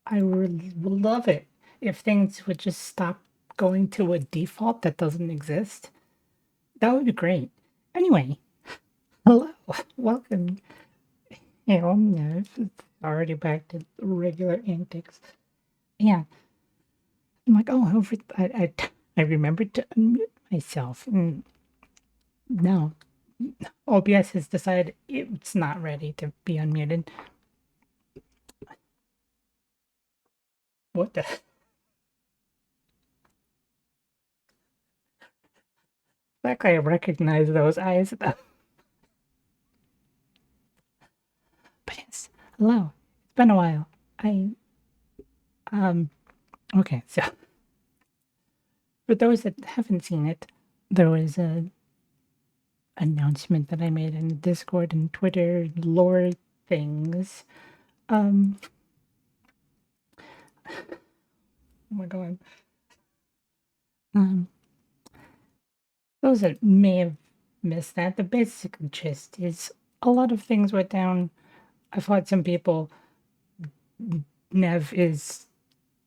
I would love it if things would just stop going to a default that doesn't exist. That would be great. Anyway, hello, welcome. Yeah, it's already back to regular antics. Yeah, I'm like, oh, I remembered to unmute myself. And no, OBS has decided it's not ready to be unmuted. What the? Like I recognize those eyes. But yes, hello. It's been a while. Um, okay, so for those that haven't seen it, there was a announcement that I made in Discord and Twitter lore things. Oh my god. Um, those that may have missed that, the basic gist is a lot of things went down. I've had some people. Nev is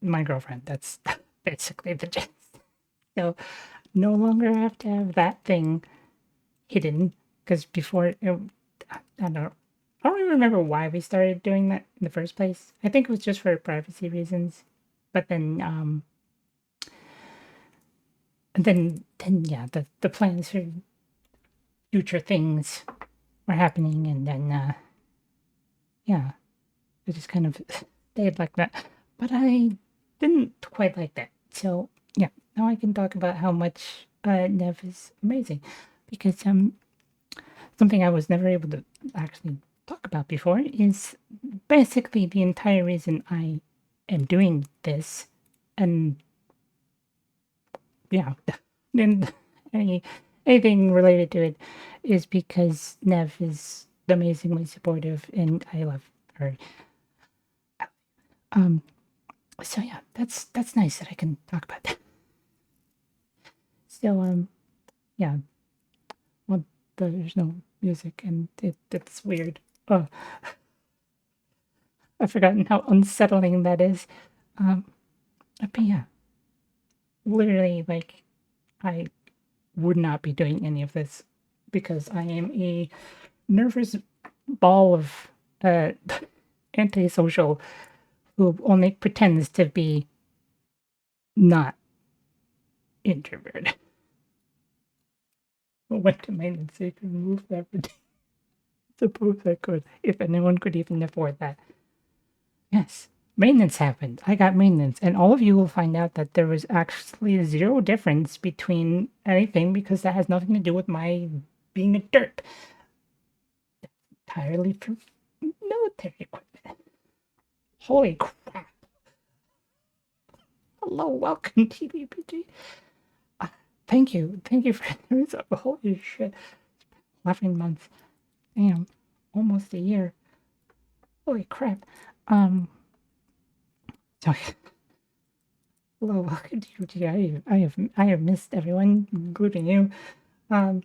my girlfriend. That's basically the gist. So no longer have to have that thing hidden because before I don't even remember why we started doing that in the first place. I think it was just for privacy reasons. But then yeah, the plans for future things were happening, and then yeah, it just kind of stayed like that. But I didn't quite like that. So yeah, now I can talk about how much Nev is amazing, because something I was never able to actually talk about before is basically the entire reason I am doing this, and yeah, and any anything related to it is because Nev is amazingly supportive, and I love her. Um, so yeah, that's nice that I can talk about that. So yeah, well, there's no music, and it's weird. Oh, I've forgotten how unsettling that is. Um, but yeah, literally, like, I would not be doing any of this because I am a nervous ball of uh, antisocial who only pretends to be not introverted. I went to maintenance so you can move that. Suppose I could, if anyone could even afford that. Yes, maintenance happened. I got maintenance, and all of you will find out that there was actually zero difference between anything because that has nothing to do with my being a derp. Entirely from military equipment. Holy crap. Hello, welcome, TVPG. Thank you. Thank you for this. Holy shit. 11 months. Damn. Almost a year. Holy crap. So, hello, welcome to TVPG. I have missed everyone, including you. So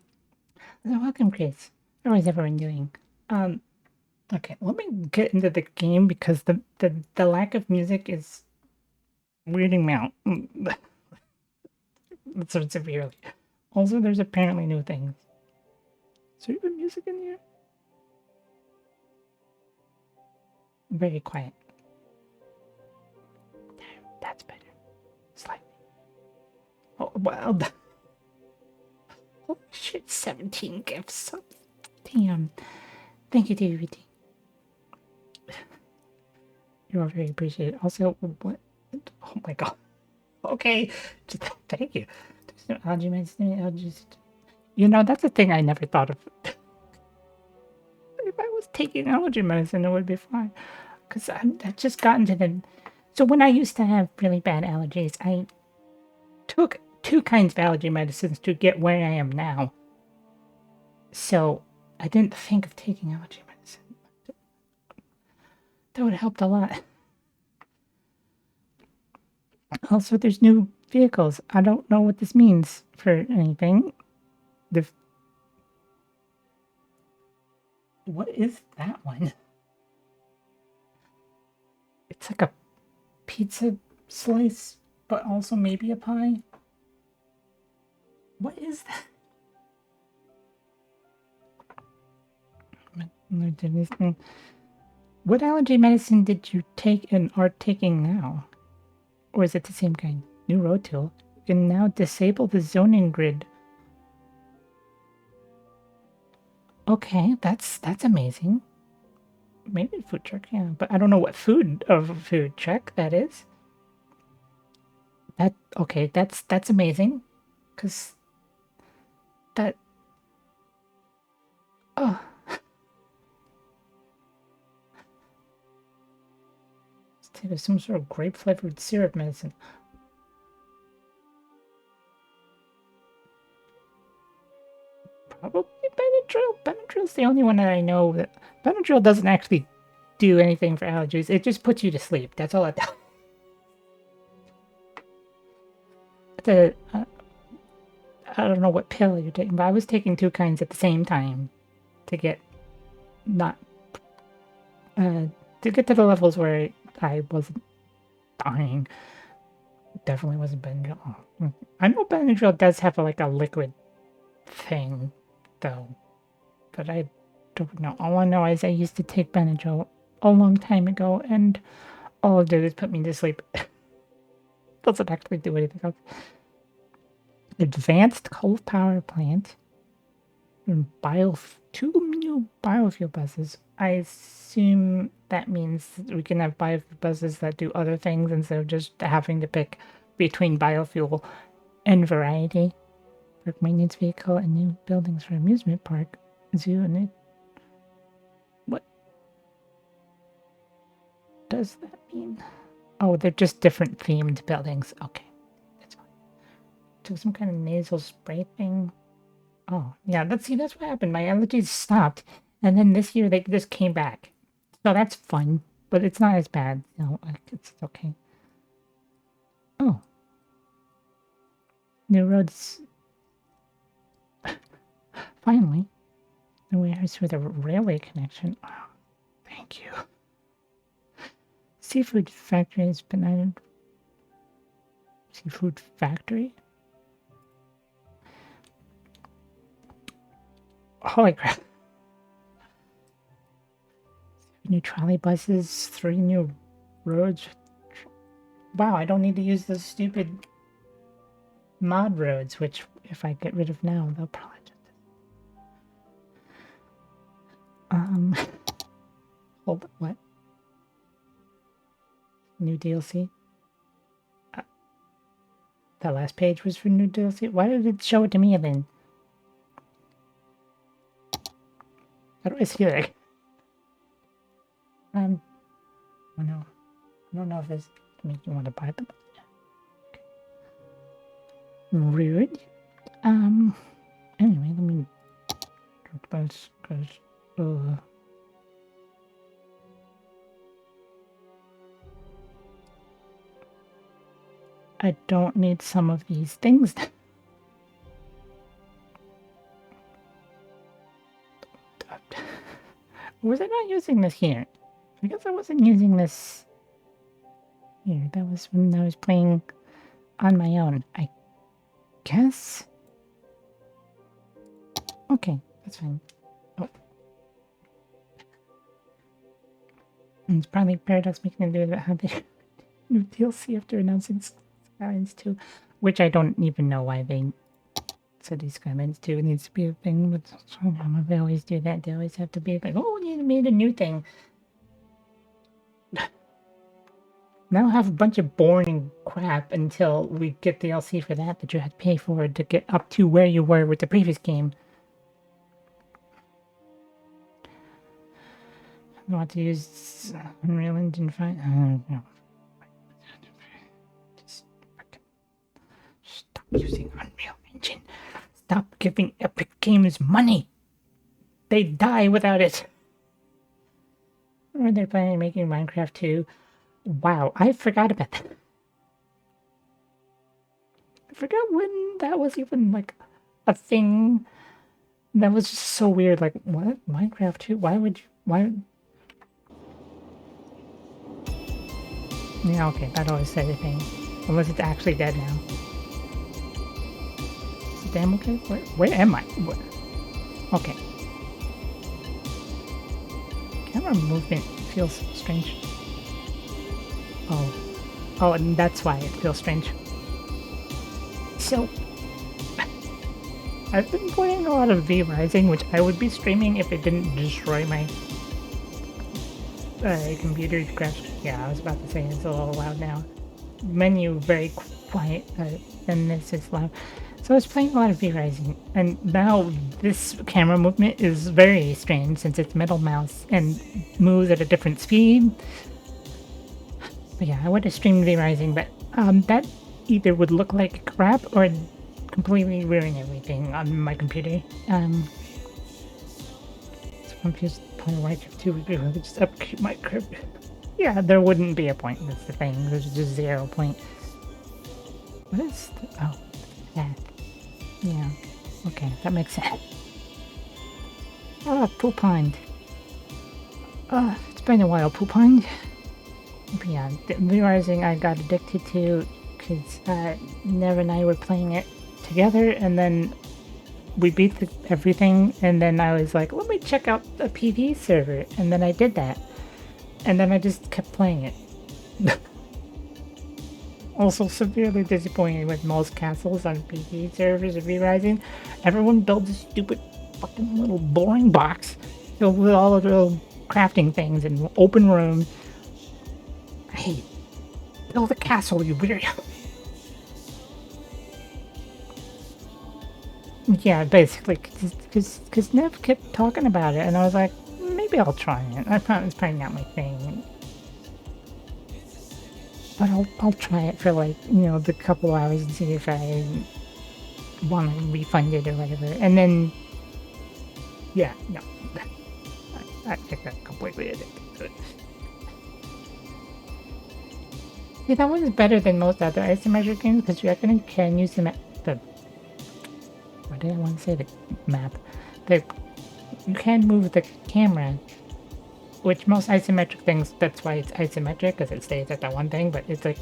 welcome, Chris. How is everyone doing? Okay, let me get into the game because the lack of music is weirding me out. Sort of severely. Also, there's apparently new things. Is there even music in here? Very quiet. That's better. Slightly. Oh, wow. Oh, shit, 17 gifts. Damn. Thank you, DVD. You are very appreciated. Also, what? Oh my god. Okay. Just, thank you. There's no algae medicine. You know, that's a thing I never thought of. If I was taking allergy medicine, it would be fine. Because I've just gotten to the... So when I used to have really bad allergies, I took 2 kinds of allergy medicines to get where I am now. So I didn't think of taking allergy medicine. That would have helped a lot. Also, there's new vehicles. I don't know what this means for anything. What is that one? It's like a pizza slice, but also maybe a pie. What is that? What allergy medicine did you take and are taking now? Or is it the same kind? New road tool. You can now disable the zoning grid. Okay, that's amazing. Maybe food truck, yeah, but I don't know what food of a food truck that is. Okay, that's amazing, cause that oh. It's some sort of grape flavored syrup medicine. Probably Benadryl. Benadryl's the only one that I know that Benadryl doesn't actually do anything for allergies. It just puts you to sleep. That's all it does. I don't know what pill you're taking, but I was taking 2 kinds at the same time to get not to get to the levels where I wasn't dying. Definitely wasn't Benadryl. Oh, I know Benadryl does have like a liquid thing, though, but I don't know. All I know is I used to take Benadryl a long time ago, and all it did is put me to sleep. Doesn't actually do anything else. Advanced coal power plant and two new biofuel buses. I assume that means we can have biofuel buses that do other things instead of just having to pick between biofuel and variety. Park maintenance vehicle and new buildings for amusement park, zoo, and it. What does that mean? Oh, they're just different themed buildings. Okay, that's fine. Took some kind of nasal spray thing. Oh, yeah, that's what happened. My allergies stopped, and then this year they just came back. So that's fun, but it's not as bad. It's okay. Oh, new roads. Finally, the warehouse with a railway connection. Oh, thank you. Seafood factory has been added. Seafood factory? Holy crap. New trolley buses, 3 new roads. Wow, I don't need to use those stupid mod roads, which if I get rid of now, they'll probably just... Hold on, what? New DLC? That last page was for new DLC? Why did it show it to me then? How do I see that? Oh no. I don't know if this makes you want to buy them. Okay. Rude. Anyway, let me talk about this, because, I don't need some of these things. Was I not using this here? I guess I wasn't using this here. That was when I was playing on my own, I guess. Okay, that's fine. Oh. And it's probably Paradox making it do that how they new DLC after announcing Skylines 2, which I don't even know why they said these Skylines 2 needs to be a thing, but they always do that. They always have to be like, oh, you made a new thing. Now have a bunch of boring crap until we get DLC for that you had to pay for to get up to where you were with the previous game. I want to use Unreal Engine 5. No. Stop using Unreal Engine. Stop giving Epic Games money. They die without it. Or they're planning on making Minecraft 2. Wow, I forgot about that. I forgot when that was even like a thing. That was just so weird. Like, what? Minecraft 2? Why would you? Why? Yeah, okay, that always said a thing. Unless it's actually dead now. Is it damn okay? Where am I? Where? Okay. Camera movement feels strange. Oh, and that's why it feels strange. So, I've been playing a lot of V Rising, which I would be streaming if it didn't destroy my computer graphics. Yeah, I was about to say it's a little loud now. Menu very quiet, and this is loud. So I was playing a lot of V Rising, and now this camera movement is very strange since it's metal mouse and moves at a different speed. But yeah, I would have streamed V Rising, but that either would look like crap or completely ruin everything on my computer. So confused playing Minecraft 2 would be able to just upkeep my crib. Yeah, there wouldn't be a point, that's the thing. There's just 0 point. What is the, oh, that. Yeah, okay, that makes sense. Ah, pool pond. It's been a while, Poopine. But yeah, the realizing I got addicted to because Nev and I were playing it together, and then we beat everything, and then I was like, let me check out a PvE server, and then I did that, and then I just kept playing it. Also severely disappointed with most castles on PvE servers of Rising. Everyone builds a stupid fucking little boring box filled with all of the little crafting things and open rooms. Hey, build a castle, you weirdo. Yeah, basically, because Nev kept talking about it, and I was like, maybe I'll try it. It's probably not my thing. But I'll try it for like, the couple hours and see if I want to refund it or whatever. And then, yeah, no. I think I'm completely addicted to it. Yeah, that one's better than most other isometric games because you actually can use the what did I want to say? The map. You can move the camera, which most isometric things, that's why it's isometric, because it stays at that one thing, but it's like,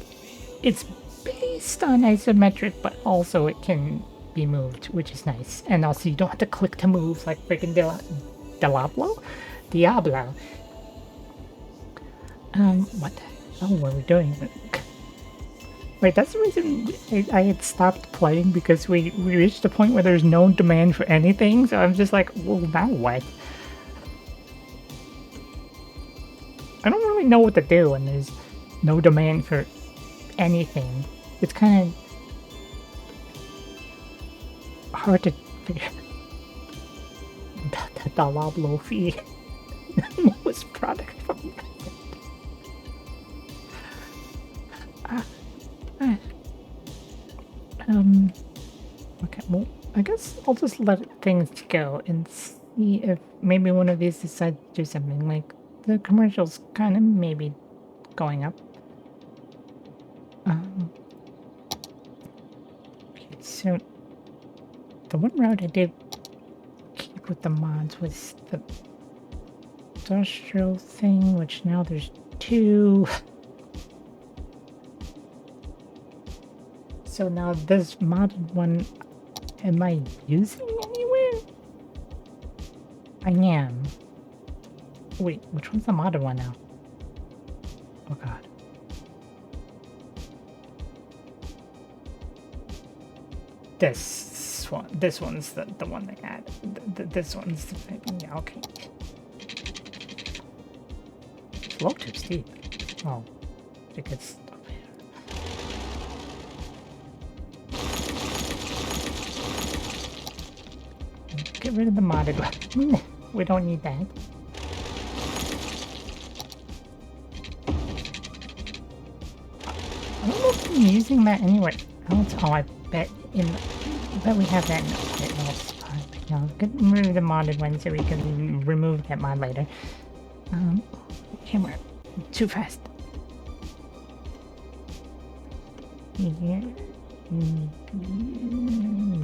it's based on isometric, but also it can be moved, which is nice. And also you don't have to click to move like freaking Diablo? What the hell were we doing? Wait, that's the reason I had stopped playing, because we reached a point where there's no demand for anything, so I'm just like, well, now what? I don't really know what to do when there's no demand for anything. It's kind of hard to figure out that Diablo fee. Most product from okay, well, I guess I'll just let things go and see if maybe one of these decides to do something. Like, the commercial's kind of maybe going up. Okay, so the one route I did keep with the mods was the industrial thing, which now there's 2. So now this modded one, am I using anywhere? I am. Wait, which one's the modded one now? Oh god. This one's the one they had. This one's the thing. Yeah, okay. Slow too steep. Oh, it gets up here. Get rid of the modded one. We don't need that. I don't know if I'm using that anywhere else. Oh, I bet we have that in the else spot. No, get rid of the modded one so we can remove that mod later. Camera, too fast. Yeah.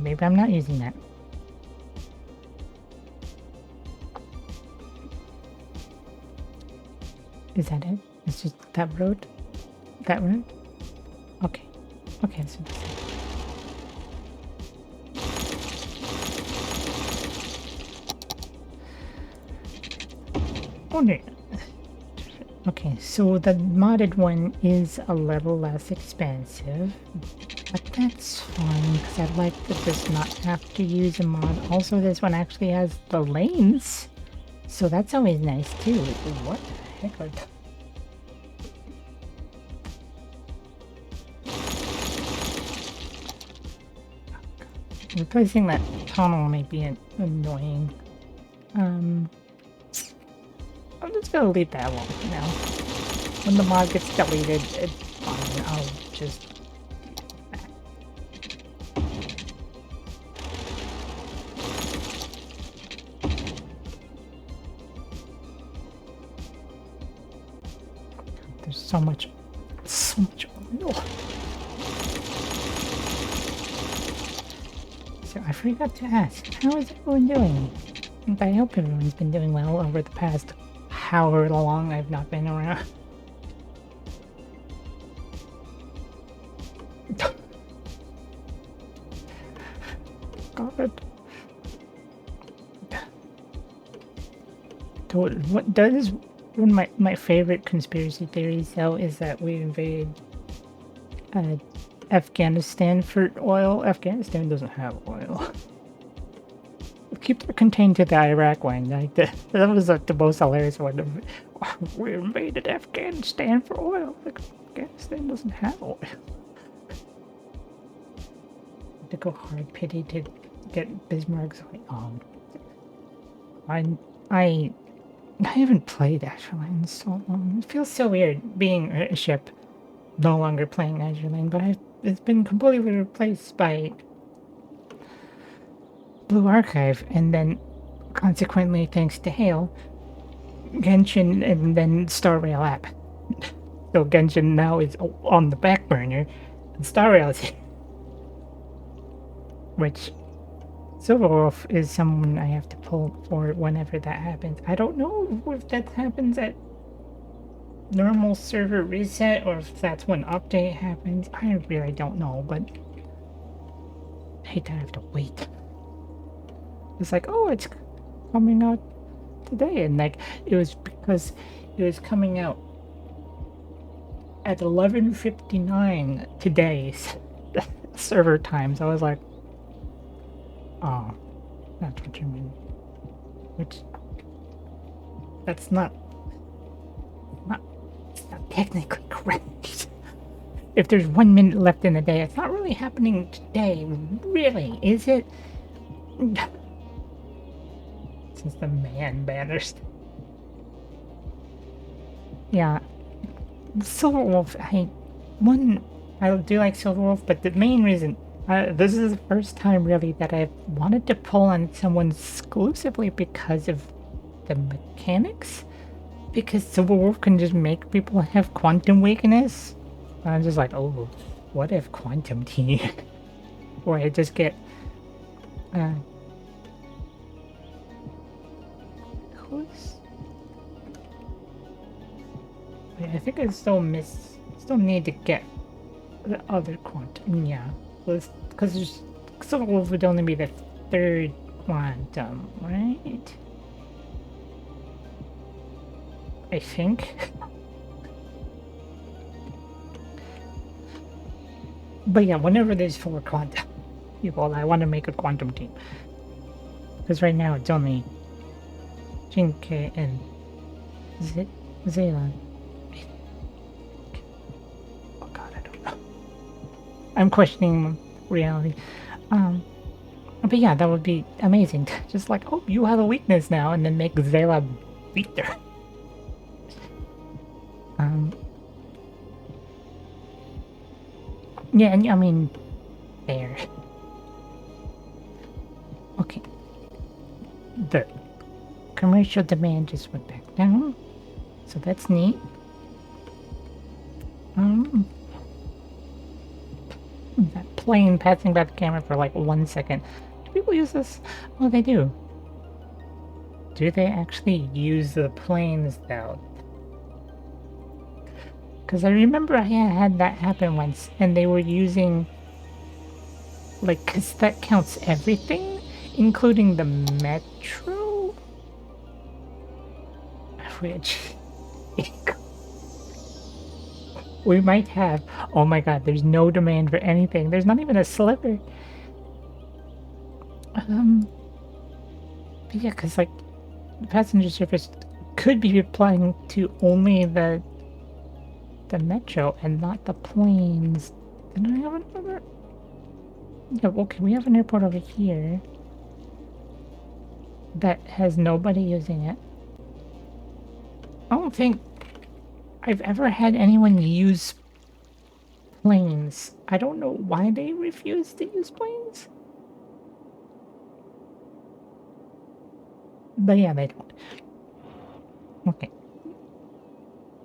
Maybe I'm not using that. Is that it? It's just that road? That road? Okay. Okay, so this is... Oh no. Okay, so the modded one is a little less expensive, but that's fine because I'd like to just not have to use a mod. Also, this one actually has the lanes, so that's always nice too. What the heck are they? Replacing that tunnel may be annoying. I'm just gonna leave that one for now. When the mod gets deleted, it's fine. I'll just... There's so much oil. So I forgot to ask, how is everyone doing? I hope everyone's been doing well over the past however long I've not been around. God. What that is one of my favorite conspiracy theories though is that we invaded uh, Afghanistan for oil. Afghanistan doesn't have oil. Keep that contained to the Iraq one. Like that was like the most hilarious one. We invaded Afghanistan for oil. Like Afghanistan doesn't have oil. To go hard pity to get Bismarck's like I haven't played Azure Lane in so long. It feels so weird being a ship no longer playing Azure Lane, but it's been completely replaced by Blue Archive, and then consequently, thanks to Hail, Genshin, and then Star Rail app. So Genshin now is on the back burner, and Star Rail is here. Which Silverwolf is someone I have to pull for whenever that happens. I don't know if that happens at normal server reset or if that's when update happens. I really don't know, but I hate that I have to wait. It's like, oh, it's coming out today, and like it was because it was coming out at 11:59 today's server times. I was like, oh, that's what you mean. Which that's not technically correct. If there's 1 minute left in the day, it's not really happening today, really, is it? Since the man banners. Yeah, Silverwolf. I do like Silverwolf, but the main reason this is the first time really that I've wanted to pull on someone exclusively because of the mechanics. Because Silverwolf can just make people have quantum weakness. And I'm just like, oh, what if quantum team? Or I just get who's wait, I think I still need to get the other quantum. Yeah, because Silverwolf would only be the third quantum, right? I think. But yeah, whenever there's 4 quantum people, I want to make a quantum team. Because right now it's only Jinke and Zaylan. Oh god, I don't know. I'm questioning reality. But yeah, that would be amazing. Just like, oh, you have a weakness now, and then make Zayla weaker. Yeah, and I mean, there. Okay. The commercial demand just went back down, so that's neat. That plane passing by the camera for like 1 second. Do people use this? Oh, they do. Do they actually use the planes though? Because I remember I had that happen once, and they were using, like, because that counts everything, including the metro? Which, we might have, oh my god, there's no demand for anything. There's not even a sliver. But yeah, because, like, the passenger service could be applying to only the metro and not the planes. Then I have another. Yeah, okay, we have an airport over here that has nobody using it. I don't think I've ever had anyone use planes. I don't know why they refuse to use planes. But yeah, they don't. Okay.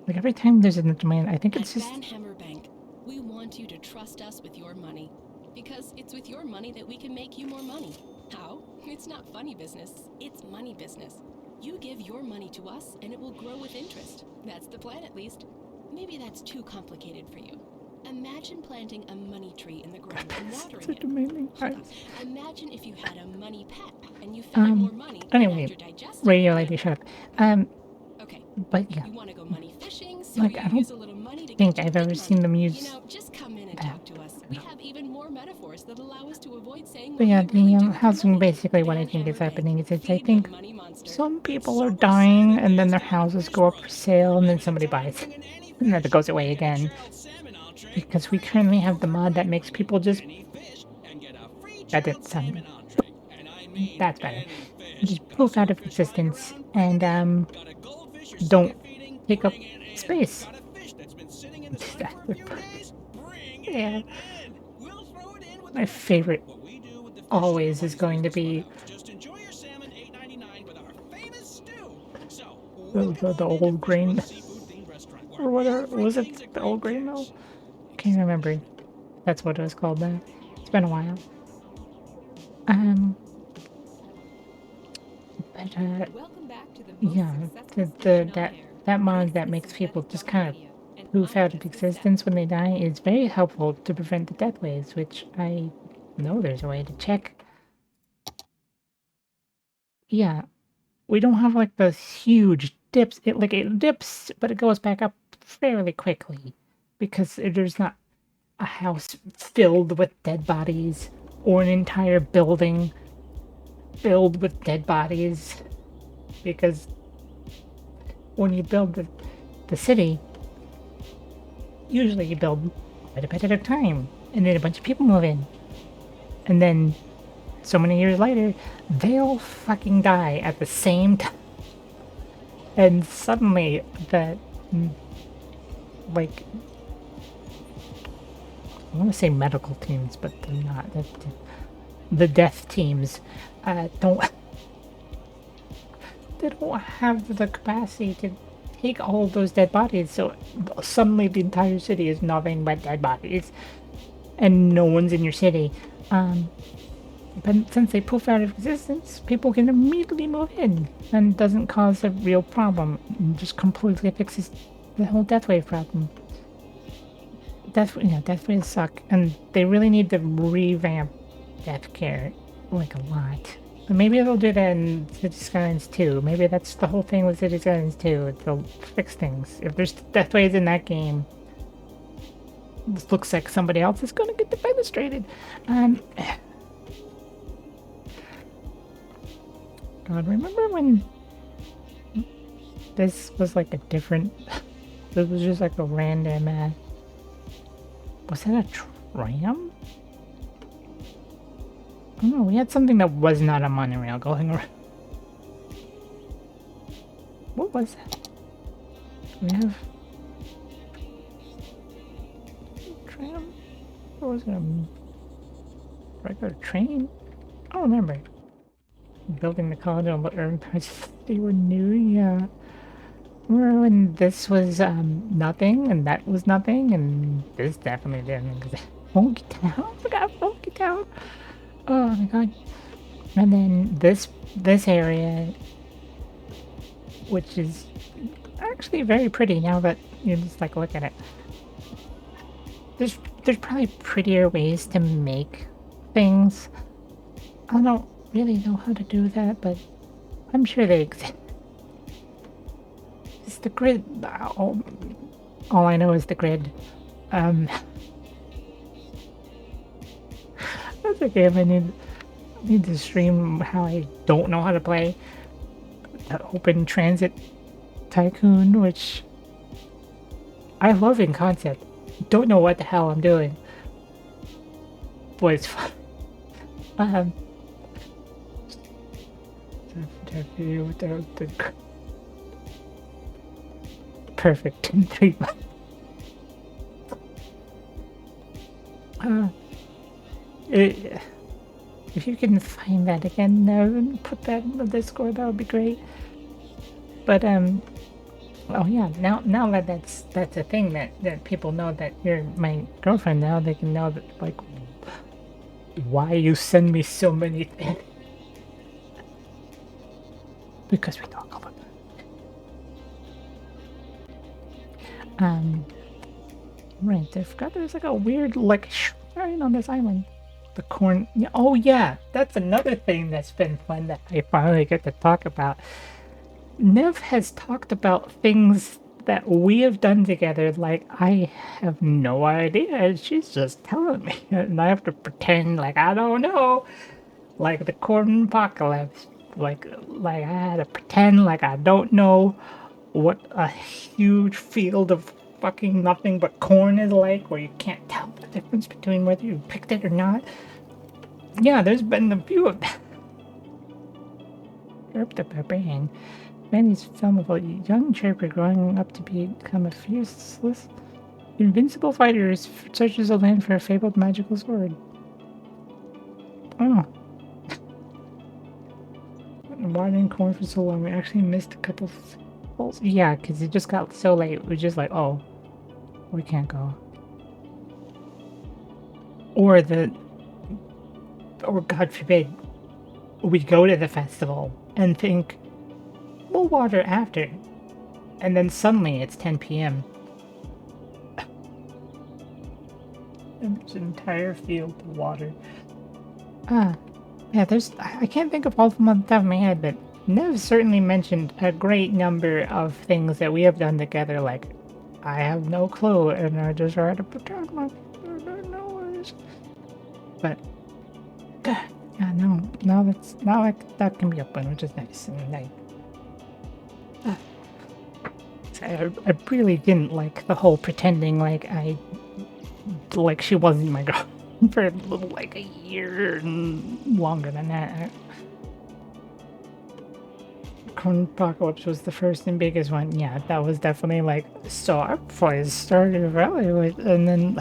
Like every time there's a demand, I think it's just. At Van Hammer Bank, we want you to trust us with your money. Because it's with your money that we can make you more money. How? It's not funny business, it's money business. You give your money to us and it will grow with interest. That's the plan, at least. Maybe that's too complicated for you. Imagine planting a money tree in the ground and watering Such it. amazing. Hold on. Imagine if you had a money pet and you fed it more money Anyway, after digesting. radio lady, shut up. Okay. But yeah, You want to go money fishing, so like you I don't use a little money to think get you I've good ever money. seen them use You know, just come in and that. talk to us. We have even more metaphors that allow us to avoid saying But what yeah, we really the do with your housing, money. basically what I Van think is Hammer Bank. happening is it's, I Feed the think money monster. some It's people are super sad dying that and then Dave's their down at houses Fish go up for Brothers. sale and then Having a somebody time buys it. bringing any And then it fish. goes away Get a again. child's salmon entree Because we free. currently have the Super mod that great. makes Bring people in just... any fish and get a free That child's didn't sound salmon entree. And I mean That's better. any fish. Just Got a poof out of swordfish lying existence around? Bring it in. and Got a goldfish you're don't sick of feeding? take up Bring it in. space. Got a fish that's been sitting in the sun That for a would few perfect. days? Bring Yeah. it in. We'll throw it in with My the rest. favorite What we do with the fish always is nobody's going to business be what else. Just enjoy your salmon $8.99 with our famous stew. So, the old grain or whatever. Was it the old grain mill? Can't remember. That's what it was called now. It's been a while. But Welcome back to the yeah, that mod that makes people just kind of poof out of existence when they die is very helpful to prevent the death waves, which I know there's a way to check. Yeah, we don't have like those huge dips. It dips, but it goes back up fairly quickly because there's not a house filled with dead bodies or an entire building filled with dead bodies. Because when you build the city, usually you build quite a bit at a time, and then a bunch of people move in, and then so many years later, they all fucking die at the same time, and suddenly like, I want to say medical teams, but they're not. The death teams don't. They don't have the capacity to take all of those dead bodies, so suddenly the entire city is nothing but dead bodies, and no one's in your city. But since they poof out of existence, people can immediately move in, and it doesn't cause a real problem. It just completely fixes the whole death wave problem. Death waves suck, and they really need to revamp death care like a lot. But maybe they'll do that in City Skylines 2. Maybe that's the whole thing with City Skylines 2. They'll fix things. If there's death waves in that game, this looks like somebody else is going to get defenestrated. God, remember when this was like a different... This was just like a random... was that a tram? Oh no, we had something that was not a monorail going around. What was that? We have... a tram? Or was it a regular train? I don't remember. Building the college on what urban parts of the city were new, yeah. Remember when this was nothing and that was nothing and this definitely didn't exist. Funky Town? I forgot Funky Town. Oh my god. And then this area, which is actually very pretty now that you just like look at it. There's probably prettier ways to make things. I don't really know how to do that, but I'm sure they exist. It's the grid. All I know is the grid. That's a game I need to stream how I don't know how to play the Open Transit Tycoon, which I love in concept. Don't know what the hell I'm doing, but it's fun. The perfect in 3 months. If you can find that again and put that in the Discord, that would be great. But oh yeah, now that that's a thing that people know that you're my girlfriend now, they can know that, like, why you send me so many things. because we talk all the time. Right, I forgot there's like a weird like shrine on this island. The corn. Yeah, oh yeah, that's another thing that's been fun that I finally get to talk about. Nev has talked about things that we have done together. Like I have no idea, and she's just telling me, and I have to pretend like I don't know. Like the corn apocalypse. Like I had to pretend like I don't know what a huge field of fucking nothing but corn is like, where you can't tell the difference between whether you picked it or not. Yeah, there's been a few of them. Chirp the Barbarian. Manny's film of a young chirper growing up to become a fierce, invincible fighter who searches the land for a fabled magical sword. Oh. Watering corn for so long, we actually missed a couple falls. Yeah, because it just got so late. We're just like, oh, we can't go. Or God forbid, we go to the festival and think, we'll water after. And then suddenly it's 10 p.m. And there's an entire field to water. Yeah, I can't think of all of them on the top of my head, but Nev certainly mentioned a great number of things that we have done together, like, I have no clue, and I just try to pretend like I don't know what it is. But, yeah, now that can be open, which is nice, and I really didn't like the whole pretending like she wasn't my girl for like a year and longer than that. Corn Apocalypse was the first and biggest one. Yeah, that was definitely like, so our place started rally with, and then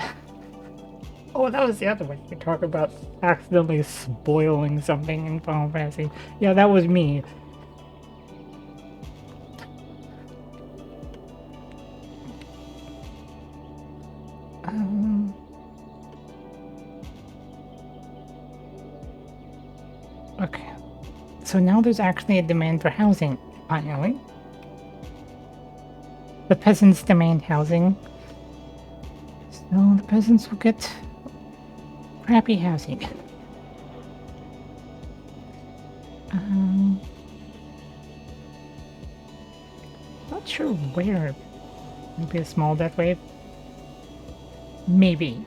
oh, that was the other one. You talk about accidentally spoiling something in Final Fantasy. Yeah, that was me. Okay. So now there's actually a demand for housing, finally. The peasants demand housing. So the peasants will get crappy housing. Not sure where. Maybe a small death wave? Maybe.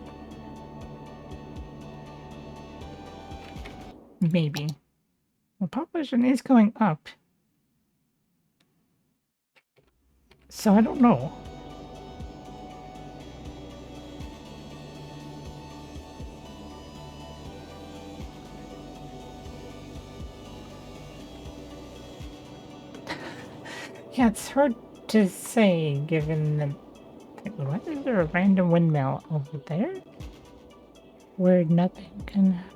Maybe. The population is going up. So I don't know. Yeah, it's hard to say given the... Why is there a random windmill over there? Where nothing can happen.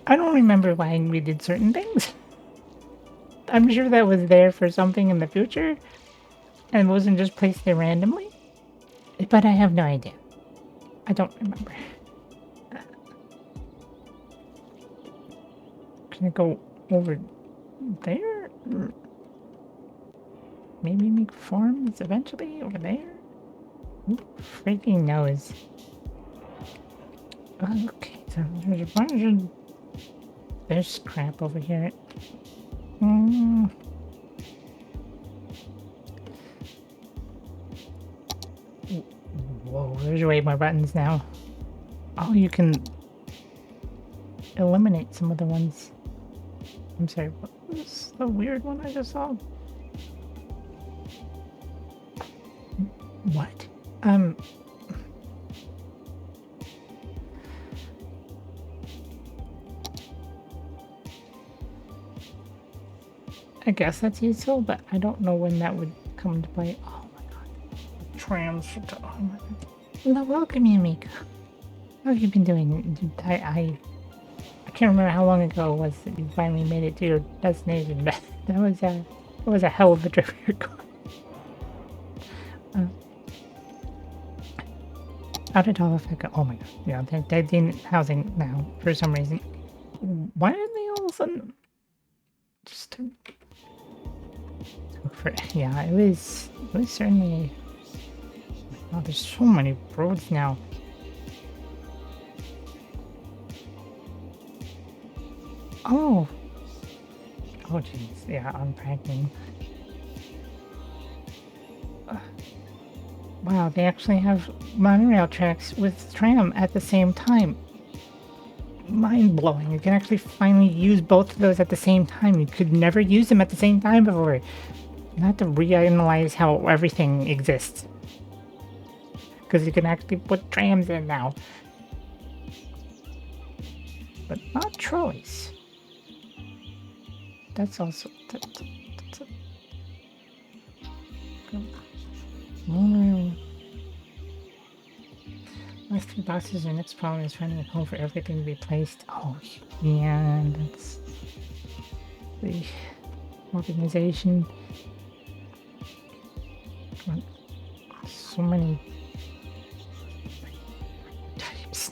I don't remember why we did certain things. I'm sure that was there for something in the future and wasn't just placed there randomly. But I have no idea. I don't remember. Can I go over there? Maybe make farms eventually over there? Who freaking knows? Okay, so there's a bunch of... There's crap over here. Whoa, there's way more buttons now. Oh, you can eliminate some of the ones. I'm sorry, what was the weird one I just saw? What? I guess that's useful, but I don't know when that would come into play. Oh my god. Trams. Oh my god. Well, welcome, Mika. How have you been doing? I can't remember how long ago it was that you finally made it to your destination, but that was a hell of a trip you're going. How did all of that go? Oh my god. Yeah, they're in housing now for some reason. Why are they all of a sudden just yeah, it was certainly. Oh, there's so many roads now. Oh. Oh jeez. Yeah, unpacking. Wow, they actually have monorail tracks with tram at the same time. Mind blowing. You can actually finally use both of those at the same time. You could never use them at the same time before. You have to reanalyze how everything exists. Because you can actually put trams in now. But not trolleys. That's also... That's monorail. Last 3 boxes, your next problem is finding a home for everything to be placed. Oh, yeah, that's the organization. So many types.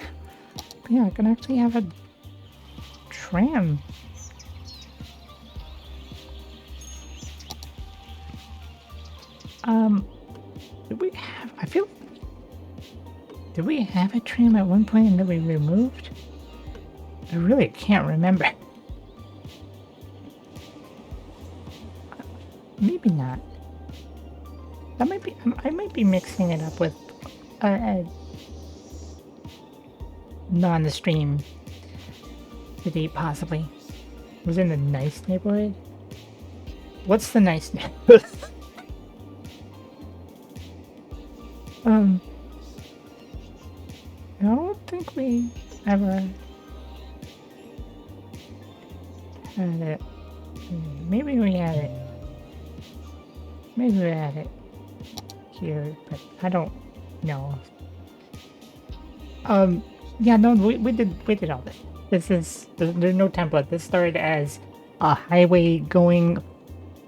But yeah, I can actually have a tram. Did we have, I feel, did we have a tram at one point and that we removed? I really can't remember. Maybe not. That might be, I might be mixing it up with non the stream city, possibly. Was in the nice neighborhood? What's the nice neighborhood? I don't think we ever had it. Maybe we had it. Maybe we had it here, but I don't know. Yeah, no, we did all this. This is there's no template. This started as a highway going.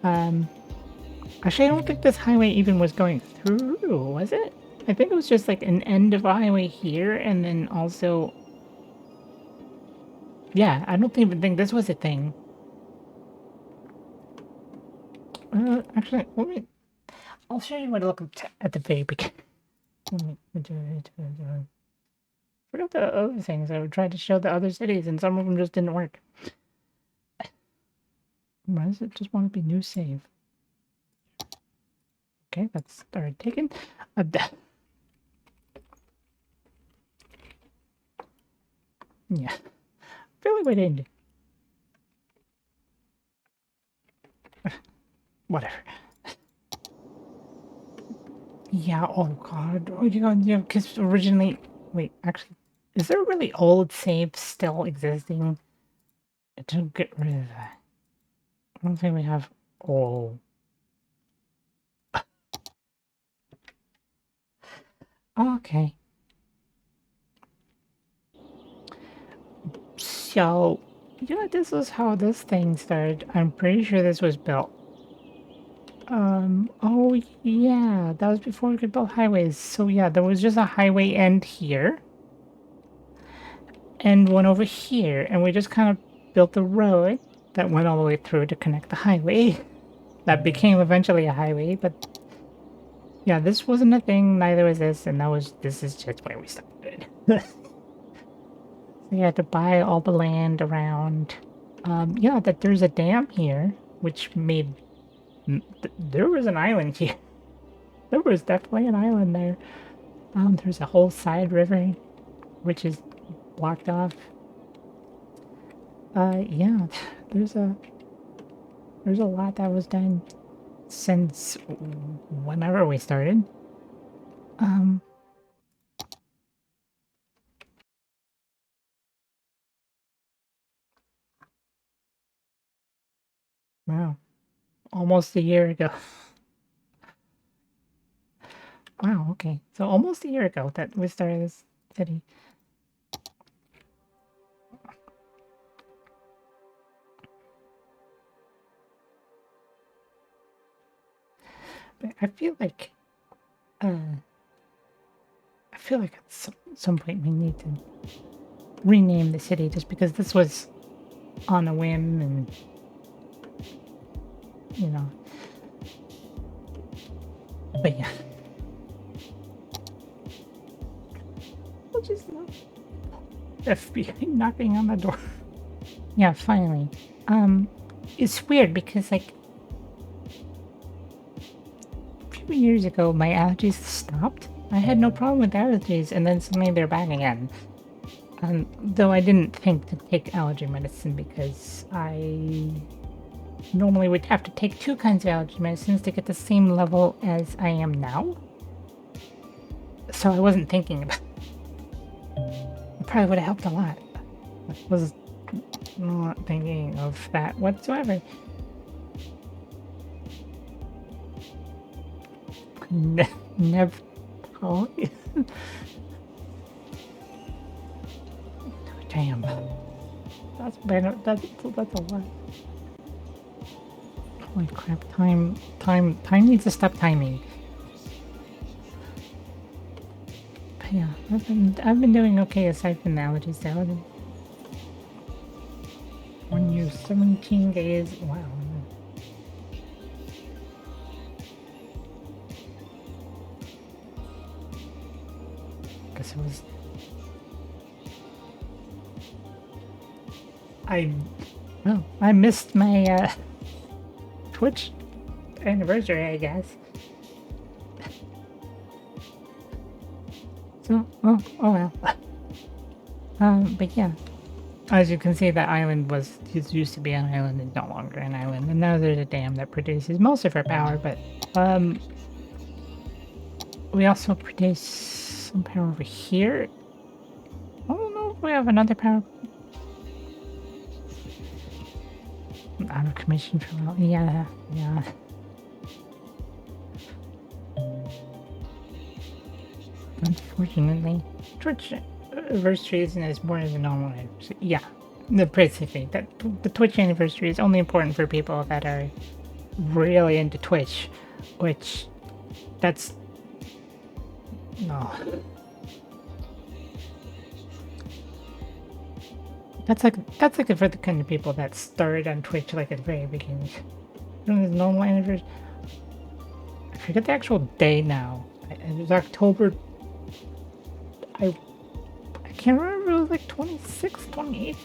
Actually, I don't think this highway even was going through. Was it? I think it was just like an end of a highway here, and then also. Yeah, I don't even think this was a thing. Actually, let me. I'll show you what it looked like at the very beginning. Forgot the other things. I tried to show the other cities, and some of them just didn't work. Why does it just want to be new save? Okay, that's started taken. Yeah, really waiting. Whatever. Yeah. Oh God. Oh, yeah. Because originally, wait. Actually, is there really old save still existing? To get rid of that. I don't think we have all. Okay. So, yeah, this is how this thing started. I'm pretty sure this was built. Oh yeah, that was before we could build highways. So yeah, there was just a highway end here. And one over here. And we just kind of built a road that went all the way through to connect the highway. That became eventually a highway, but yeah, this wasn't a thing, neither was this, and this is just where we started. We had to buy all the land around. Yeah, that there's a dam here, which made there was an island here. There was definitely an island there. There's a whole side river, which is blocked off. Yeah, there's a lot that was done since whenever we started. Wow, almost a year ago. Wow, okay. So almost a year ago that we started this city. But I feel like feel like at some point we need to rename the city just because this was on a whim and, you know. But yeah. We'll just know. FBI knocking on the door. Yeah, finally. It's weird because, like, a few years ago, my allergies stopped. I had no problem with allergies, and then suddenly they're back again. Though I didn't think to take allergy medicine because I normally would have to take 2 kinds of allergy medicines to get the same level as I am now. So I wasn't thinking about it. It probably would have helped a lot. I was not thinking of that whatsoever. Never. Oh, damn. That's better. That's a lot. Holy crap! Time needs to stop timing. But yeah, I've been doing okay aside from the allergies. Though. 1 year, 17 days. Wow. Guess it was. I missed my Twitch anniversary, I guess. So, oh well. But yeah, as you can see, that island used to be an island, is no longer an island, and now there's a dam that produces most of our power. But we also produce some power over here. I don't know if we have another power. I'm out of commission for a while. Yeah. Unfortunately, Twitch anniversary isn't as important as a normal anniversary. Yeah, basically, the Twitch anniversary is only important for people that are really into Twitch, which that's no. That's like for the kind of people that started on Twitch like at the very beginning. During the normal anniversary, I forget the actual day now. It was October. I can't remember. It was like 26th, 28th.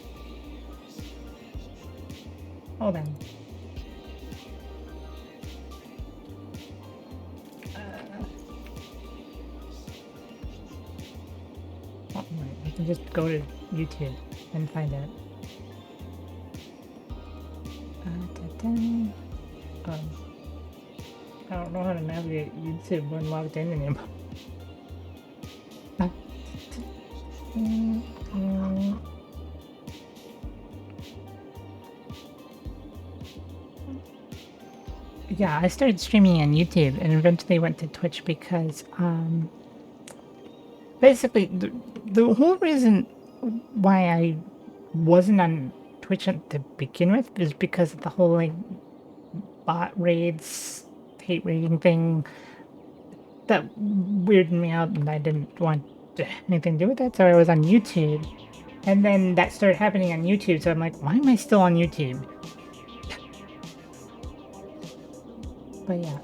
Hold on. Oh, wait, I can just go to YouTube and find it. I don't know how to navigate YouTube when logged in anymore. Yeah, I started streaming on YouTube and eventually went to Twitch because basically the whole reason why I wasn't on Twitch to begin with is because of the whole like bot raids, hate raiding thing that weirded me out, and I didn't want anything to do with that, so I was on YouTube. And then that started happening on YouTube, so I'm like, why am I still on YouTube? But yeah,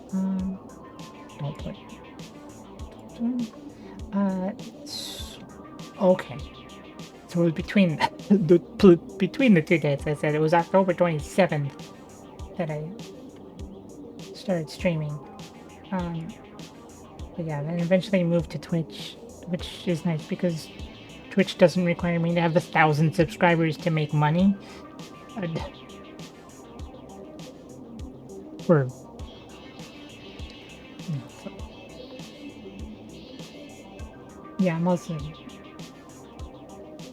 don't play. Okay. So it was between between the 2 dates. I said it was October 27th that I started streaming. But yeah, then eventually moved to Twitch, which is nice because Twitch doesn't require me to have 1,000 subscribers to make money. Or yeah, mostly.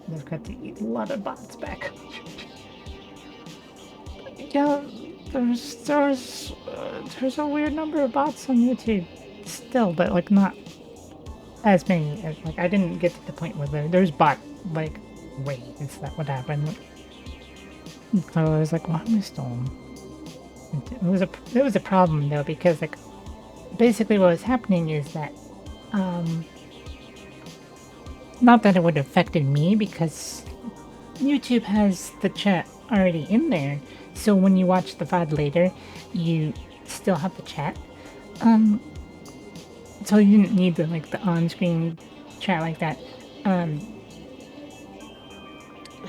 They've got to eat a lot of bots back. Yeah, there's a weird number of bots on YouTube still, but like not as many. Like I didn't get to the point where there's bot like wait, is that what happened? So I was like, why am I still on? It was a problem though, because like basically what was happening is that Not that it would have affected me because YouTube has the chat already in there. So when you watch the VOD later, you still have the chat. So you didn't need the on-screen chat like that.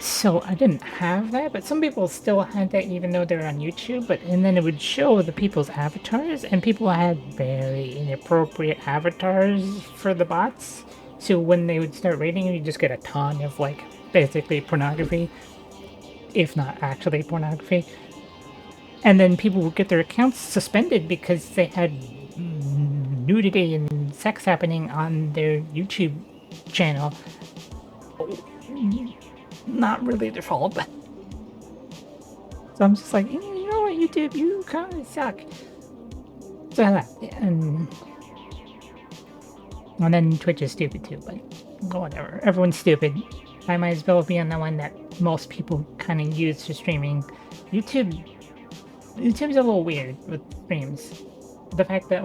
So I didn't have that, but some people still had that even though they're on YouTube. And then it would show the people's avatars, and people had very inappropriate avatars for the bots. So when they would start rating you, just get a ton of basically pornography, if not actually pornography. And then people would get their accounts suspended because they had nudity and sex happening on their YouTube channel. Not really their fault, but so I'm just like, you know what, YouTube, you kind of suck. So I left, and then Twitch is stupid too, but whatever. Everyone's stupid. I might as well be on the one that most people kind of use for streaming. YouTube's a little weird with streams. The fact that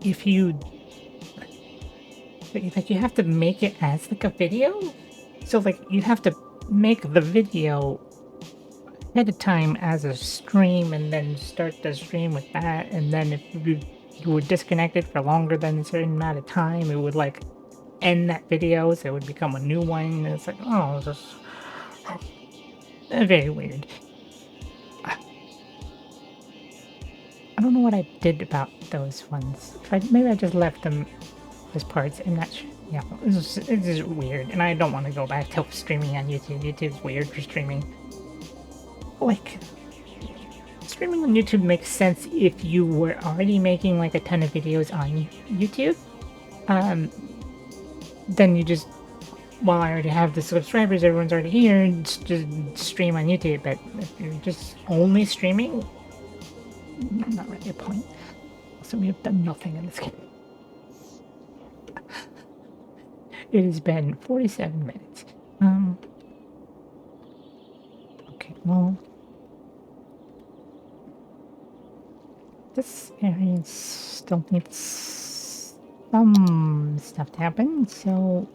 if you you have to make it as a video, so you have to make the video ahead of time as a stream and then start the stream with that, and then if you were disconnected for longer than a certain amount of time, it would end that video, so it would become a new one. And it's it's just very weird. I don't know what I did about those ones. Maybe I just left them as parts. I'm not sure. Yeah, it's just weird, and I don't want to go back to streaming on YouTube. YouTube's weird for streaming. Streaming on YouTube makes sense if you were already making a ton of videos on YouTube. Then you just, well, I already have the subscribers, everyone's already here, just stream on YouTube. But if you're just only streaming, not really a point. So we have done nothing in this game. It has been 47 minutes. Okay, well, this area still needs some stuff to happen, so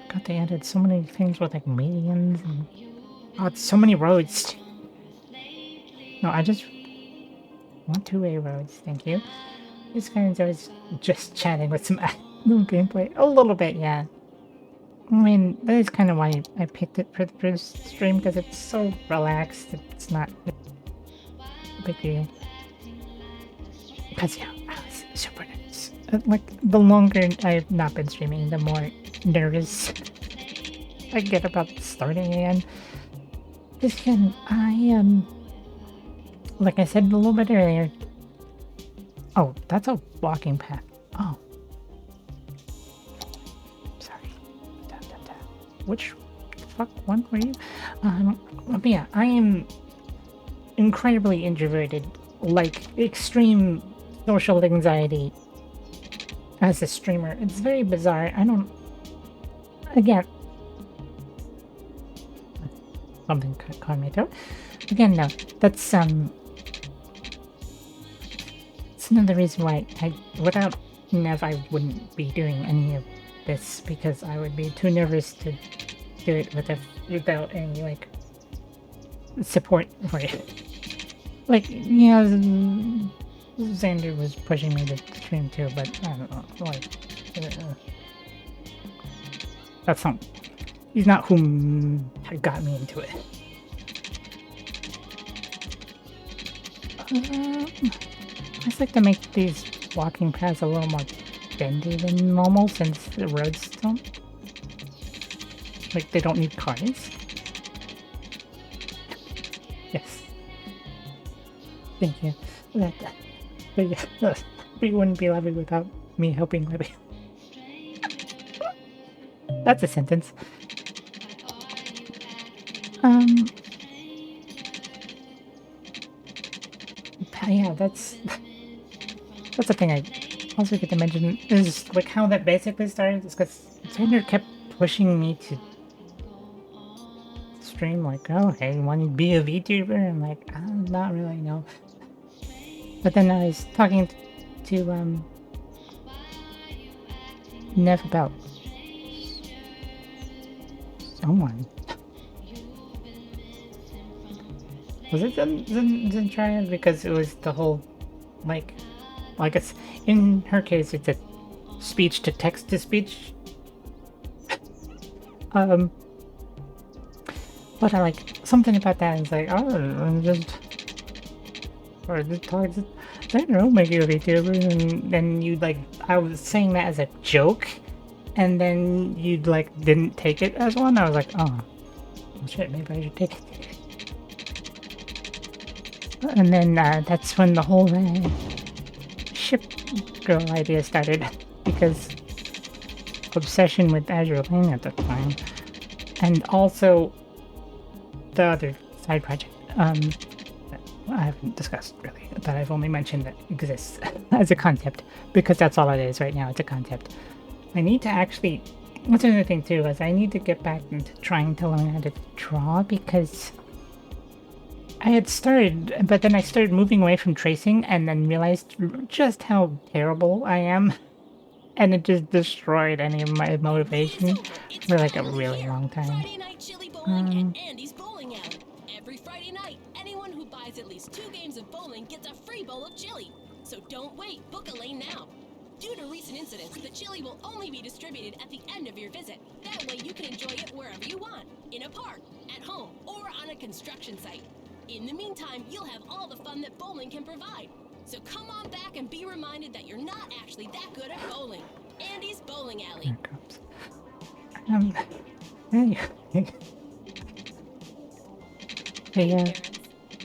God, they added so many things with medians and it's so many roads. No, I just want two-way roads, thank you. This guy is just chatting with some new gameplay. A little bit, yeah. I mean, that is kind of why I picked it for the first stream, because it's so relaxed. It's not a big deal. Because, yeah, it's super nice. The longer I've not been streaming, the more nervous I get about starting again. Just kidding. Like I said a little bit earlier. Oh, that's a walking path. Oh. Sorry. Which fuck one were you? But yeah, I am incredibly introverted, extreme social anxiety as a streamer. It's very bizarre. Again, something caught my throat. Again, no, that's it's another reason why without Nev, I wouldn't be doing any of this, because I would be too nervous to do it without any support for it. Xander was pushing me to stream too, but I don't know, that's not. He's not who got me into it. I just like to make these walking paths a little more bendy than normal, since the roads don't. They don't need cars. Yes. Thank you. But yeah, we wouldn't be Levy without me helping Levy. That's a sentence. Yeah, that's the thing I also get to mention, is how that basically started, is because Xander kept pushing me to stream, like, oh, hey, want to be a VTuber? I'm like, not really, no. But then I was talking to Nev about someone. Was it Zentriad? Because it was the whole, like it's, in her case, it's a speech to text to speech. But I like something about that. It's like, oh, I'm just, or the talk, I don't know, make you a VTuber, and then you like, I was saying that as a joke, and then you like didn't take it as one. I was like, oh, well, shit, maybe I should take it. And then that's when the whole ship girl idea started, because obsession with Azure Lane at the time, and also the other side project that I haven't discussed really, that I've only mentioned that exists as a concept, because that's all it is right now. It's a concept. I need to actually, what's another thing too, is I need to get back into trying to learn how to draw, because I had started, but then I started moving away from tracing and then realized just how terrible I am. And it just destroyed any of my motivation for like a really long time. Friday night chili bowling at Andy's Bowling Alley. Every Friday night, anyone who buys at least 2 games of bowling gets a free bowl of chili. So don't wait, book a lane now. Due to recent incidents, the chili will only be distributed at the end of your visit. That way you can enjoy it wherever you want, in a park, at home, or on a construction site. In the meantime, you'll have all the fun that bowling can provide. So come on back and be reminded that you're not actually that good at bowling. Andy's Bowling Alley. Here it comes. Hey. Hey, Parents,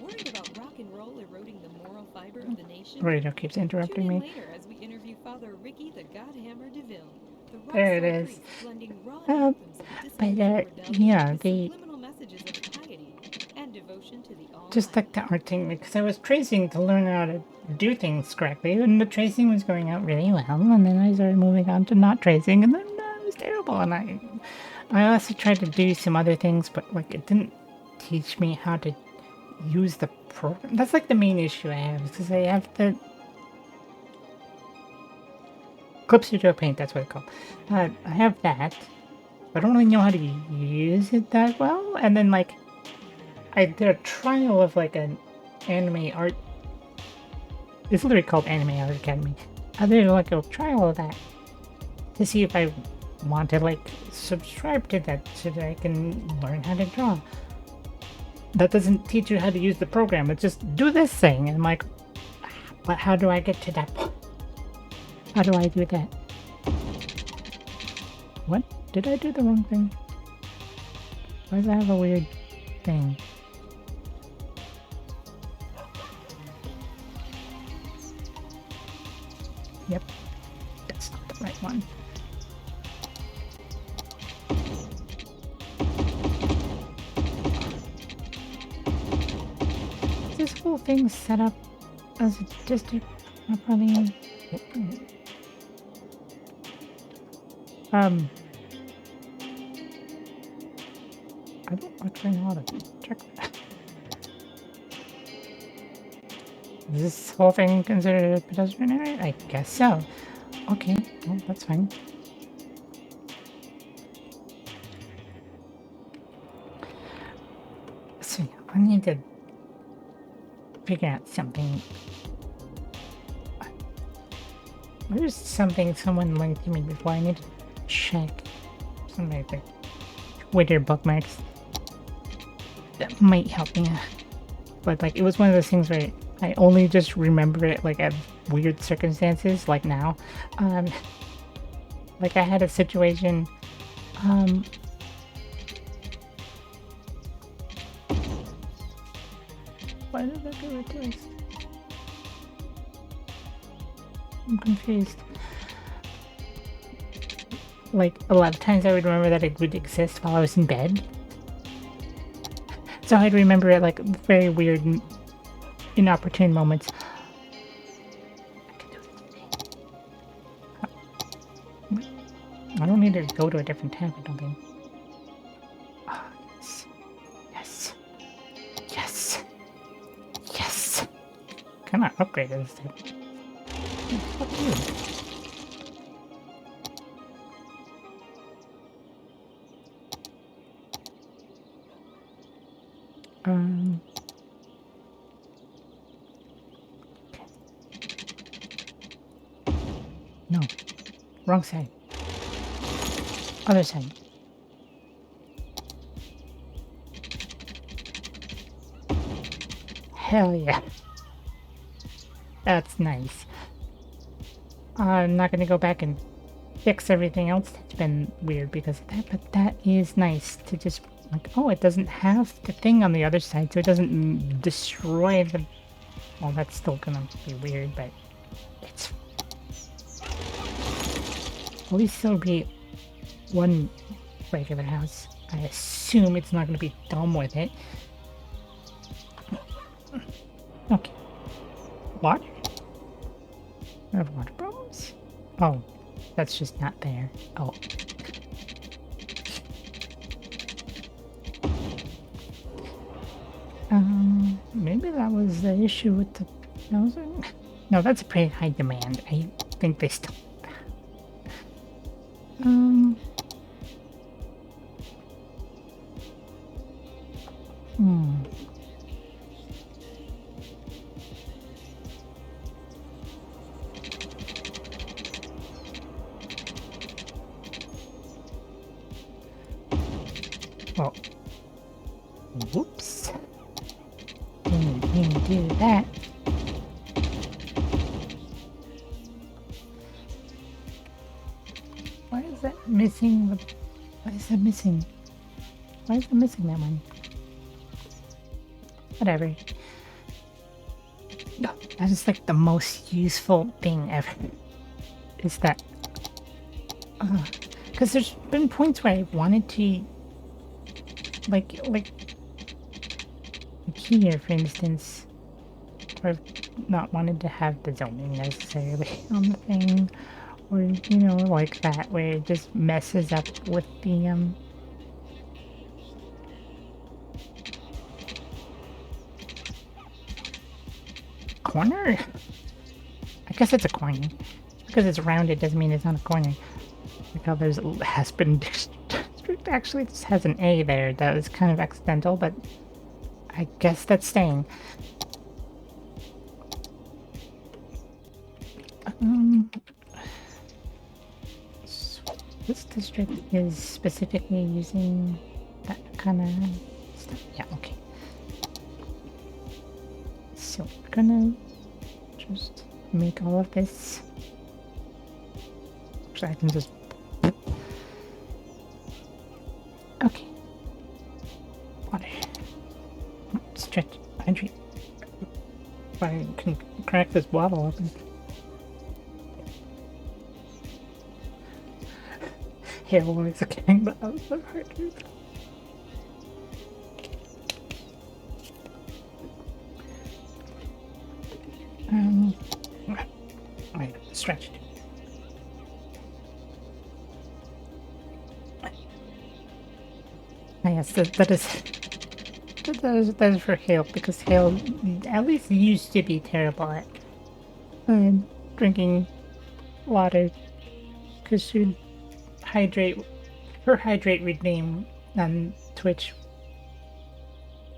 worried about rock and roll eroding the moral fiber of the nation? Radio keeps interrupting Tune in me. later as we interview Father Ricky the Godhammer DeVille. The There it rockstar is. priest blending raw But, anthems of dissent, rebellion, yeah, with the subliminal messages of piety and devotion to the Almighty. just like the art thing, because I was tracing to learn how to do things correctly, and the tracing was going out really well, and then I started moving on to not tracing, and then it was terrible. And I also tried to do some other things, but like it didn't teach me how to use the program. That's like the main issue I have, because I have the Clip Studio Paint. That's what it's called. I have that, but I don't really know how to use it that well. And then like I did a trial of like an anime art. It's literally called Anime Art Academy. I did like a trial of that to see if I want to like subscribe to that so that I can learn how to draw. That doesn't teach you how to use the program. It's just do this thing. And I'm like, but how do I get to that point? How do I do that? What? Did I do the wrong thing? Why does it have a weird thing? Yep. That's not the right one. This whole thing set up as a district properly. I don't actually know how to check that. Is this whole thing considered a pedestrian area? I guess so. Okay, well, that's fine. So yeah, I need to figure out something. There's something someone linked to me before. I need to check something like that. Twitter bookmarks. That might help me. But like, it was one of those things where I only just remember it like at weird circumstances, like now. Like I had a situation. Why did that get replaced? I'm confused. Like, a lot of times I would remember that it would exist while I was in bed. So I'd remember it like very weird, inopportune moments. I can do this. I don't need to go to a different tab, I don't think. Ah, yes. cannot upgrade this thing. Fuck you. No. Wrong side. Other side. Hell yeah. That's nice. I'm not gonna go back and fix everything else that's been weird because of that, but that is nice to just, like, oh, it doesn't have the thing on the other side, so it doesn't destroy the... Well, that's still gonna be weird, but it's... At least there'll be one regular house. I assume it's not gonna be dumb with it. Okay. Water? I have water problems? Oh, that's just not there. Oh. Maybe that was the issue with the housing? No, that's a pretty high demand. I think they still... Well, whoops. Didn't mean to do that. Why is that missing the... Why is that missing? Why is that missing that one? Whatever. No, that is like the most useful thing ever. Is that... Because there's been points where I wanted to... Like here, for instance, where I've not wanted to have the zoning necessarily on the thing, or, you know, like that, where it just messes up with the, corner? I guess it's a corner. Just because it's rounded doesn't mean it's not a corner. Like how there's has been district actually just has an A there that was kind of accidental, but I guess that's staying. So this district is specifically using that kind of stuff. Yeah, okay. So we're gonna just make all of this. Actually, I can just... Okay. Water. Stretch. Hydrate. If I can crack this bottle open. Hail always getting the house of harder. Wait, stretch. Ah, yes, that is for Hale, because Hale at least used to be terrible at drinking water, because she'd hydrate. Her hydrate redeem on Twitch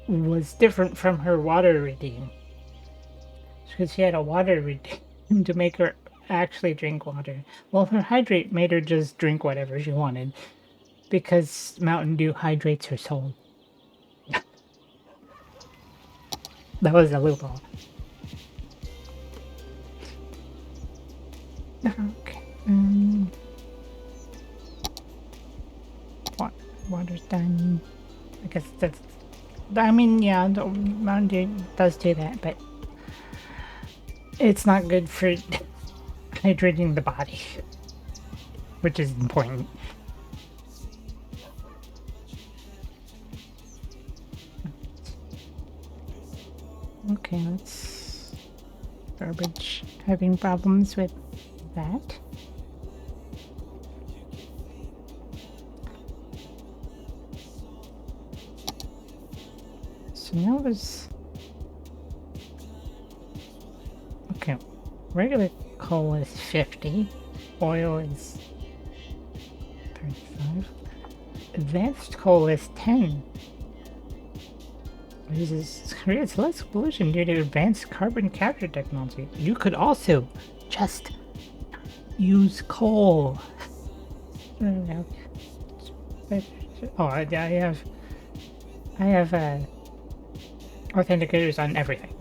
was different from her water redeem, because she had a water redeem to make her actually drink water. Well, her hydrate made her just drink whatever she wanted, because Mountain Dew hydrates her soul. That was a loophole. Okay. Water's done. I guess that's... I mean, yeah, the Mountain Dew does do that, but it's not good for hydrating the body, which is important. Okay, let's... Garbage having problems with that. So now there's... regular coal is 50. Oil is 35. Advanced coal is 10. Creates less pollution due to advanced carbon capture technology. You could also just use coal. Oh, I have authenticators on everything.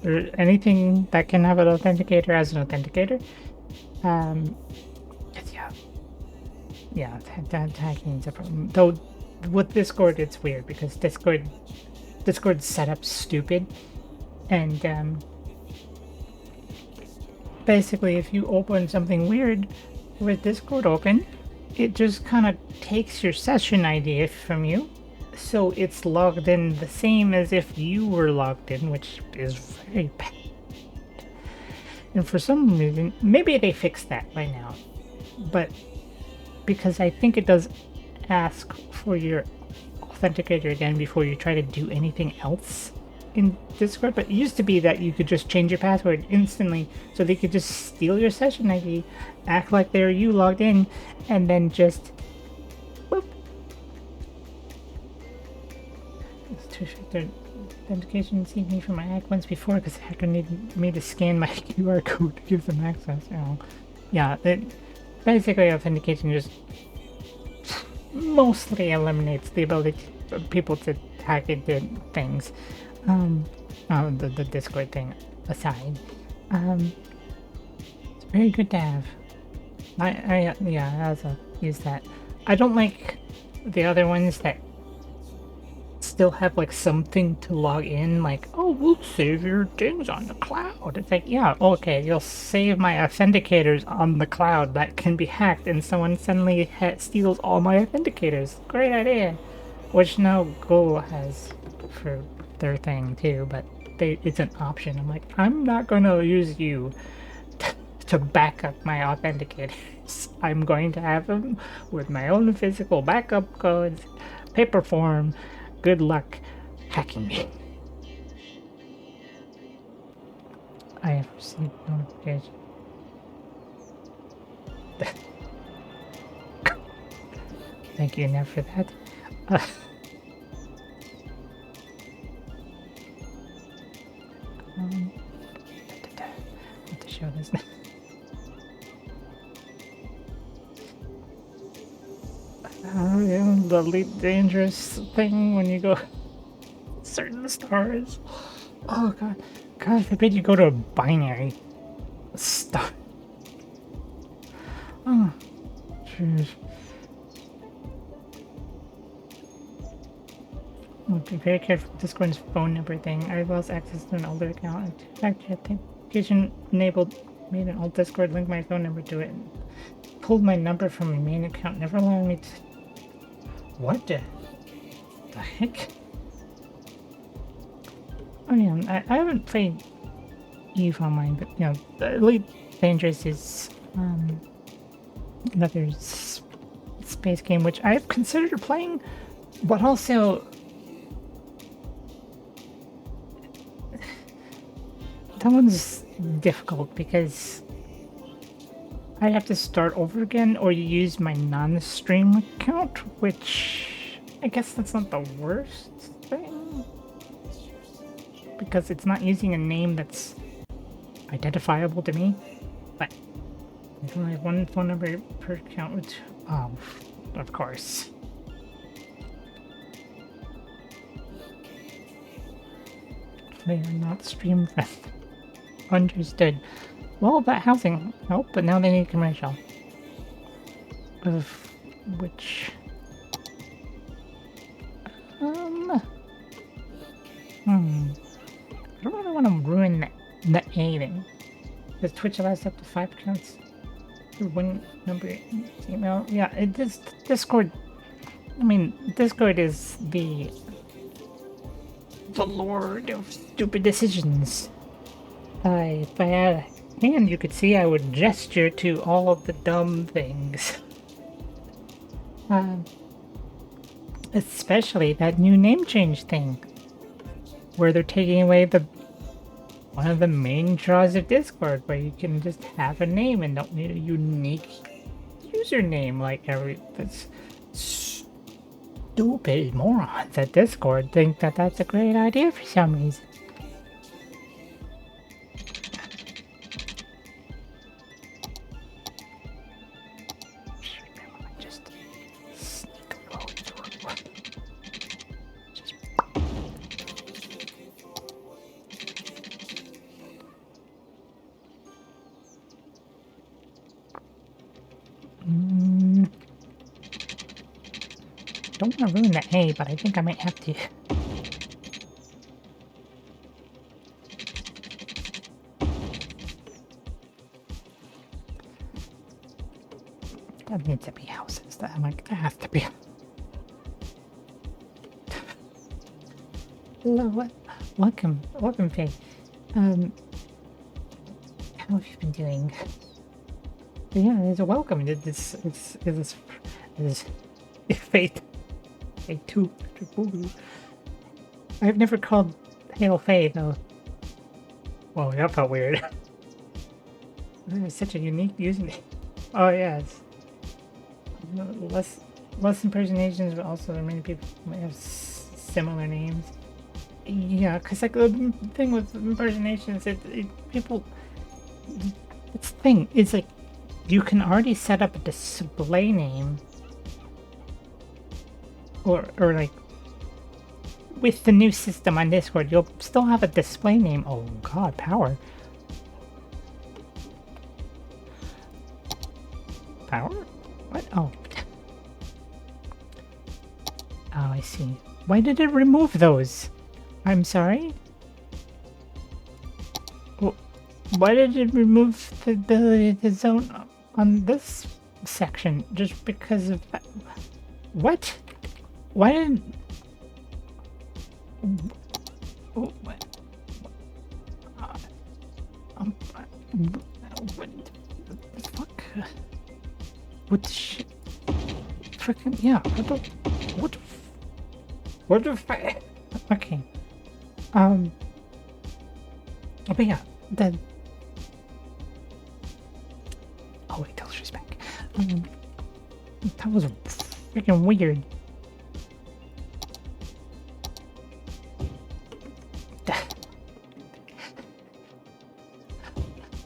Or anything that can have an authenticator as an authenticator. Yeah, tagging is a problem. Though with Discord, it's weird because Discord's setup's stupid, and basically, if you open something weird with Discord open, it just kind of takes your session ID from you, so it's logged in the same as if you were logged in, which is very bad. And for some reason, maybe they fixed that by now, but because I think it does ask for your authenticator again before you try to do anything else in Discord, but it used to be that you could just change your password instantly, so they could just steal your session ID, act like they're you logged in, and then just whoop. Two-factor authentication received me from my hack once before because the hacker needed me to scan my QR code to give them access. Oh, yeah, basically authentication just mostly eliminates the ability for people to hack into things. The Discord thing aside, it's very good to have. I also use that. I don't like the other ones that still have like something to log in, like, oh, we'll save your things on the cloud. It's like, yeah, okay, you'll save my authenticators on the cloud that can be hacked, and someone suddenly steals all my authenticators. Great idea. Which now Google has for their thing too, but it's an option. I'm like, I'm not gonna use you to back up my authenticators. I'm going to have them with my own physical backup codes, paper form. Good luck hacking me. I have received notification. Thank you, Nev, for that. Have to show this now. The least dangerous thing when you go certain stars. Oh God forbid you go to a binary star. Oh, jeez. Be very careful with Discord's phone number thing. I lost access to an older account. Authentication enabled, made an old Discord, linked my phone number to it, and pulled my number from my main account, never allowing me to. What the heck? Oh yeah, I haven't played EVE Online, but you know, the Elite Dangerous is another space game which I've considered playing, but also that one's difficult because I have to start over again, or you use my non-stream account, which I guess that's not the worst thing, because it's not using a name that's identifiable to me, but there's only one phone number per account, which, oh, of course. They are not stream friendly. Understood. Well, that housing helped, but now they need commercial. Of which... I don't really want to ruin the A thing. Does Twitch allows up to 5 accounts? Through one number email? Yeah, it is Discord. I mean, Discord is the lord of stupid decisions. If I had a hand, you could see I would gesture to all of the dumb things. Especially that new name change thing, where they're taking away the one of the main draws of Discord, where you can just have a name and don't need a unique username like that's stupid morons at Discord think that that's a great idea for some reason. Just sneak a little through. Just... Don't want to ruin the A, but I think I might have to. That needs to be houses. That has to be. Hello, welcome, Faye. How have you been doing? Yeah, it's a welcome. It's Faith. Faith 2. I've never called Hail Faye though. Whoa, that felt weird. It's such a unique username. Oh yes. Less impersonations, but also many people might have similar names. Yeah, because like the thing with impersonations, people. It's the thing. It's like you can already set up a display name, or like with the new system on Discord, you'll still have a display name. Oh God, power. Power? What? Oh. Oh, I see. Why did it remove those? I'm sorry? Why did it remove the ability to zone on this section? Just because of... What? Why did... What the fuck? What the shit? Freaking... Yeah, what the fuck? Okay. But yeah, the... Oh wait, tell she's back. That was freaking weird.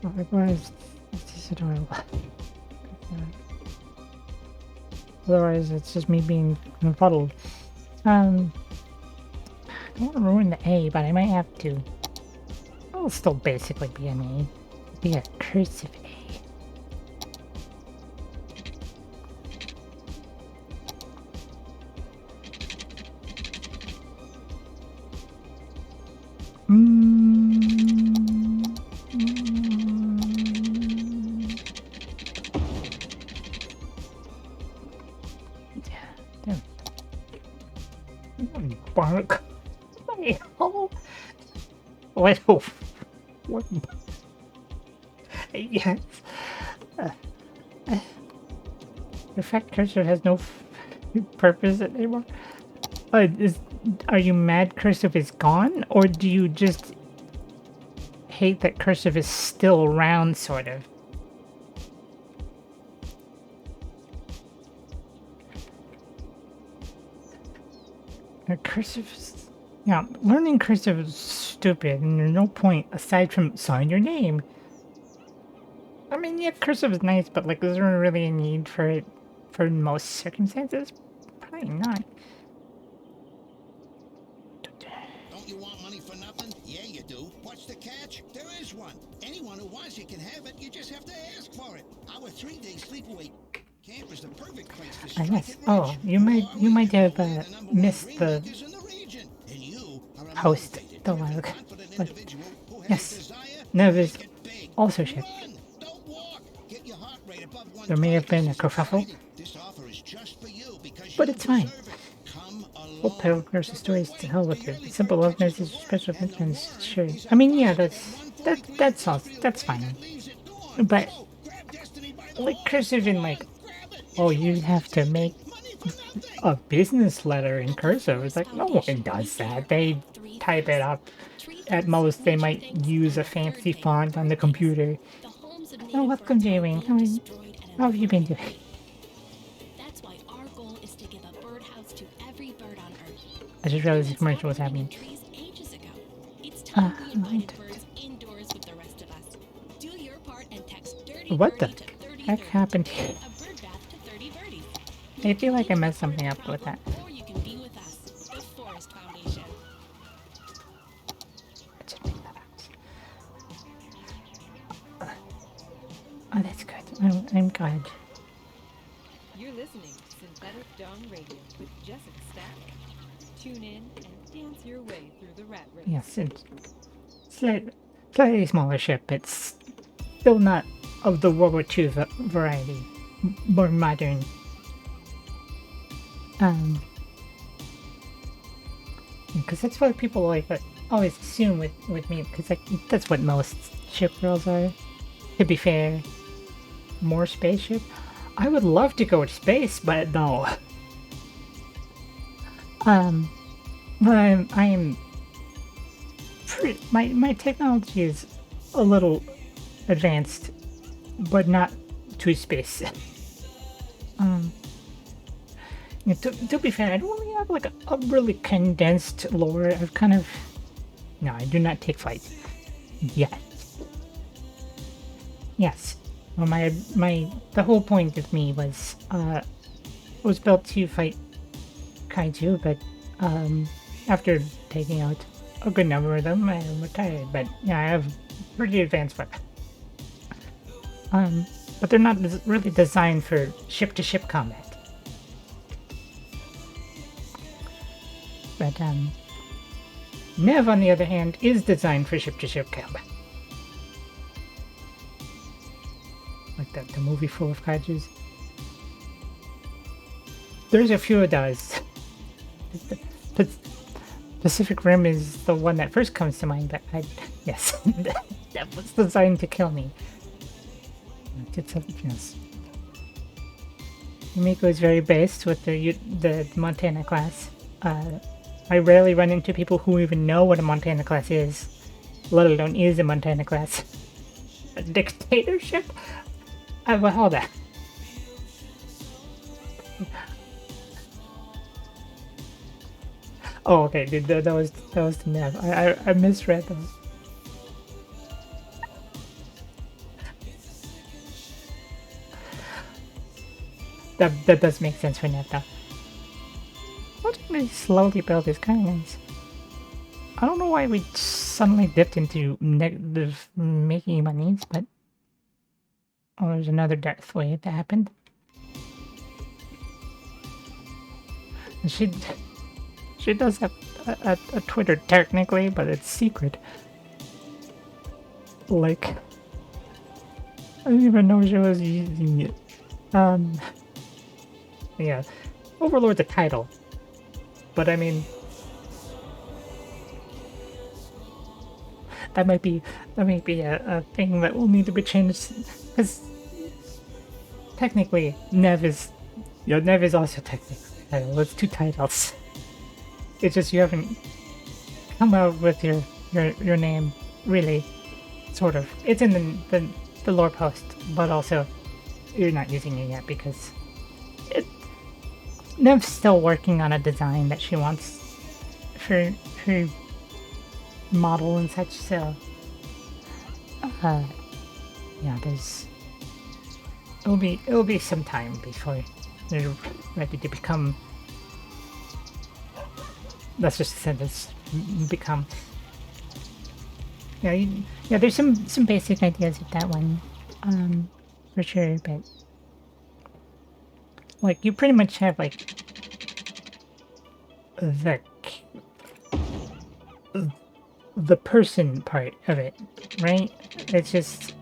Otherwise, it's adorable. Otherwise, it's just me being befuddled. I don't want to ruin the A, but I might have to. It'll still basically be an A. It'll be a cursive A. Bark. What? What? Yes. The fact cursor has no purpose anymore. Are you mad cursive is gone, or do you just hate that cursive is still around, sort of? Cursive is... Yeah, learning cursive is stupid, and there's no point aside from sign your name. I mean, yeah, cursive is nice, but like, is there really a need for it for most circumstances? Probably not. Don't you want money for nothing? Yeah, you do. What's the catch? There is one. Anyone who wants it can have it. You just have to ask for it. Our 3-day sleepaway camp is the perfect place to strike it rich. Oh, you might have missed the host the while ago. But yes, Nervous also shipped. There may have been a kerfuffle, but it's fine. We'll tell curse stories to hell with it. Simple love message, special events, sure. I mean, yeah, that's all. That's fine. But like cursive in like, oh, you have to make a business letter in cursive. It's like no one does that. They type it up at most they might use a fancy font on the computer. The homes of Oh, native welcome, birds are J-Wing. being destroyed at How an have you been alarming doing? rate. That's why our goal is to give a birdhouse to every bird on Earth. I just realized the Humans commercial was stopped living happening. in trees ages ago. It's time we invited What birds indoors with the rest of us. Do your part and text Dirty the Birdie to 3030. heck happened here? A bird bath to 30 birdies. I You feel can like I leave messed the bird something up with problem, that. or you can be with us, the Forest Foundation. I should make that out. Oh, that's good. I'm glad. You're listening to Synthetic Dawn Radio with Jessica Stack. Tune in and dance your way through the rat race. Yes, it's slightly smaller ship. It's still not of the World War II variety. More modern. Because that's what people like always assume with me. Because that's what most ship girls are. To be fair, more spaceship. I would love to go to space, but no. But I am my technology is a little advanced, but not to space. To be fair, I don't really have like a really condensed lore. I've kind of no, I do not take flight yet. Yes, well, the whole point of me was built to fight kaiju, but after taking out a good number of them, I retired. But yeah, I have pretty advanced weapons. But they're not really designed for ship-to-ship combat. But Nev, on the other hand, is designed for ship-to-ship combat. Like the movie full of kaijus. There's a few of those. The Pacific Rim is the one that first comes to mind, but yes, that was designed to kill me. Yes. Yumiko is very based with the Montana class. I rarely run into people who even know what a Montana class is, let alone is a Montana class. A dictatorship? Well, hold on. Oh, okay, dude, that was the Nev. I misread those. That does make sense for Nev, though. Watching me slowly build is kind of nice. I don't know why we suddenly dipped into negative making money, but oh, there's another death wave that happened. And she does have a Twitter technically, but it's secret. Like, I didn't even know she was using it. Yeah, Overlord's a title, but I mean, that might be a thing that will need to be changed, because technically Nev is also technically a title. It's two titles. It's just you haven't come out with your name, really, sort of. It's in the lore post, but also you're not using it yet because Nev's still working on a design that she wants for her model and such, so yeah, it'll be some time before they're ready to become, that's just a sentence, become. Yeah, there's some basic ideas with that one, for sure, but like, you pretty much have, like, the person part of it, right? It's just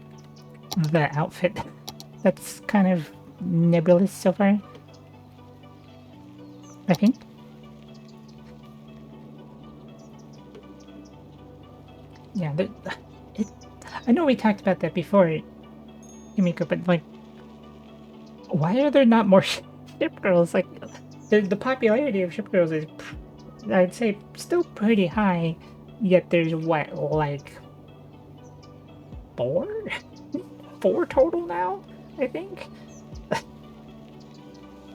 the outfit that's kind of nebulous so far, I think. Yeah, I know we talked about that before, Yumiko, but, like, why are there not more ship girls? Like, the popularity of ship girls is, I'd say, still pretty high, yet there's what, like four? Four total now, I think?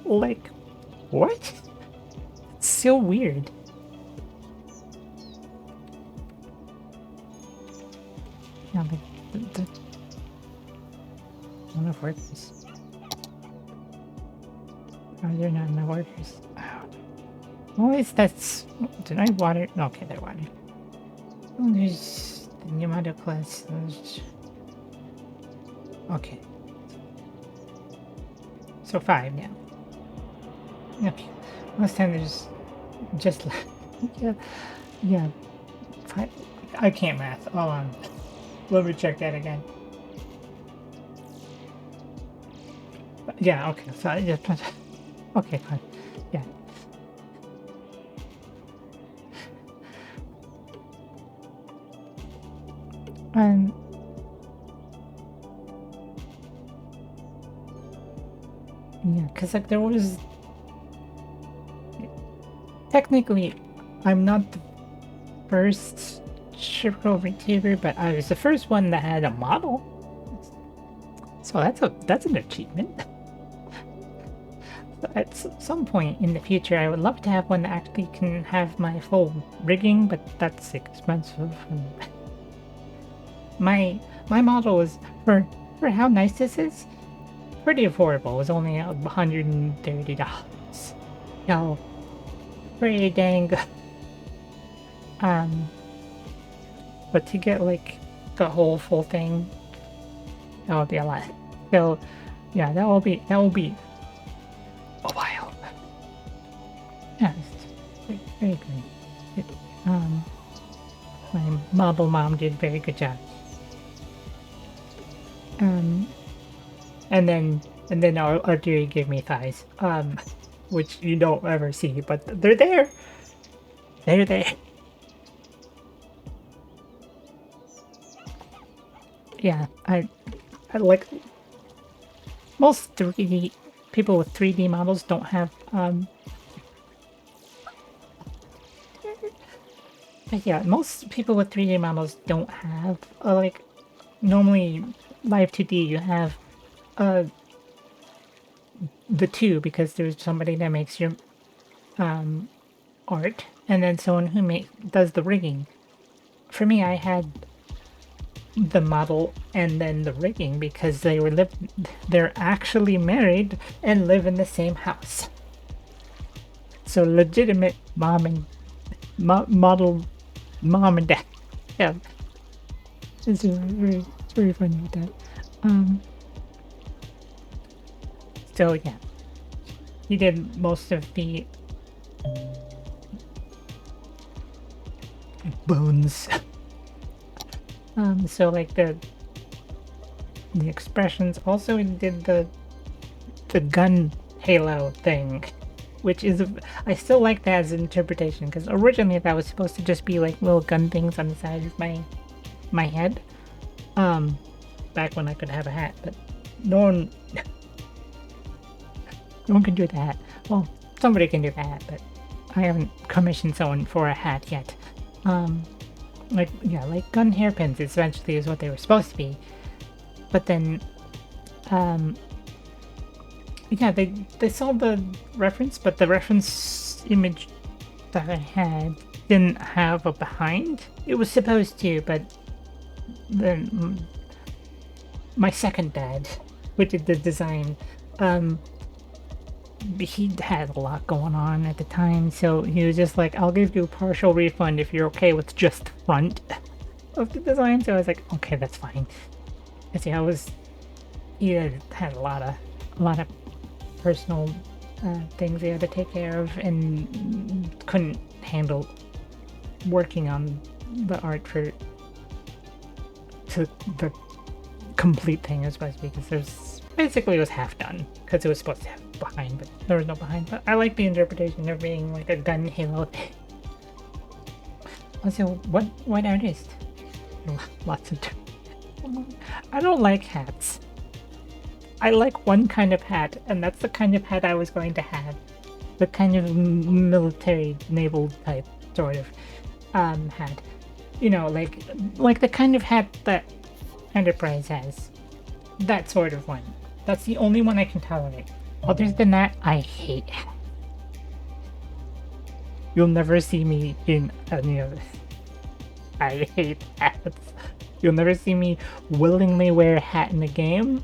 Like, what? It's so weird. Yeah, like, enough workers. Why are there not enough workers? Oh. Well, that's... Did I water? Okay, they're watered. Well, there's the Yamato class. Okay. So 5 now. Okay. Last time there's just... yeah. Yeah. 5. I can't math. Hold on. Let me check that again. Yeah, okay. So, yeah. Okay, fine. Yeah. Yeah, because like there was technically I'm not the first Shipro retriever, but I was the first one that had a model. So that's an achievement. At some point in the future, I would love to have one that actually can have my full rigging, but that's expensive. And my model was for how nice this is, pretty affordable. It was only $130. Yo, pretty dang good. But to get like the whole full thing, that would be a lot. So yeah, that will be a while. Yeah, it's very good. My model mom did a very good job. And then our dearie gave me thighs, which you don't ever see, but they're there. They're there. Yeah, I like most 3D people with 3D models don't have but yeah, most people with 3D models don't have like normally live 2D you have the two because there's somebody that makes your art and then someone who does the rigging. For me, I had the model and then the rigging because they're actually married and live in the same house. So legitimate mom and model mom and dad. Yeah, it's very funny with that. So yeah, he did most of the bones. So like the expressions. Also, he did the gun halo thing, which is I still like that as an interpretation because originally that was supposed to just be like little gun things on the side of my head. Back when I could have a hat, but no one can do the hat. Well, somebody can do the hat, but I haven't commissioned someone for a hat yet. Like gun hairpins essentially is what they were supposed to be, but then yeah, they saw the reference, but the reference image that I had didn't have a behind. It was supposed to, but then my second dad, who did the design, he had a lot going on at the time, so he was just like, I'll give you a partial refund if you're okay with just the front of the design. So I was like, okay, that's fine. I see. He had a lot of personal things he had to take care of and couldn't handle working on the art to the complete thing it was supposed to be, because there's basically it was half done because it was supposed to have behind, but there was no behind. But I like the interpretation of being like a gun halo thing. Also, what artist? Lots of. I don't like hats. I like one kind of hat, and that's the kind of hat I was going to have. The kind of military naval type sort of hat. You know, like the kind of hat that Enterprise has. That sort of one. That's the only one I can tolerate. Other than that, I hate hats. You'll never see me in any of this. I hate hats. You'll never see me willingly wear a hat in a game.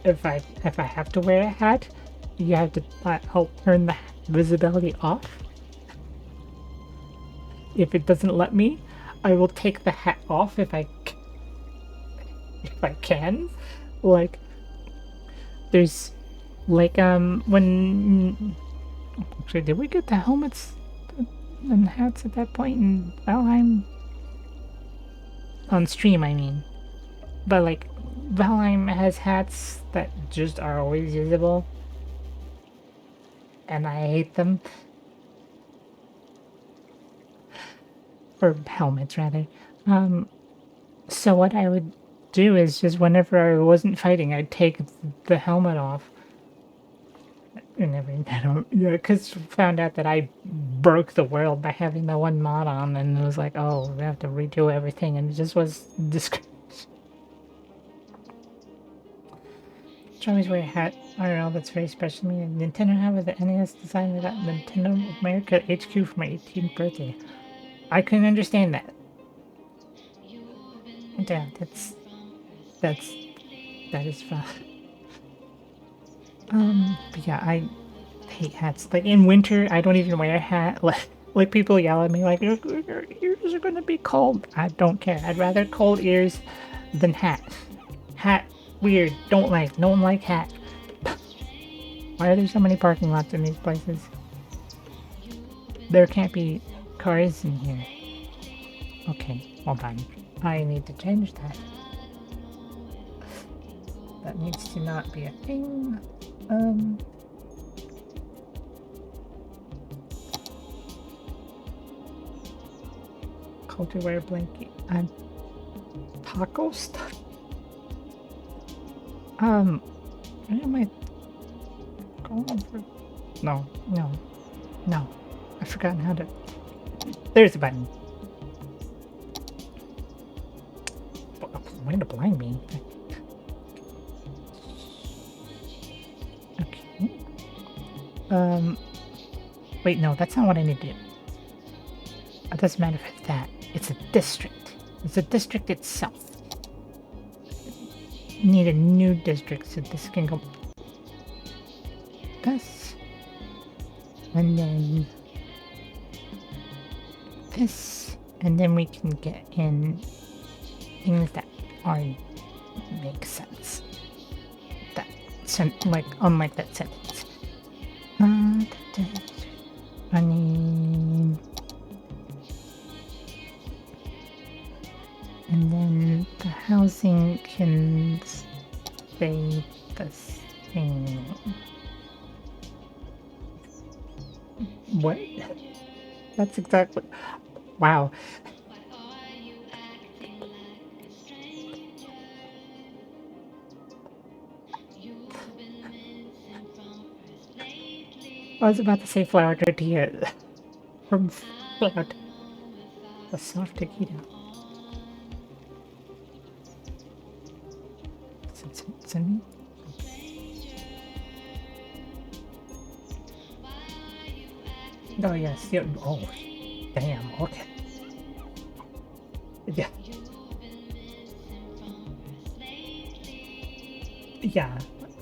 If I have to wear a hat, you have to. I'll turn the visibility off. If it doesn't let me, I will take the hat off if I can. Like, there's like when actually, did we get the helmets and hats at that point in Valheim? On stream, I mean. But like, Valheim has hats that just are always usable, and I hate them. Or helmets, rather. So what I would do is just whenever I wasn't fighting, I'd take the helmet off. Because found out that I broke the world by having the one mod on, and it was like, oh, we have to redo everything, and it just was discouraged. Always wear a hat IRL that's very special to me. And Nintendo hat with the NES design that Nintendo America HQ for my 18th birthday. I can understand that. Yeah, that is fine. But yeah, I hate hats. Like in winter, I don't even wear a hat. Like people yell at me like your ears are gonna be cold. I don't care. I'd rather cold ears than hat. Hat weird. Don't like hat. Why are there so many parking lots in these places? There can't be cars in here. Okay, hold on. I need to change that. That needs to not be a thing. Culture wear blanket and taco stuff. Where am I going for? No. I've forgotten how to. There's a button. Way to blind me. Okay. Wait, no, that's not what I need to do. It doesn't matter if it's that. It's a district. It's a district itself. Need a new district so this can go. This. And then this. And then we can get in things that are make sense. That unlike that sentence. I need, and then the housing can stay the same. What? That's exactly. Wow. I was about to say flour tortilla from flour. A soft taquito. Send me? Oh yes, yeah. Oh, damn. Okay. Yeah.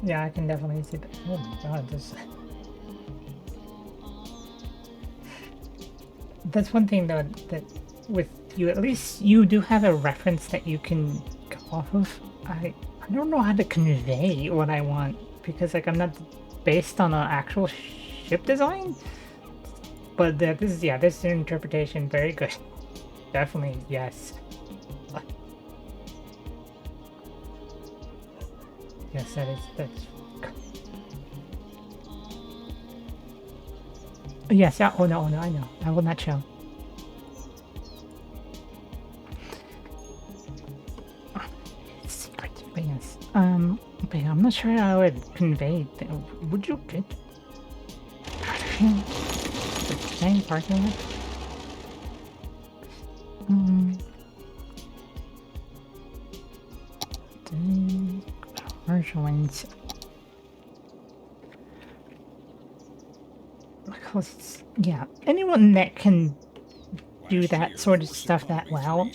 Yeah, I can definitely see that. Oh my god, this. That's one thing though that with you, at least you do have a reference that you can go off of. I don't know how to convey what I want because like I'm not based on an actual ship design. But this is an interpretation very good. Definitely yes. Yes, that's. Yes, yeah, oh no, I know. I will not show. It's secret, but yes. But yeah, I'm not sure how I would convey would you get the same parking lot? Commercial ones. Because, yeah, anyone that can do that sort of stuff that well,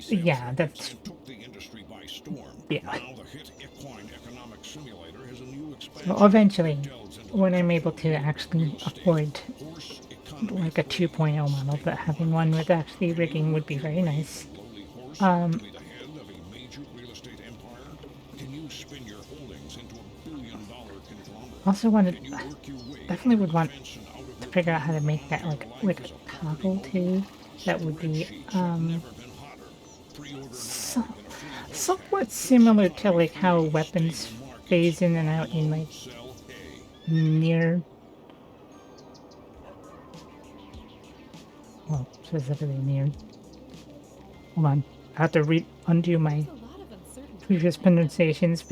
yeah, that's, yeah. So eventually, when I'm able to actually afford like a 2.0 model, but having one with actually rigging would be very nice. Also wanted, definitely would want to figure out how to make that like with a toggle too. That would be so, somewhat similar to like how weapons phase in and out in like near, well, specifically near. Hold on, I have to undo my There's a lot of uncertainty. previous pronunciations.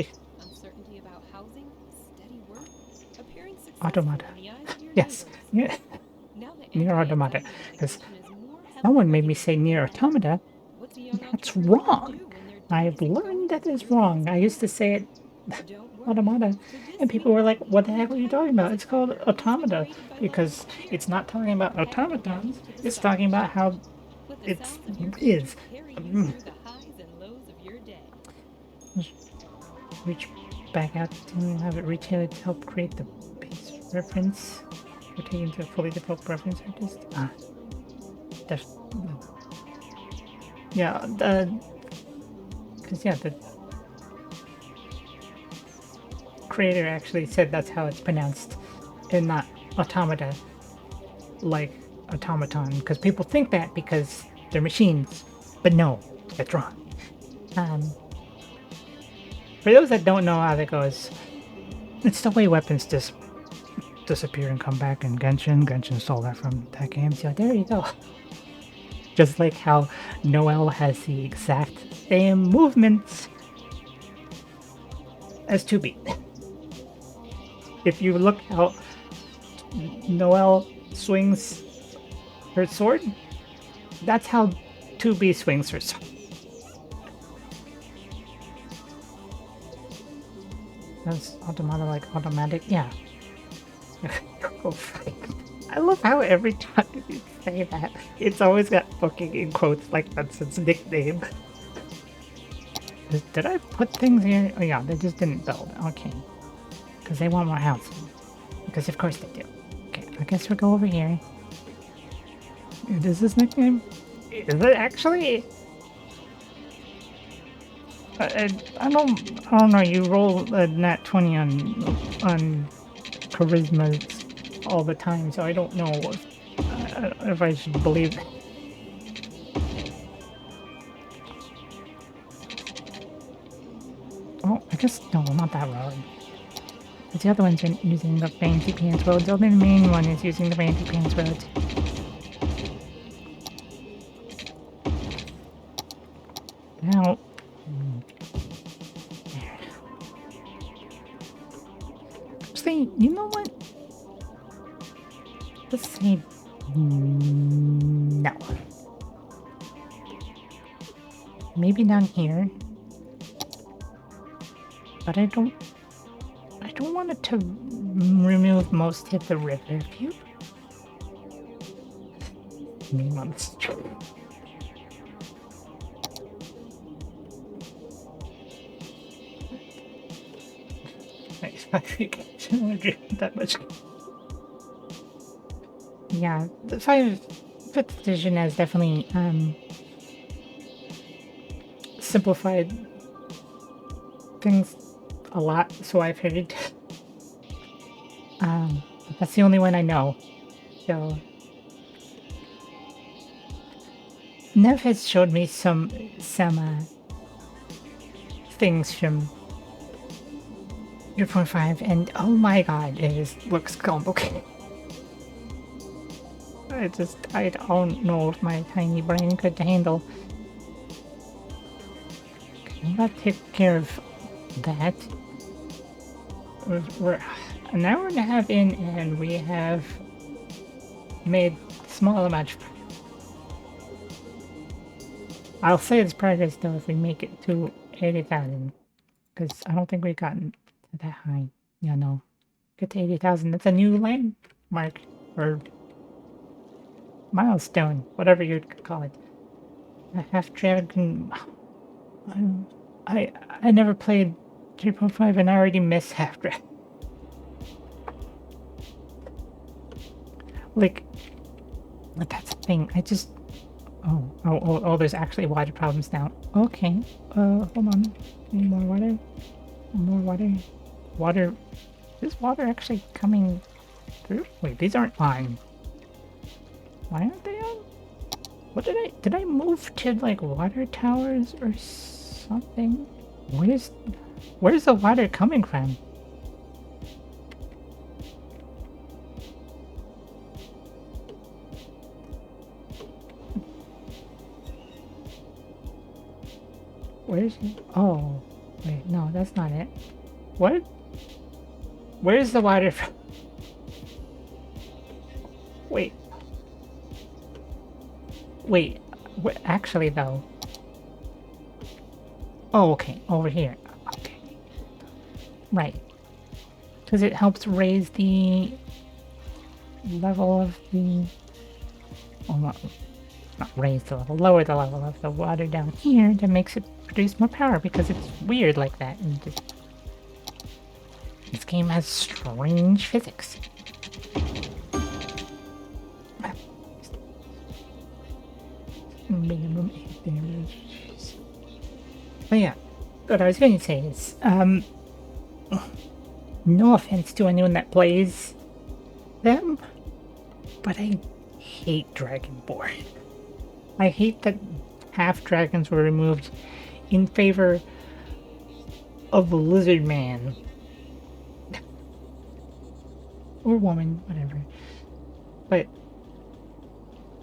Uncertainty about housing, steady work, appearing Automata. successful in the eyes of your Yes, neighbors. yeah, Now that near automata. anti-anxiety Because medication is more someone heavily made me say regulated near than ever. automata. What's a young That's entrepreneur gonna wrong. do when their I've days are learned going that as is smooth wrong. as I used to say it planned? Don't worry. automata, For and this people week, were like, "What the an heck are you entire talking about? It's called visit partner has been automata created by local because it's cheers. not talking about Head automatons. directly to the It's start talking of the about how shift. Let the it's sounds of your future is." carry you through the highs and lows of your day. Reach back out to have it retailer to help create the base reference. We're taking to a fully developed reference artist. Def- yeah, because yeah, the creator actually said that's how it's pronounced, and not automata, like automaton. Because people think that because they're machines, but no, that's wrong. For those that don't know how that goes, it's the way weapons disappear and come back in Genshin. Genshin stole that from that game, so there you go. Just like how Noel has the exact same movements as 2B. If you look how Noel swings her sword, that's how 2B swings her sword. That's automata like automatic, yeah. Go fight. I love how every time you say that, it's always got fucking in quotes like that's its nickname. Did I put things here? Oh yeah, they just didn't build. Okay. Because they want more housing. Because of course they do. Okay, I guess we'll go over here. Is this nickname? Is it actually? I don't know. You roll a nat 20 on charisma all the time, so I don't know if I should believe. Oh, I guess no, not that road. But the other one's using the fancy pants roads. Only the main one is using the fancy pants roads. Now, see, you know what? Let's say no. Maybe down here. But I don't want it to remove most of the river view. Name on the street. I think I shouldn't agree with that much. Yeah, the 5th edition has definitely simplified things a lot, so I've heard. But that's the only one I know. So Nev has showed me some things from 0.5, and oh my god, it just looks complicated. I don't know if my tiny brain could handle. Okay, I'll take care of that. We're an hour and a half in, and we have made small amount of. I'll say it's progress though if we make it to 80,000. Because I don't think we've gotten to that high. Yeah, no. Get to 80,000. That's a new landmark. Or milestone. Whatever you'd call it. A half dragon. I never played 3.5 and I already miss half dragon. Like, that's the thing. I just. Oh, there's actually water problems now. Okay. Hold on. Need more water? More water? Water. Is water actually coming through? Wait, these aren't on. Why aren't they on? What did I move to like water towers or something? Where's the water coming from? Where's it? Oh, wait, no, that's not it. What? Where's the water from? Wait. Wait, actually though. Oh, okay, over here. Okay. Right. Because it helps raise the level of the... Well, not raise the level, lower the level of the water down here that makes it produce more power because it's weird like that. And this game has strange physics. Minimum 8 damage. But yeah, what I was going to say is, no offense to anyone that plays them, but I hate Dragonborn. I hate that half dragons were removed in favor of the lizard man. Or woman, whatever. But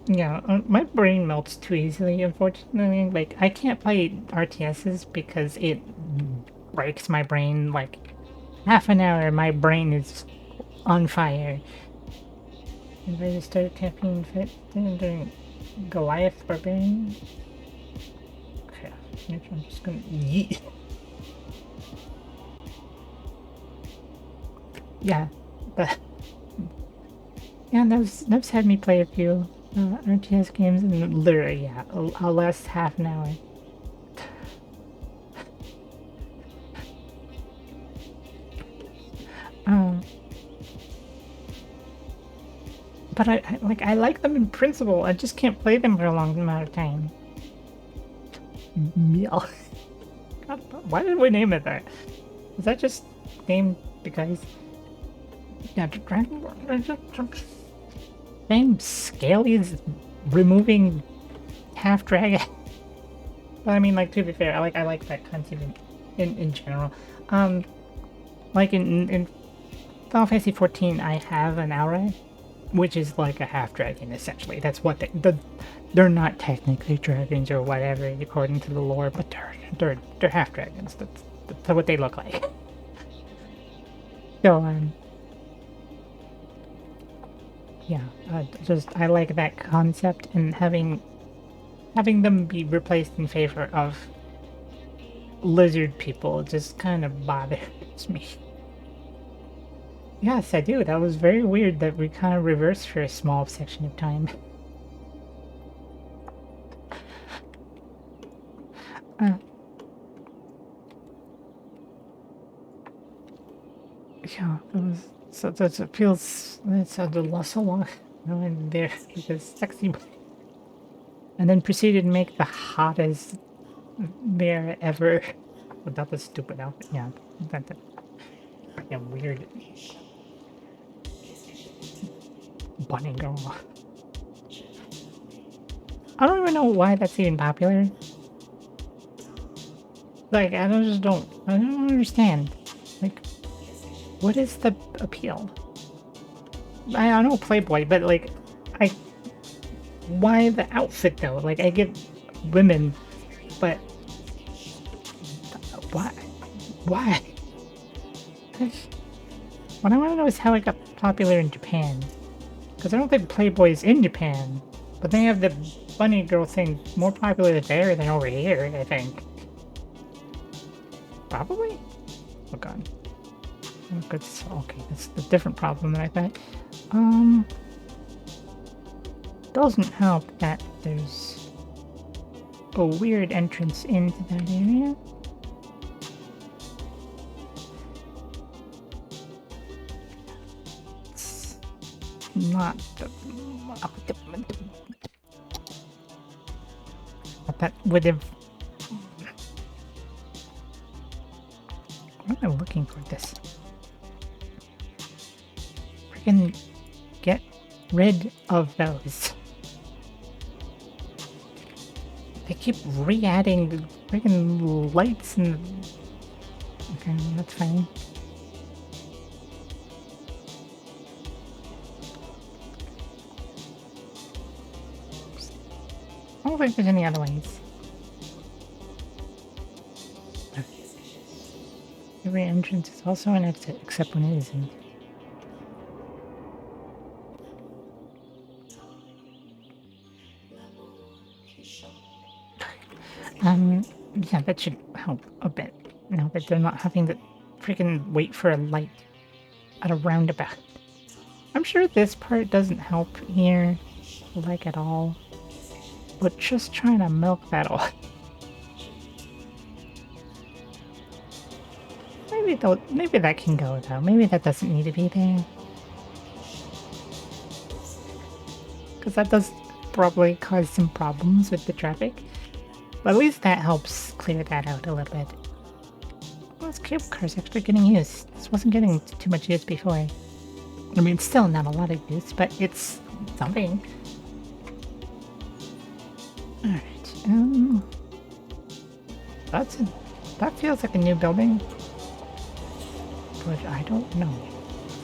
yeah, my brain melts too easily, unfortunately. Like, I can't play RTSs because it breaks my brain. Like, half an hour, my brain is on fire. And I just started campaign fit during Goliath Barbarian. Okay, I'm just gonna yeet. Yeah, but yeah, those had me play a few RTS games, and literally, yeah, I'll last half an hour. But I like them in principle. I just can't play them for a long amount of time. Meow. God, why did we name it that? Was that just named because? Yeah, same Scaly is removing half dragon. But I mean, like, to be fair, I like that concept in general. Like in Final Fantasy 14, I have an aura, which is like a half dragon essentially. That's what they're not technically dragons or whatever according to the lore, but they're half dragons. That's what they look like. So yeah, I like that concept, and having them be replaced in favor of lizard people just kind of bothers me. Yes, I do. That was very weird that we kind of reversed for a small section of time. Yeah, it was so that feels it's so long. And there because sexy, and then proceeded to make the hottest bear ever without the stupid outfit. Yeah, that freaking weird bunny girl. I don't even know why that's even popular. Like, I don't understand. Like, what is the appeal? I know Playboy, but like, why the outfit though? Like, I get women, but why? Why? What I want to know is how it got popular in Japan. Because I don't think Playboy is in Japan. But they have the bunny girl thing more popular there than over here, I think. Probably? Oh god. Oh, good. Okay, that's a different problem than I thought. Doesn't help that there's a weird entrance into that area. It's not the... But that would have... What am I looking for this? Freaking get rid of those. They keep re-adding freaking lights and... Okay, that's fine. I don't think there's any other ways. Every entrance is also an exit, except when it isn't. Yeah, that should help a bit. Now that they're not having to freaking wait for a light at a roundabout. I'm sure this part doesn't help here, like at all. But just trying to milk that off. Maybe that can go though. Maybe that doesn't need to be there. Because that does probably cause some problems with the traffic. But at least that helps clear that out a little bit. Well, this cable car is actually getting used. This wasn't getting too much use before. I mean, still not a lot of use, but it's something. Alright, that feels like a new building. But I don't know.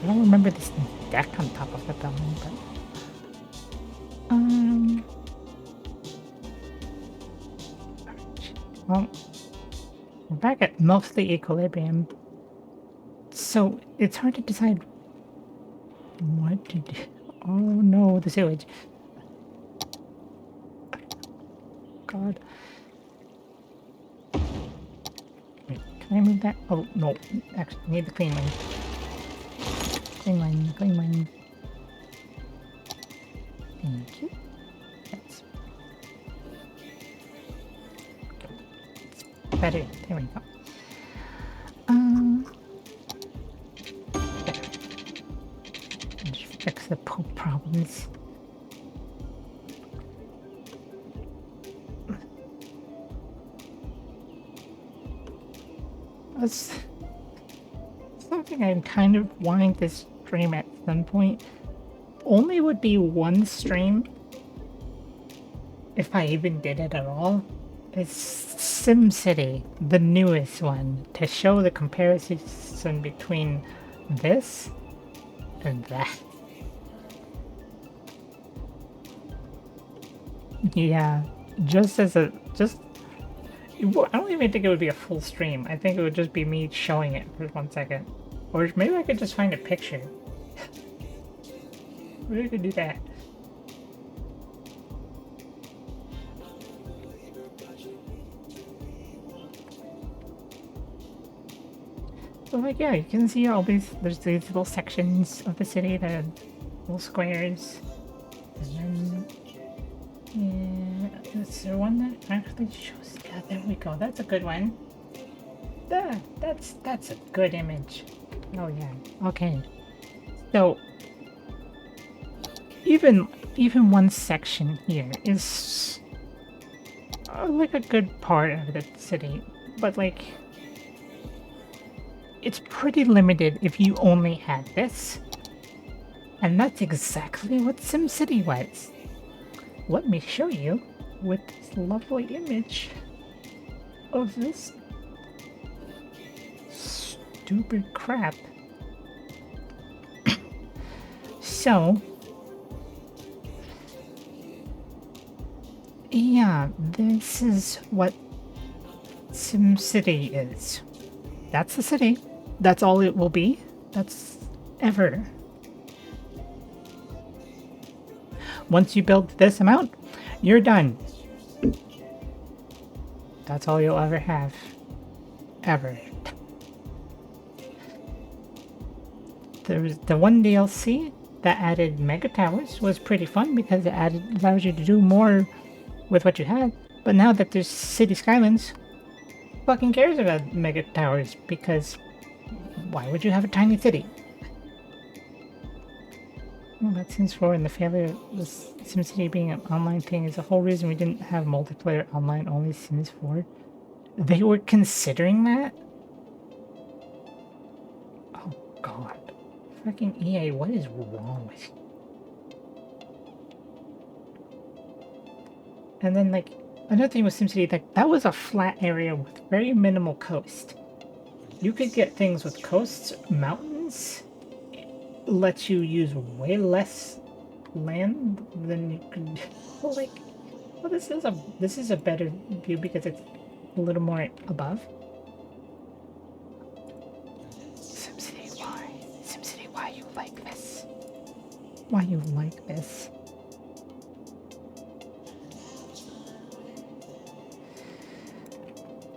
I don't remember this deck on top of the building, but... Well, we're back at mostly equilibrium. So, it's hard to decide what to do. Oh no, the sewage. God. Wait, can I move that? Oh, no. Actually, I need the clean one. Clean one, clean one. Thank you. Yes. Better. There we go. There. Just fix the poop problems. That's something I'm kind of wanting to stream at some point. Only would be one stream, if I even did it at all. It's SimCity, the newest one, to show the comparison between this and that. Yeah, just as a I don't even think it would be a full stream. I think it would just be me showing it for 1 second. Or maybe I could just find a picture. Maybe I could do that. So like, yeah, you can see all these, there's these little sections of the city, the little squares. And then, yeah, is there one that actually shows, yeah, there we go, that's a good one. That's a good image. Oh yeah, okay. So, even one section here is like a good part of the city, but like, it's pretty limited if you only had this. And that's exactly what SimCity was. Let me show you with this lovely image of this stupid crap. So, yeah, this is what SimCity is. That's the city. That's all it will be. That's ever. once you build this amount, you're done. That's all you'll ever have. Ever. There was the one DLC that added mega towers was pretty fun because it allows you to do more with what you had. But now that there's City Skylines, who fucking cares about mega towers? Because why would you have a tiny city? Well, that Sims 4 and the failure of SimCity being an online thing is the whole reason we didn't have multiplayer online, only Sims 4. They were considering that? Oh god. Fucking EA, what is wrong with you? And then, like, another thing with SimCity, like, that was a flat area with very minimal coast. You could get things with coasts, mountains, lets you use way less land than you could. Well, like, well, this is a better view because it's a little more above. SimCity, why? SimCity, why you like this? Why you like this?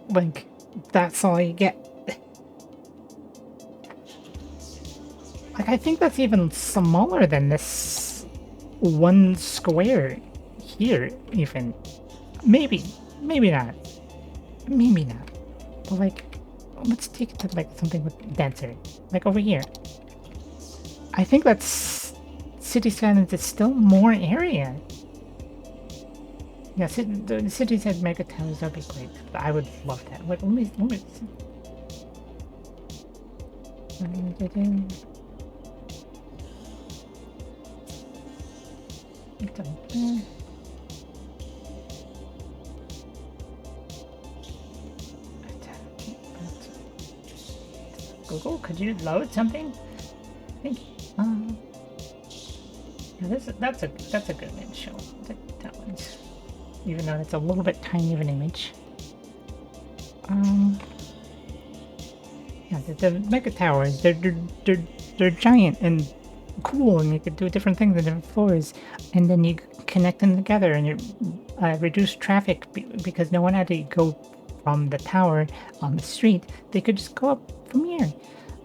Like, that's all you get. Like, I think that's even smaller than this one square here, even. Maybe not. Maybe not. But, like, let's take it to, like, something with denser. Like, over here. I think that's City Skylines is still more area. Yeah, the cities had mega towers, that'd be great. I would love that. Like, let me Google, could you load something? Thank you. Yeah, that's a good image show. That one's, even though it's a little bit tiny of an image. Yeah, the mega towers, they're giant and cool, and you could do different things on different floors, and then you connect them together, and you reduce traffic because no one had to go from the tower on the street. They could just go up from here.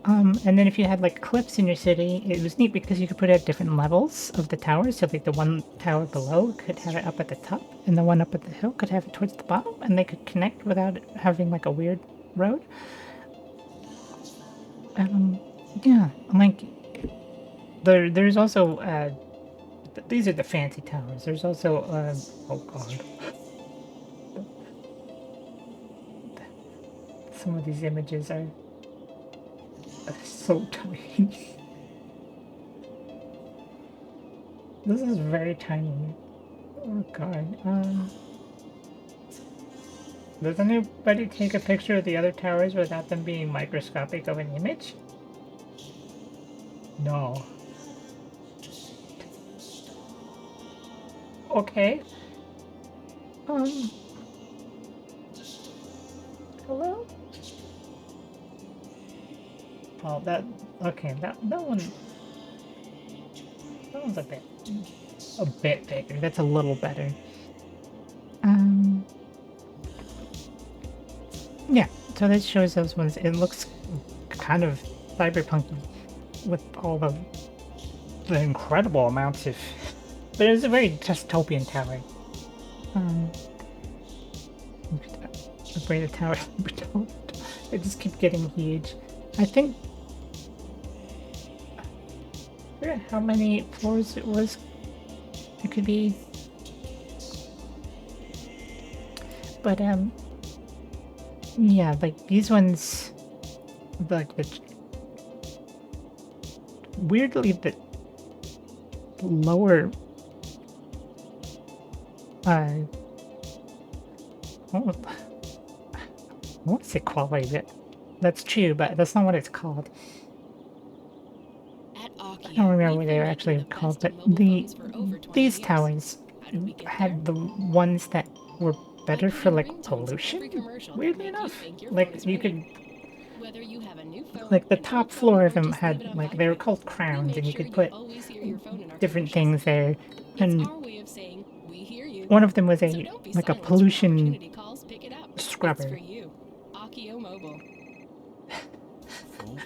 And then if you had like cliffs in your city, it was neat because you could put it at different levels of the towers. So like the one tower below could have it up at the top, and the one up at the hill could have it towards the bottom, and they could connect without having like a weird road. Yeah, like there's also these are the fancy towers. There's also oh god, some of these images are so tiny. This is very tiny. Oh god. Does anybody take a picture of the other towers without them being microscopic of an image? No. Okay. Hello? Oh, okay, that one's a bit bigger. That's a little better. Yeah, so this shows those ones. It looks kind of cyberpunky with all the incredible amounts of. But it's a very dystopian tower. Upgrade the tower. They just keep getting huge. I think. I forget how many floors it was. It could be. But yeah, like these ones, like weirdly the lower I want to say quality, but that's true, but that's not what it's called. I don't remember what they were actually called, but these towers had the ones that were better for like pollution, weirdly enough. Like you could Whether you have a new phone, Like the an top old phone, floor of or them just leave it had on like they were vibrate, called we crowns, make and you sure could you put always hear your phone in our different commercials. things there. It's And our way of saying, we hear you. one of them was So a don't be like a silenced when pollution opportunity calls, pick it up. It's scrubber. for you. Akio Mobile. I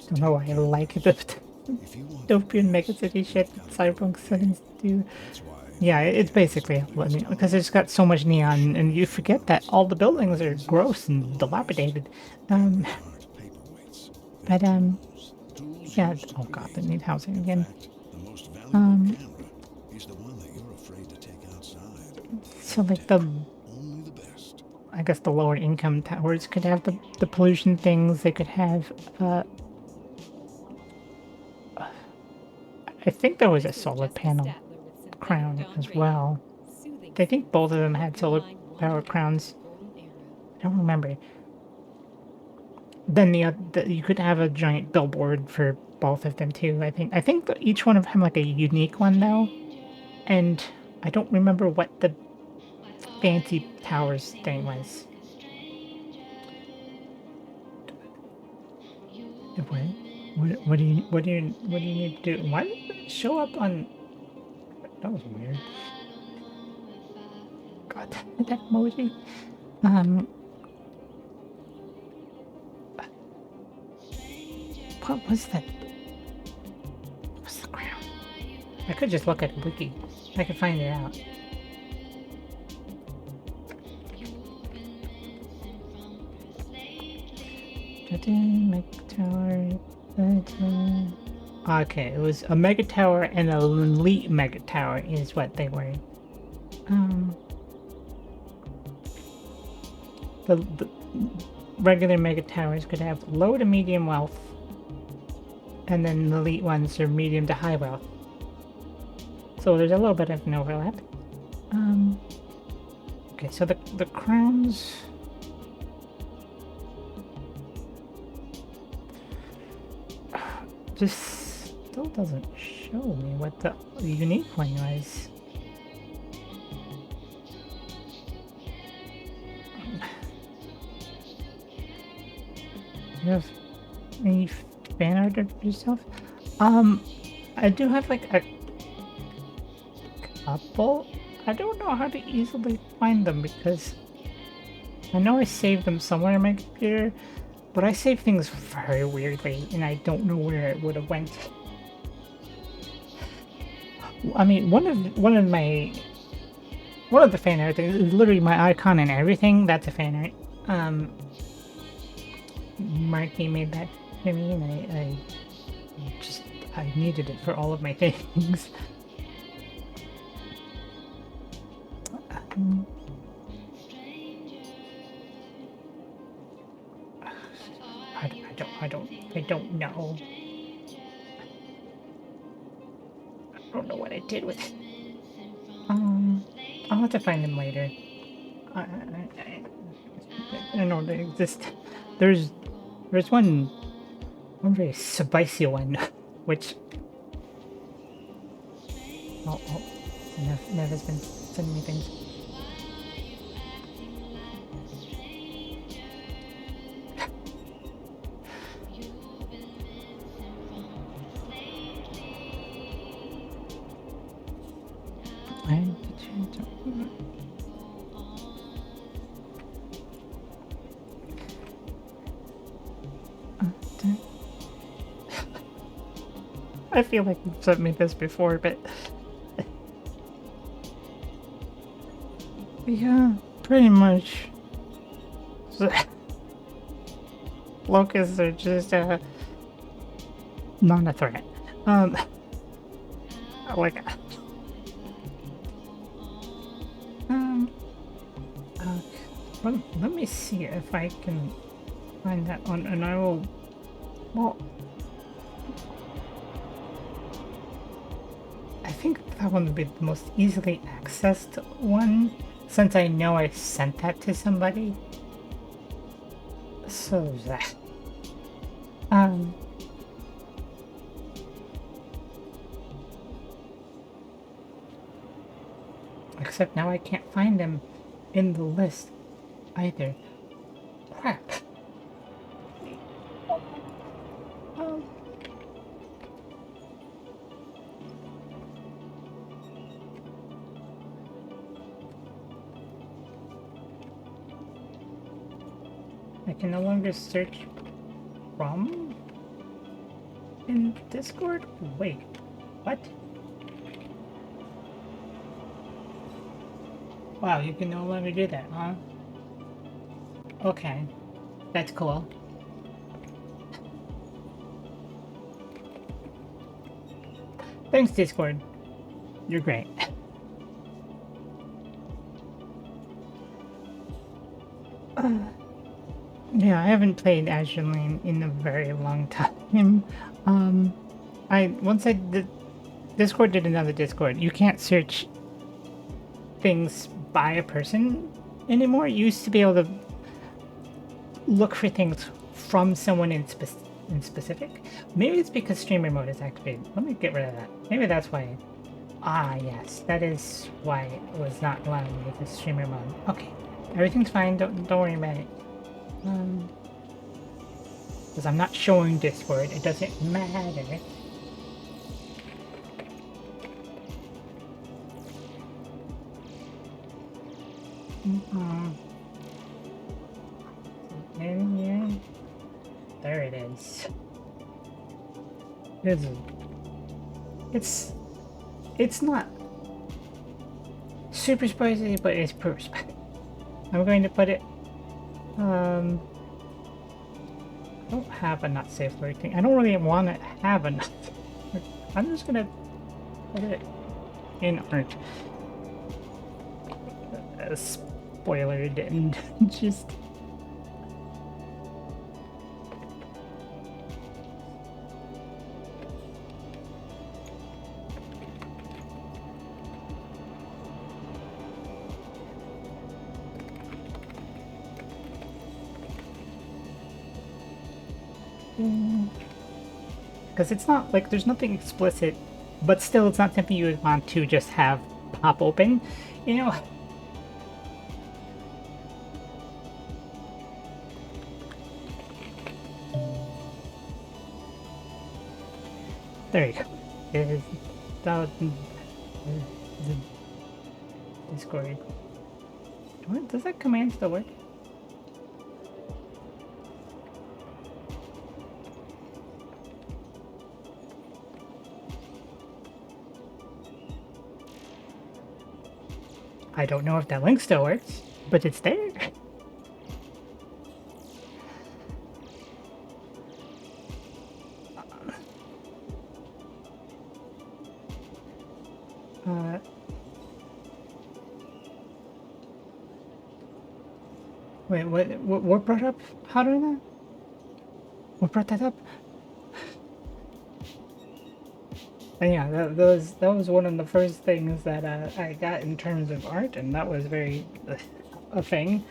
don't know why I like the dystopian megacity shit that Cyberpunk seems to do. Yeah, it's basically because it's got so much neon, and you forget that all the buildings are gross and dilapidated. But yeah. Oh god, they need housing again. So like I guess the lower income towers could have the pollution things. They could have I think there was a This is solar Jessica panel Statler with Synthetic crown Dawn as Radio. well. Soothing I think both of them sounds had to help solar your mind power wander back crowns. to the golden era. I don't remember. Then you could have a giant billboard for both of them too. I think that each one of them like a unique one though, and I don't remember what the fancy towers thing was. What do you need to do? Why did it show up on? That was weird. God, that emoji. What was that? What's the crown? I could just look at a wiki. I could find it out. Okay, it was a mega tower and an elite mega tower is what they were. The regular mega towers could have low to medium wealth, and then the elite ones are medium to high wealth. So there's a little bit of an overlap. Okay, so the crowns. Just still doesn't show me what the unique one was. Do you have any fan art of yourself? I do have like a couple. I don't know how to easily find them because I know I saved them somewhere in my computer, but I save things very weirdly, and I don't know where it would have went. I mean, one of the fan art is literally my icon and everything. That's a fan art. Marky made that for me, and I needed it for all of my things. I don't know. I don't know what I did with it. I'll have to find them later. I know they exist. There's one very spicy one, which Nev has been sending me things. I feel like you've sent me this before, but yeah, pretty much. Locusts are just not a threat. Like let me see if I can find that one, and I will. Well, I think that one would be the most easily accessed one, since I know I sent that to somebody. So there's that. Except now I can't find them in the list either. Crap. I can no longer search from in Discord? Wait, what? Wow, you can no longer do that, huh? Okay, that's cool. Thanks, Discord. You're great. Yeah, I haven't played Azure Lane in a very long time. Once I did, Discord did another Discord. You can't search things by a person anymore. You used to be able to look for things from someone in specific. Maybe it's because streamer mode is activated. Let me get rid of that. Maybe that's why. Ah, yes, that is why it was not allowing me to streamer mode. Okay, everything's fine. Don't worry about it. Because I'm not showing Discord, it doesn't matter. In here. There it is. It's not super spicy, but it's pretty spicy. I'm going to put it. I don't have a not safe for thing. I don't really want to have a not. I'm just gonna put it in art. Spoiler didn't just. Because it's not like there's nothing explicit, but still it's not something you would want to just have pop open, you know? There you go. The Discord. What, does that command still work? I don't know if that link still works, but it's there. Wait, what brought up how to do that? What brought that up? And yeah, that was one of the first things that I got in terms of art, and that was very a thing.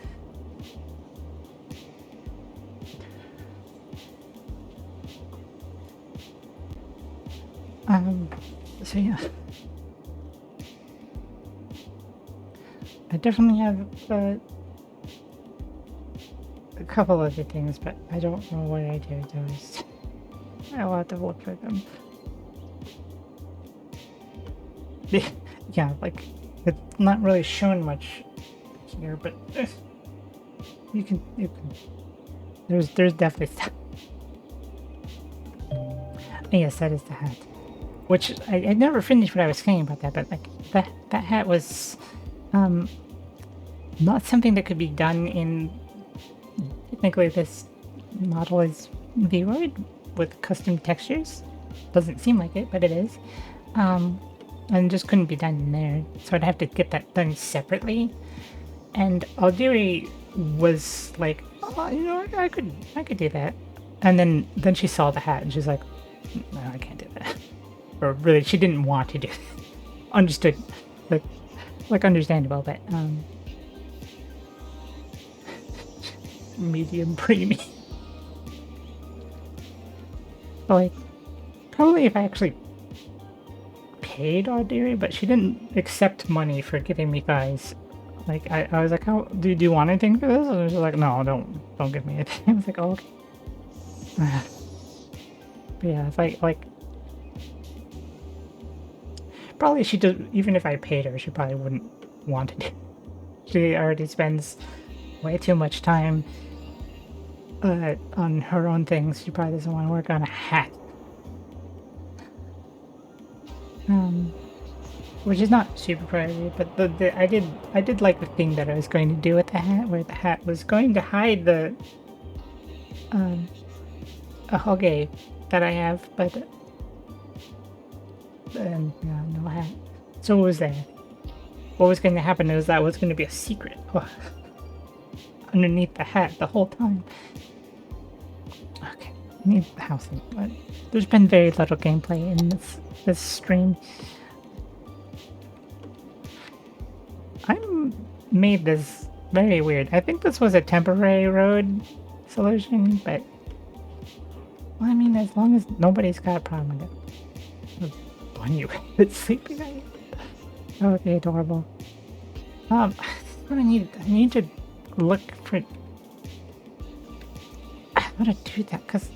So yeah, I definitely have a couple other things, but I don't know what I do those. I'll have to look for them. Yeah, like it's not really shown much here, but you can. There's definitely stuff. Yes, that is the hat. Which I never finished what I was saying about that, but like that hat was not something that could be done in technically this model is Vroid with custom textures. Doesn't seem like it, but it is. And just couldn't be done in there, so I'd have to get that done separately. And Aldiri was like, "Oh, you know, I could do that." And then she saw the hat and she's like, "No, I can't do that." Or really, she didn't want to do it. Understood, like understandable, but medium premium. Like, probably if I actually paid Audrey, but she didn't accept money for giving me thighs. Like, I was like, "How do you want anything for this?" And she was like, "No, don't give me anything." I was like, "Oh, okay." But yeah, if I like, probably she does. Even if I paid her, she probably wouldn't want to do. She already spends way too much time on her own things. She probably doesn't want to work on a hat. Which is not super priority, but I did like the thing that I was going to do with the hat, where the hat was going to hide the a hoge that I have, but yeah, no hat. So what was there? What was going to happen is that was going to be a secret underneath the hat the whole time. Okay, I need housing, but there's been very little gameplay in this stream. I made this very weird. I think this was a temporary road solution, but well, I mean, as long as nobody's got a problem with it. When you it's sleeping at you. That would be adorable. What I need to look for how to do that, because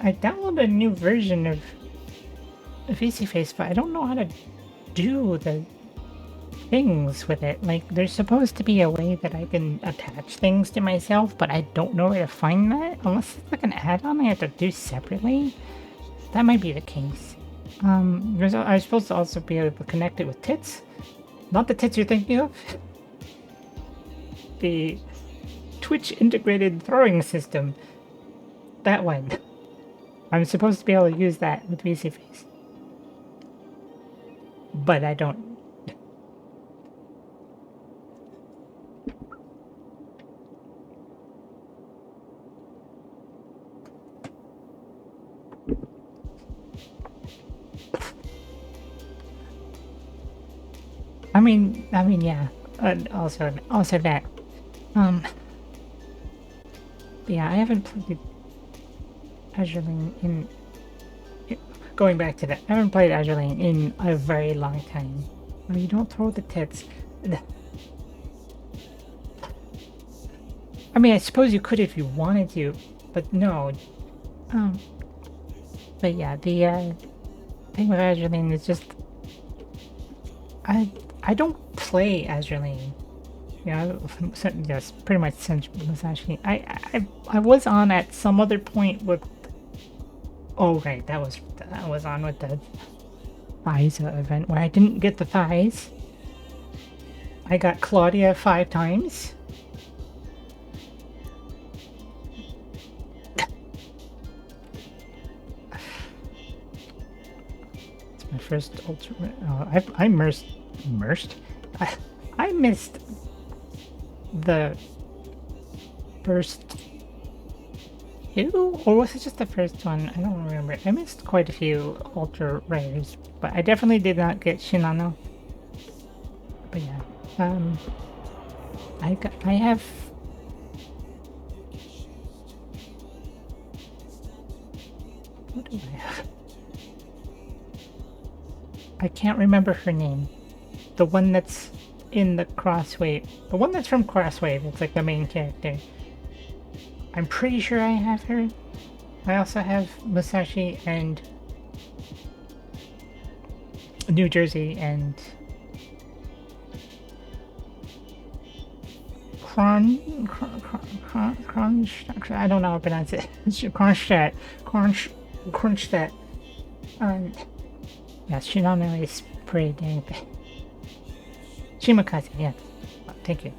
I downloaded a new version of VCFace, but I don't know how to do the things with it. Like, there's supposed to be a way that I can attach things to myself, but I don't know where to find that, unless it's like an add-on I have to do separately. That might be the case. I was supposed to also be able to connect it with tits. Not the tits you're thinking of. The Twitch integrated throwing system. That one. I'm supposed to be able to use that with VCFace. But I don't. I mean, yeah. Also that. But yeah, I haven't played Azure Lane in. Going back to that, I haven't played Azure Lane in a very long time. Well, you don't throw the tits. I mean, I suppose you could if you wanted to, but no. But yeah, the thing with Azure Lane is just I don't play Azure Lane. Yeah, yes, pretty much since Musashi. I was on at some other point with. Oh right, that was on with the thighs event where I didn't get the thighs. I got Claudia 5 times. It's my first ultimate. I missed the first 2, or was it just the first one? I don't remember. I missed quite a few ultra rares, but I definitely did not get Shinano. But yeah, I have. What do I have? I can't remember her name. The one that's in the Crosswave. The one that's from Crosswave. It's like the main character. I'm pretty sure I have her. I also have Musashi and New Jersey and Kronstadt. I don't know how to pronounce it. Kronstadt. Yeah, Shinano is pretty dang big. Shimakaze, yeah. Oh, thank you.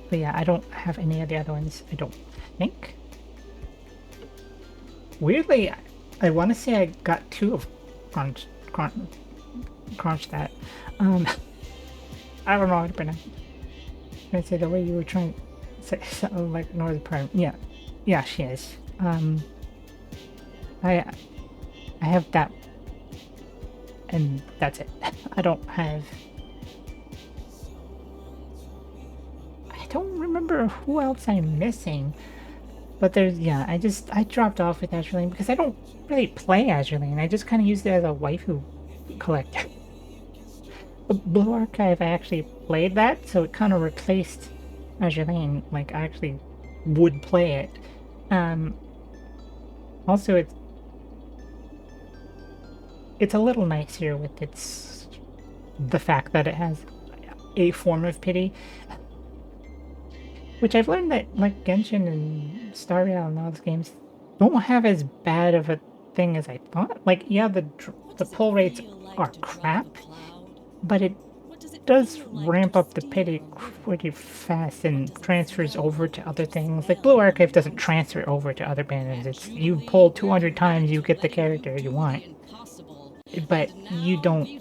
But yeah, I don't have any of the other ones, I don't think. Weirdly, I want to say I got 2 of Kronstadt. I don't know how to pronounce it. I'd say the way you were trying to say something like Northern Prime. Yeah, she is. I have that, and that's it. I don't have. I don't remember who else I'm missing, but there's I dropped off with Azure Lane because I don't really play Azure Lane. I just kind of used it as a waifu collector. Blue Archive, I actually played that, so it kind of replaced Azure Lane. Like, I actually would play it. Also, it's a little nicer with the fact that it has a form of pity. Which I've learned that like Genshin and Star Rail and all those games don't have as bad of a thing as I thought. Like, yeah, the pull rates are crap, but it does ramp up the pity pretty fast and transfers over to other things. Like Blue Archive doesn't transfer over to other banners. It's you pull 200 times, you get the character you want, but you don't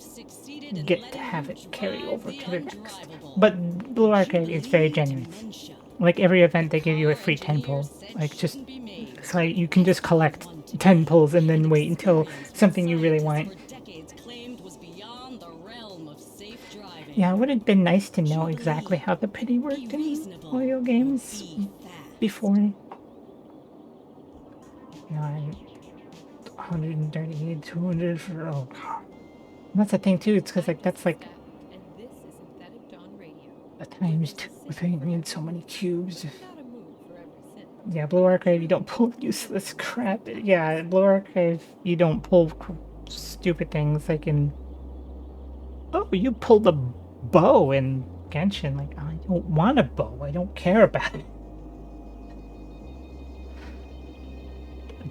get to have it carry over to the next. But Blue Archive is very generous. Like every event, they give you a free 10 pull. Like just so you can just collect 10 pulls and then wait until something you really want. Yeah, it would have been nice to know exactly how the pity worked in Mario games before. Yeah, 138, 200 for, oh god. That's the thing too, it's because like that's like And this is Synthetic Dawn Radio. a times 2 thing, I need so many cubes. Gotta move for every cent. Yeah, Blue Archive, you don't pull useless crap. Yeah, Blue Archive, you don't pull stupid things like in... Oh, you pulled a bow in Genshin. Like, I don't want a bow. I don't care about it.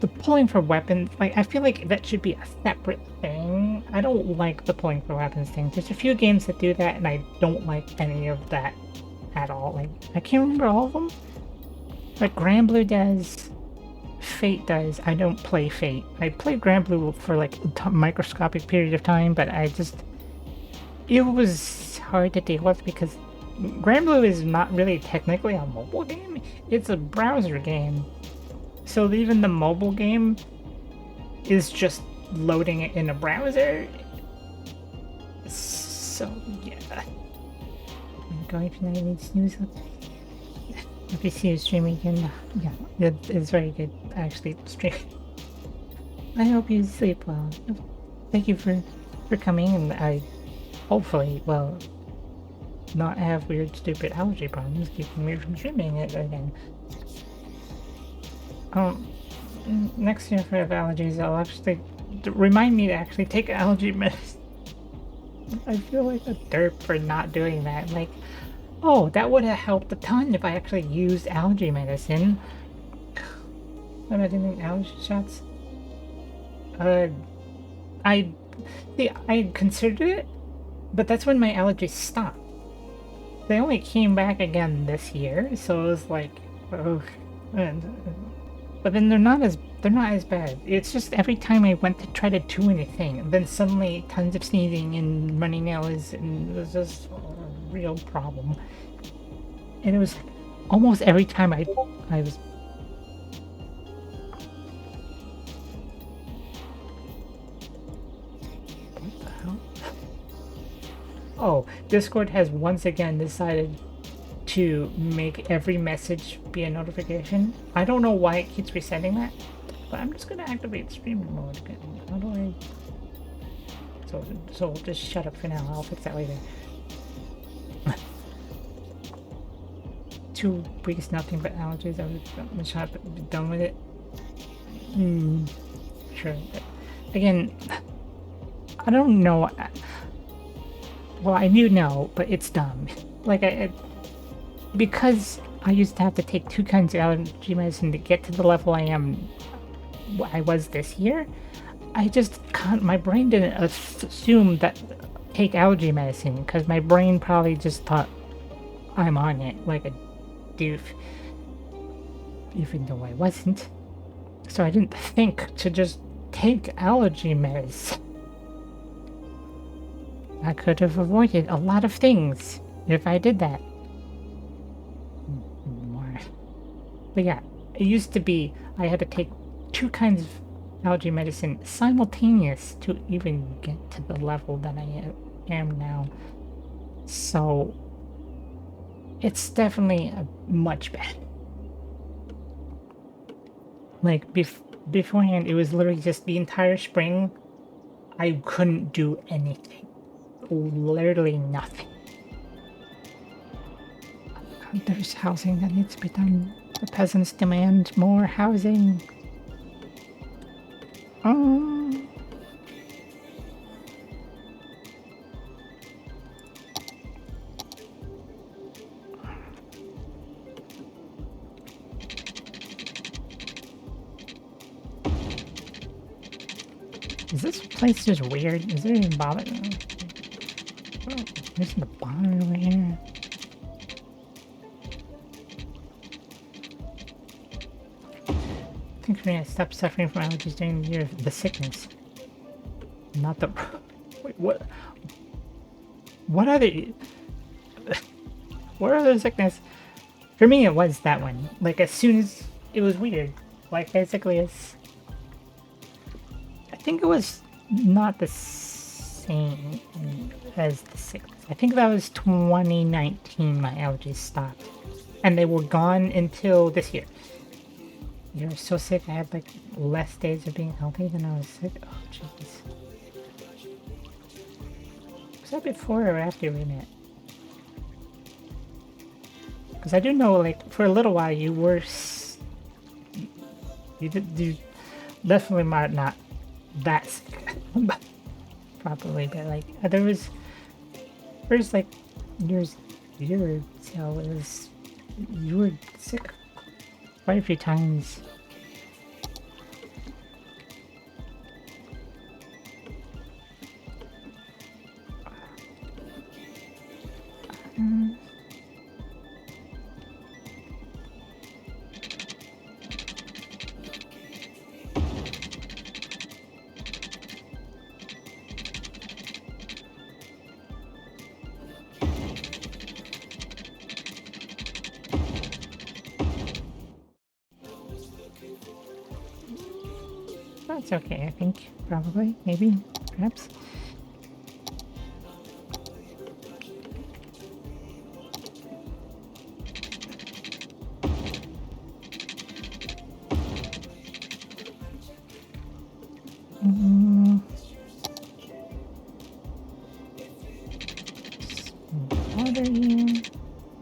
The pulling for weapons, like, I feel like that should be a separate thing. I don't like the pulling for weapons thing. There's a few games that do that, and I don't like any of that at all. Like, I can't remember all of them. But Granblue does. Fate does. I don't play Fate. I played Granblue for like a microscopic period of time, but I just... It was hard to deal with because Granblue is not really technically a mobile game. It's a browser game. So even the mobile game is just loading it in a browser. So yeah. I'm going to need snooze. If you see a stream again, yeah, it's very good actually stream. I hope you sleep well. Thank you for coming, and I hopefully, well, not have weird stupid allergy problems keeping me from streaming it again. Next year for allergies, I'll actually remind me to actually take allergy medicine. I feel like a derp for not doing that. Like, oh, that would have helped a ton if I actually used allergy medicine. Am I doing allergy shots? I considered it, but that's when my allergies stopped. They only came back again this year, so it was like, oh, but then they're not as bad. It's just every time I went to try to do anything, then suddenly tons of sneezing and runny nose, and it was just a real problem. And it was almost every time I was... What the hell? Oh, Discord has once again decided to make every message be a notification. I don't know why it keeps resetting that, but I'm just gonna activate stream mode again. How do I... So just shut up for now. I'll fix that later. 2 weeks, nothing but allergies. I'm just trying to be done with it. Sure. But again, I don't know. Well, I knew no, but it's dumb. Like because I used to have to take 2 kinds of allergy medicine to get to the level I was this year. I just can't. My brain didn't assume that take allergy medicine because my brain probably just thought I'm on it like a doof, even though I wasn't. So I didn't think to just take allergy medicine. I could have avoided a lot of things if I did that. More. But yeah, it used to be I had to take 2 kinds of allergy medicine simultaneous to even get to the level that I am now. So it's definitely much better. Like beforehand, it was literally just the entire spring. I couldn't do anything. Literally nothing. There's housing that needs to be done. The peasants demand more housing. Is this place just weird? Is there even bother? Oh, there's the bar over here. I think we're gonna stop suffering from allergies during the year of the sickness. Not the. Wait, what? What other? What other sickness? For me, it was that one. Like, as soon as it was weird. Like, basically, it's. I think it was not the same as the sickness. I think that was 2019 my allergies stopped. And they were gone until this year. You were so sick, I had like less days of being healthy than I was sick. Oh, jeez. Was that before or after we met? Because I do know, like, for a little while you were... You definitely might not that sick. Probably, but like, there was... First, like, years or so, it was... You were sick quite a few times. That's okay, I think. Probably. Maybe. Perhaps. Water here.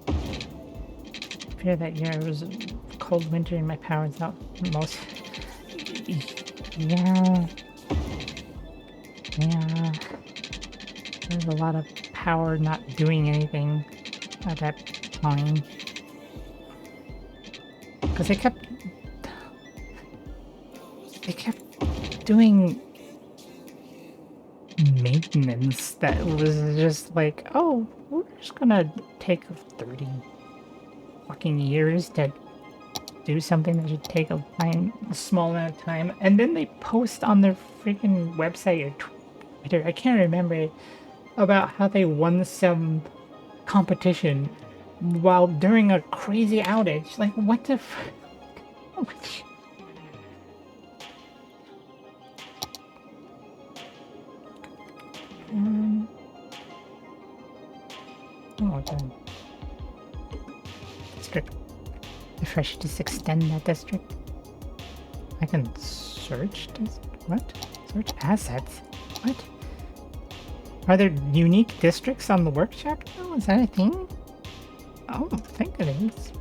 I fear that year it was a cold winter and my power's out most. Yeah. There's a lot of power not doing anything at that time. Because they kept doing maintenance that was just like, oh, we're just gonna take 30 fucking years to do something that should take a small amount of time, and then they post on their freaking website or Twitter, I can't remember, about how they won some competition while during a crazy outage. Like, what the f- Oh, done. District. If I should just extend that district. I can search this. What? Search assets? What? Are there unique districts on the workshop now? Is that a thing? I don't think it is.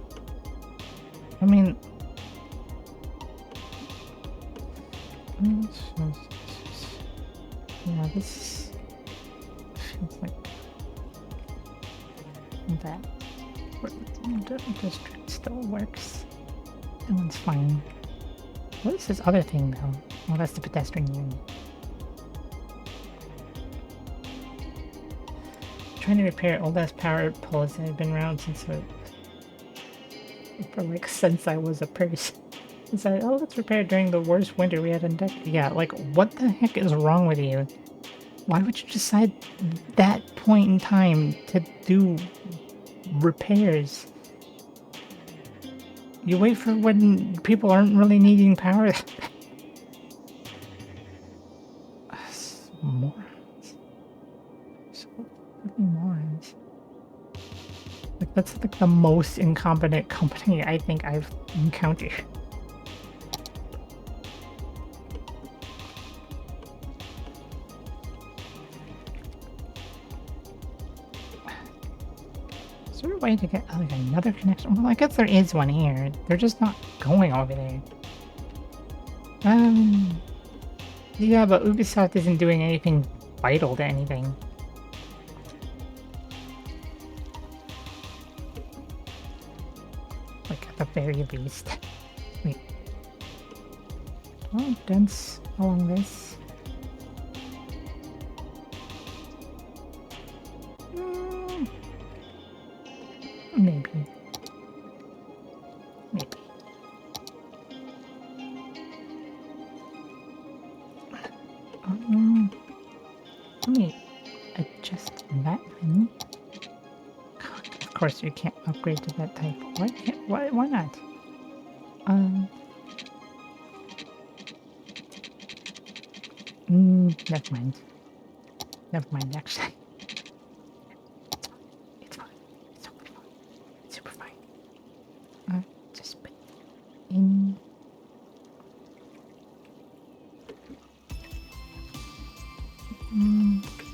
I mean... Yeah, this feels like that. Different district still works. That one's fine. What is this other thing though? Oh, that's the pedestrian union. Trying to repair old ass power poles that have been around since since I was a person. It's like, oh, let's repair during the worst winter we had in decades. Yeah, like, what the heck is wrong with you? Why would you decide that point in time to do repairs? You wait for when people aren't really needing power. Morons. So fucking morons. Like, that's like the most incompetent company I think I've encountered. Is there a way to get like another connection? Well, I guess there is one here. They're just not going over there. Yeah, but Ubisoft isn't doing anything vital to anything. Like, at the very least. Wait. Oh, dense along this. Let me adjust that one. Of course, you can't upgrade to that type. Why can't? Why not? Never mind. Never mind. Actually, it's fine. It's totally fine. It's super fine. Just put in.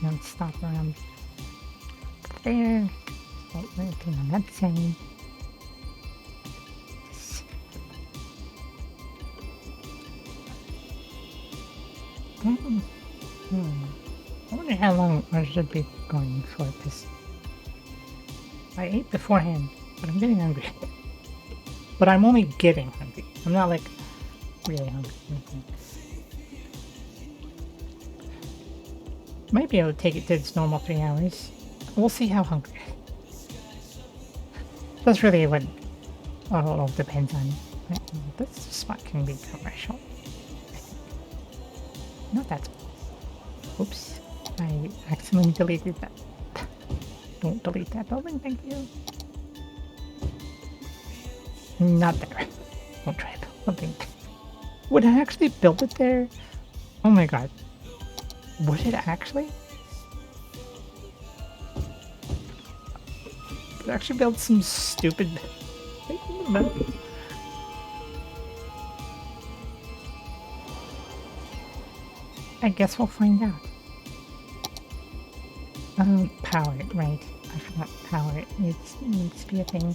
Now stop around there. Start working on that side. I wonder how long I should be going for this. I ate beforehand, but I'm getting hungry. But I'm only getting hungry. I'm not like really hungry. Might be able to take it to its normal 3 hours. We'll see how hungry. That's really what it all depends on. This spot can be commercial. Not that. Oops. I accidentally deleted that. Don't delete that building, thank you. Not there. Don't try to build something. Would I actually build it there? Oh my god. Would it actually? Would it actually build some stupid... I guess we'll find out. Power it, right. I forgot power it. It needs to be a thing.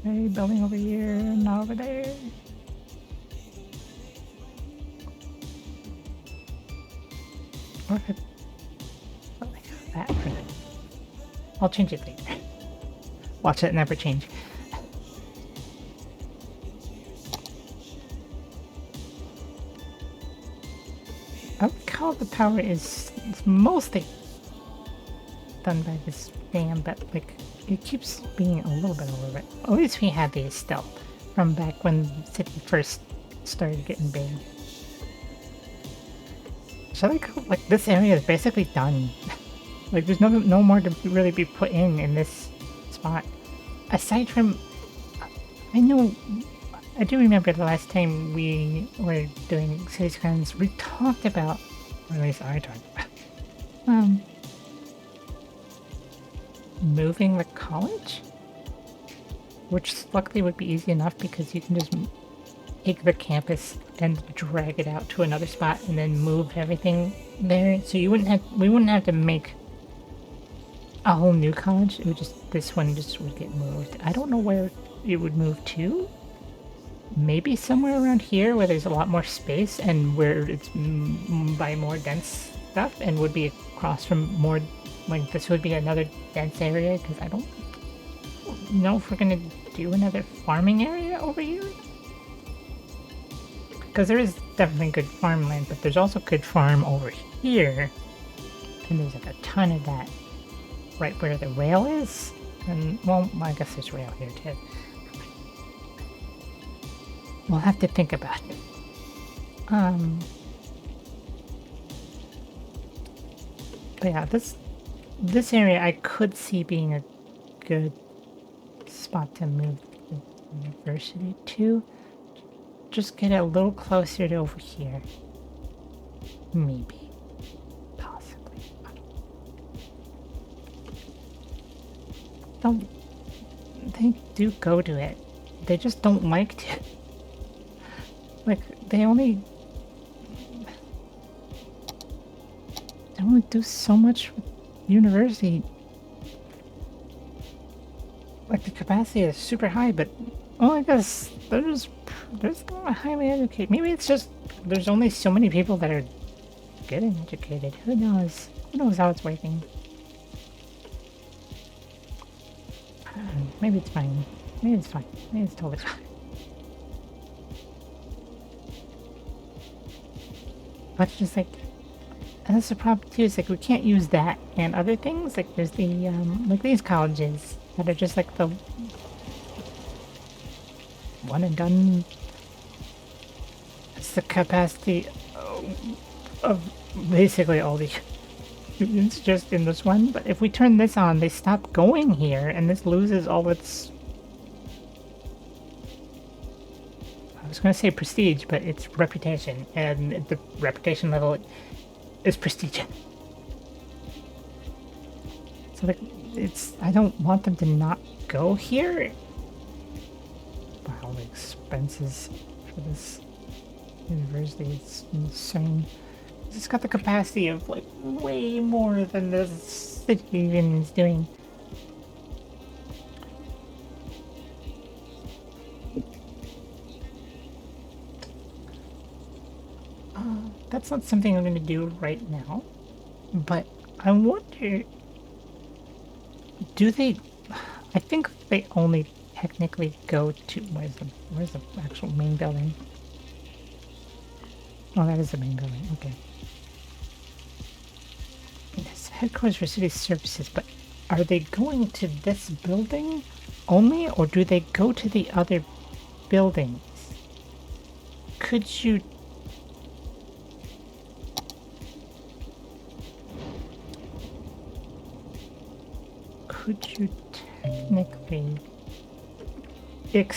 Hey, building over here, not over there. Or if it... Oh my god, that. I'll change it later. Watch it never change. I like how the power is mostly done by this dam, but like it keeps being a little bit over it. At least we had these still from back when the city first started getting big. So like this area is basically done. Like there's no more to really be put in this spot. Aside from, I do remember the last time we were doing City Skylines, we talked about, or at least I talked about, moving the college? Which luckily would be easy enough because you can just take the campus and drag it out to another spot and then move everything there. So we wouldn't have to make a whole new college. It would just, this one just would get moved. I don't know where it would move to. Maybe somewhere around here where there's a lot more space and where it's by more dense stuff and would be across from more, like this would be another dense area because I don't know if we're gonna do another farming area over here. Because there is definitely good farmland, but there's also good farm over here. And there's like a ton of that right where the rail is. And, well, I guess there's rail here too. We'll have to think about it. But yeah, this area I could see being a good spot to move the university to. Just get it a little closer to over here. Maybe. Possibly. They do go to it. They just don't like to. Like, they only do so much with university. Like, the capacity is super high, but well, I guess there's highly educated. Maybe it's just there's only so many people that are getting educated. Who knows? Who knows how it's working? Maybe it's fine. Maybe it's fine. Maybe it's totally fine. But it's just like, and that's the problem too, is like we can't use that and other things. Like there's the, like these colleges that are just like the one and done the capacity of basically all the units just in this one. But if we turn this on, they stop going here, and this loses all its... I was going to say prestige, but it's reputation, and the reputation level is prestige. So like, it's... I don't want them to not go here. Wow, the expenses for this university is insane. It's got the capacity of like way more than the city even is doing. That's not something I'm going to do right now, but I wonder, do they... I think they only technically go to... Where's the actual main building? Oh, that is the main building. Okay. It's headquarters for city services, but are they going to this building only, or do they go to the other buildings? Could you... Could you technically like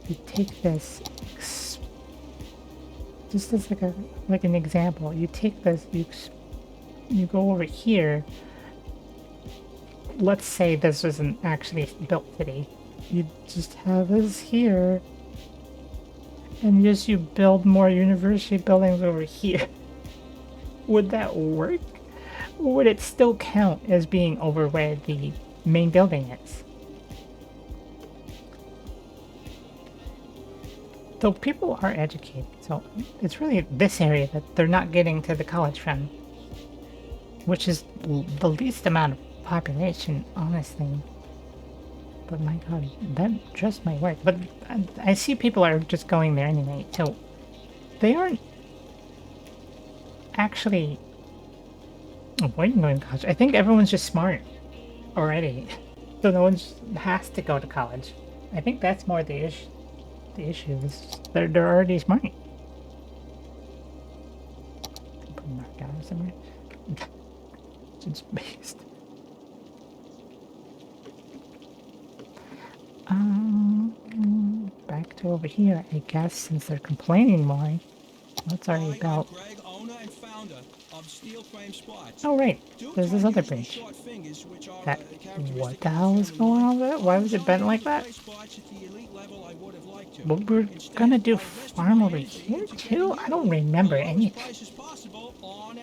you take this just as like an example, you take this, you go over here. Let's say this wasn't actually built today. You just have this here, and just you build more university buildings over here. Would that work? Or would it still count as being over where the main building is? Though people are educated, so it's really this area that they're not getting to the college from, which is the least amount of population, honestly. But my god, that just might work. But I see people are just going there anyway, so they aren't actually avoiding going to college. I think everyone's just smart already, so no one has to go to college. I think that's more the issue. The issue is they're already smart. Put them back down somewhere. It's based. Back to over here, I guess, since they're complaining more. What's already built? Greg, owner and founder of Steel Frame Spots. Oh right, there's this other bridge. That, what the hell is going on with it? Why was it bent like that? But we're gonna do farm over here too? I don't remember anything.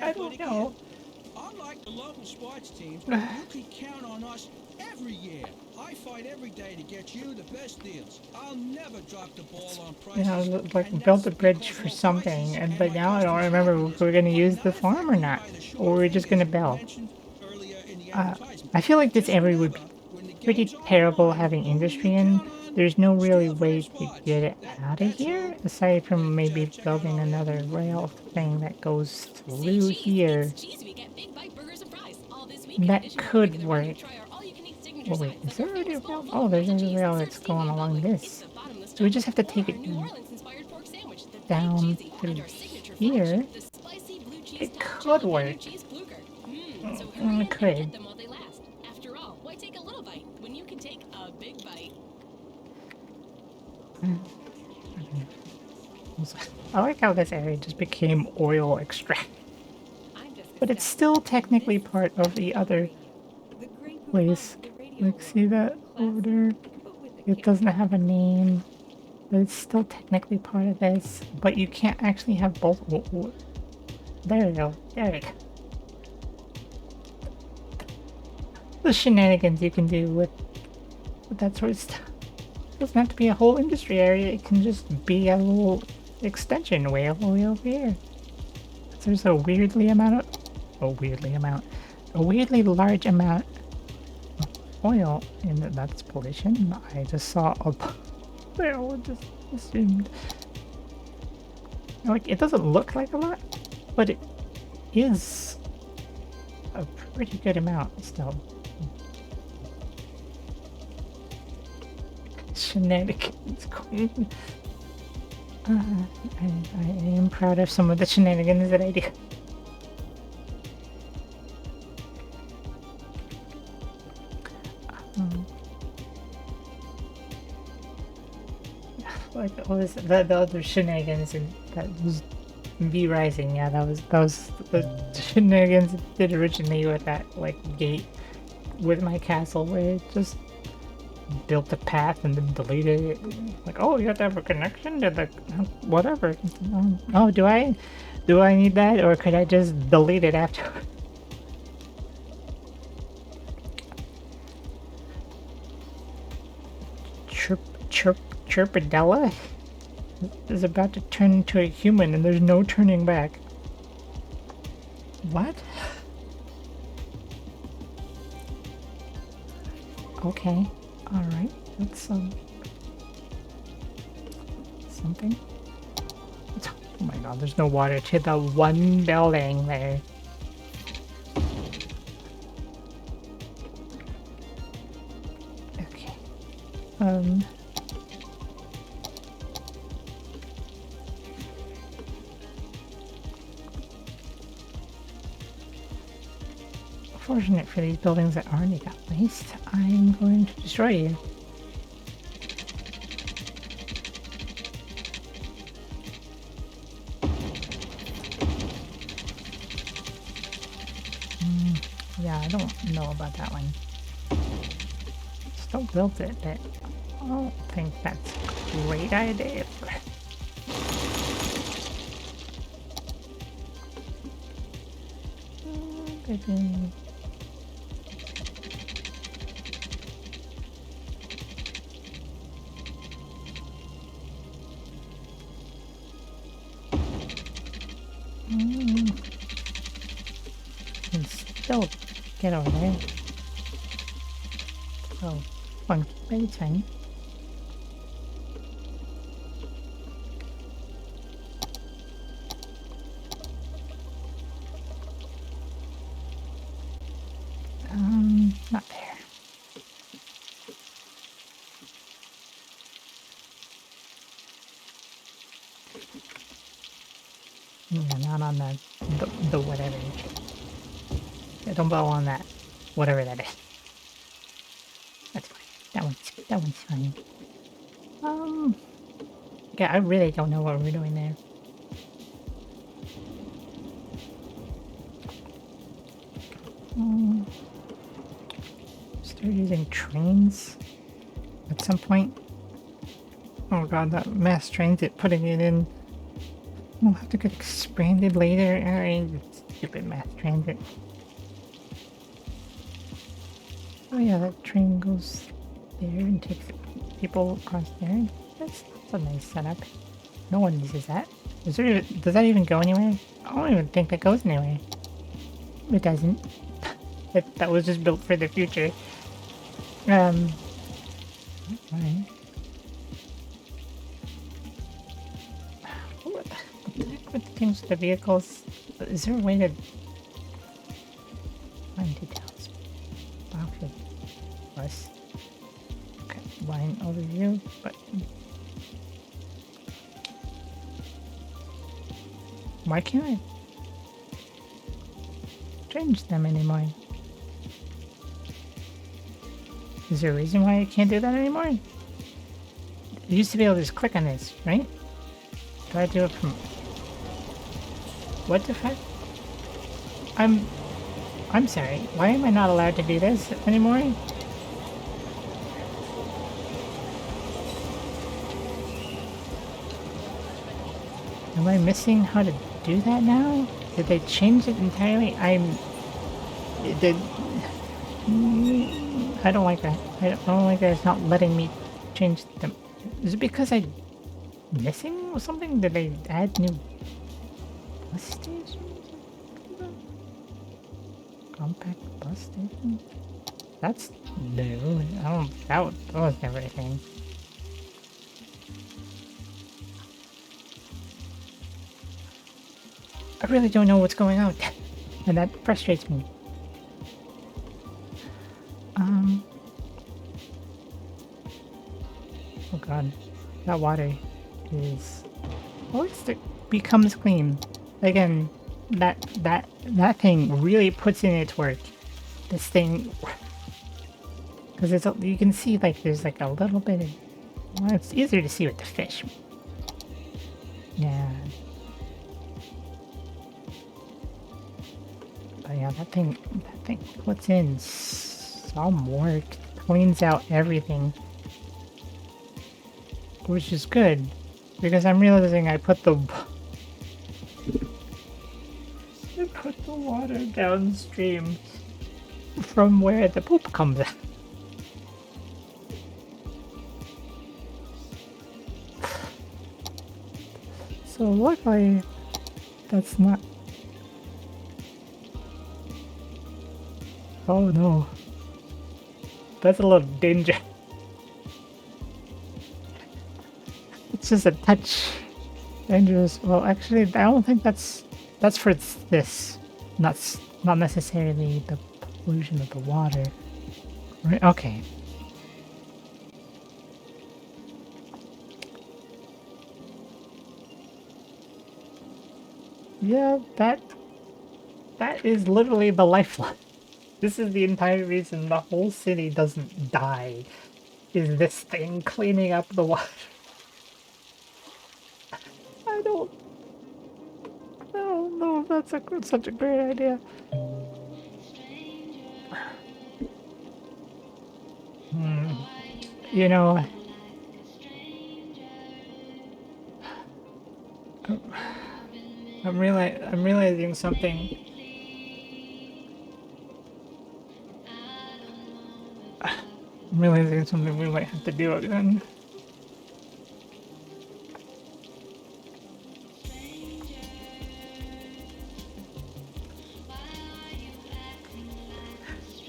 I don't know. Unlike the local sports teams, you can count on us every year. I fight every day to get you the best deals. I'll never drop the ball on prices. You know, like built a bridge for something, but now I don't remember if we're gonna use the farm or not, or we're just gonna build. I feel like this area would be pretty terrible having industry in. There's no really way to get it out of here, aside from maybe building another rail thing that goes through here. That could work. Oh wait, is there already a rail? Oh, there's a rail that's going along this. So we just have to take it down through here. It could work. It could. I like how this area just became oil extract. But it's still technically part of the other place. Like, see that over there? It doesn't have a name, but it's still technically part of this. But you can't actually have both. There you go. There you go. The shenanigans you can do with that sort of stuff. It doesn't have to be a whole industry area. It can just be a little extension way over here. There's a weirdly large amount of oil in that's pollution. I just saw a barrel, just assumed. Like, it doesn't look like a lot, but it is a pretty good amount still. Shenanigans going I am proud of some of the shenanigans that I do. What was the other shenanigans and that was V Rising? Yeah, that was the shenanigans it did originally with that like gate with my castle where it just built a path and then deleted it. Like, oh, you have to have a connection to the whatever. Oh, do I need that, or could I just delete it after? Chirpadella is about to turn into a human, and there's no turning back. What? Okay. Alright. That's something. Oh my god, there's no water to the one building there. Okay. Fortunate for these buildings that already got waste, I'm going to destroy you. Yeah, I don't know about that one. Still built it, but I don't think that's a great idea. Can still get over there. Oh, funky bedtime. Not there. Yeah, not on the whatever. Yeah, don't bow on that. Whatever that is. That's fine. That one's fine. Yeah, I really don't know what we're doing there. Start using trains at some point. Oh god, that mass transit, putting it in. We'll have to get expanded later. Alright, stupid mass transit. Oh yeah, that train goes there and takes people across there. That's a nice setup. No one uses that. Does that even go anywhere? I don't even think that goes anywhere. It doesn't. That was just built for the future. Alright. What the heck with the things with the vehicles? Is there a way to find details? Outfit bus. Okay, line overview, but why can't I change them anymore? Is there a reason why I can't do that anymore? I used to be able to just click on this, right? Do I do it from... What the fuck? I'm sorry, why am I not allowed to do this anymore? Am I missing how to do that now? Did they change it entirely? I don't like that. I don't like that it's not letting me change them. Is it because I'm missing or something? Did they add new bus stations? Compact bus station? That's new. That was never a thing. I really don't know what's going on, and that frustrates me. Oh god, that water is At least it becomes clean. Again, that thing really puts in its work. This thing, because you can see like there's like a little bit of. Well, it's easier to see with the fish. Yeah. But yeah, that thing puts in some work, cleans out everything, which is good, because I'm realizing I put the water downstream from where the poop comes out. So luckily, that's not. Oh no. That's a little danger. It's just a touch dangerous. Well, actually, I don't think that's for this. Not necessarily the pollution of the water. Right? Okay. Yeah, that is literally the lifeline. This is the entire reason the whole city doesn't die, is this thing cleaning up the water. I don't know if that's such a great idea. You know, I'm realizing something. I'm realizing something we might have to do again.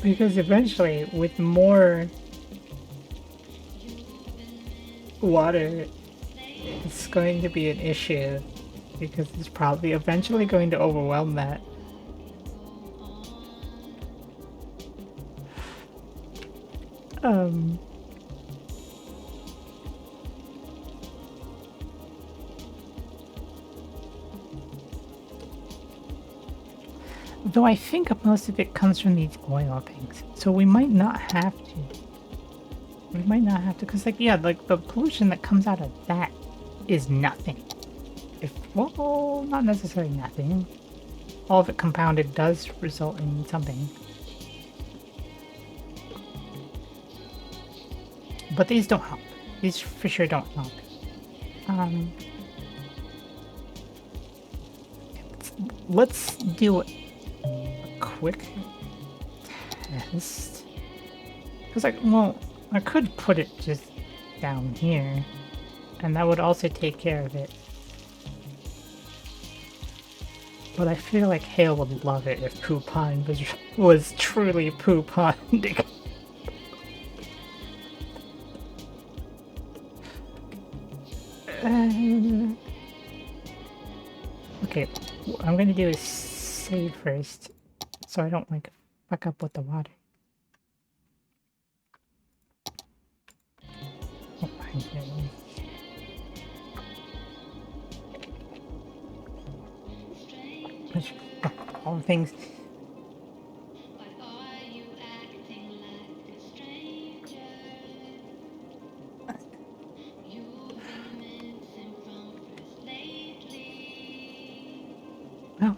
Because eventually, with more water, it's going to be an issue. Because it's probably eventually going to overwhelm that. Though I think most of it comes from these oil things, so we might not have to. We might not have to, because like, yeah, like the pollution that comes out of that is nothing. Well, not necessarily nothing. All of it compounded does result in something. But these don't help. These for sure don't help. Let's do a quick test. Because I could put it just down here, and that would also take care of it. But I feel like Hale would love it if Poupon was truly Poupon. Okay, what I'm gonna do is save first, so I don't like fuck up with the water. Oh my goodness. All the things. Oh,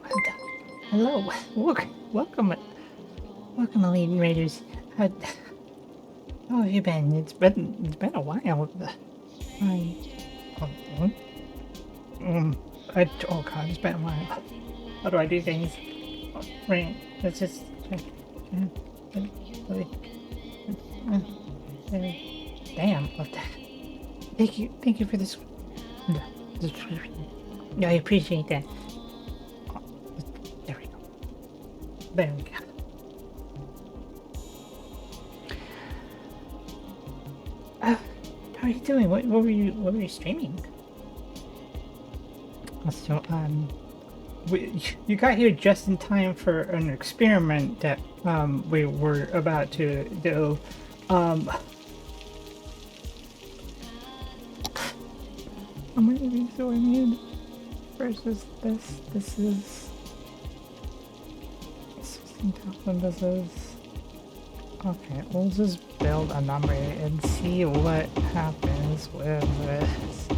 hello. Welcome, Elite Raiders. How have you been? It's been a while. Oh god, it's been a while. How do I do things? Oh, right, let's just check. Damn, what the? Thank you for this. Yeah, I appreciate that. Oh, there we go. There we go. How are you doing? What were you streaming? So you got here just in time for an experiment that we were about to do. Oh How many of these do I need? Versus this. This is 16,000. This is. Okay, we'll just build a number and see what happens with this.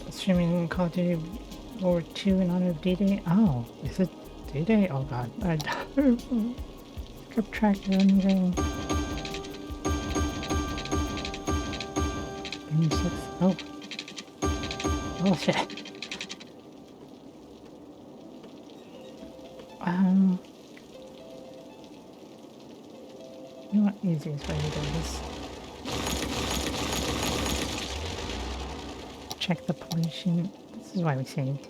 Streaming Call of Duty World War II in honor of D-Day. Oh, is it D-Day? Oh god, I kept track of anything. Game 6. Oh. Oh shit. You know what? Easiest way to do this. Check the pollution. This is why we saved.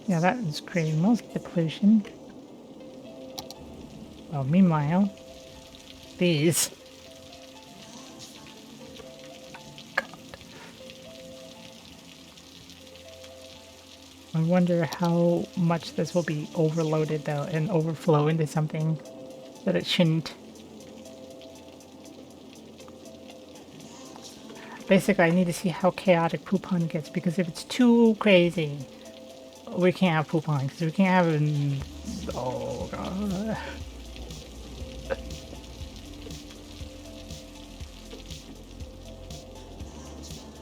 Yeah, that is creating most of the pollution. Well, meanwhile, these. I wonder how much this will be overloaded though and overflow into something that it shouldn't. Basically, I need to see how chaotic Poupon gets, because if it's too crazy, we can't have Poupon, because we can't have an... Oh god.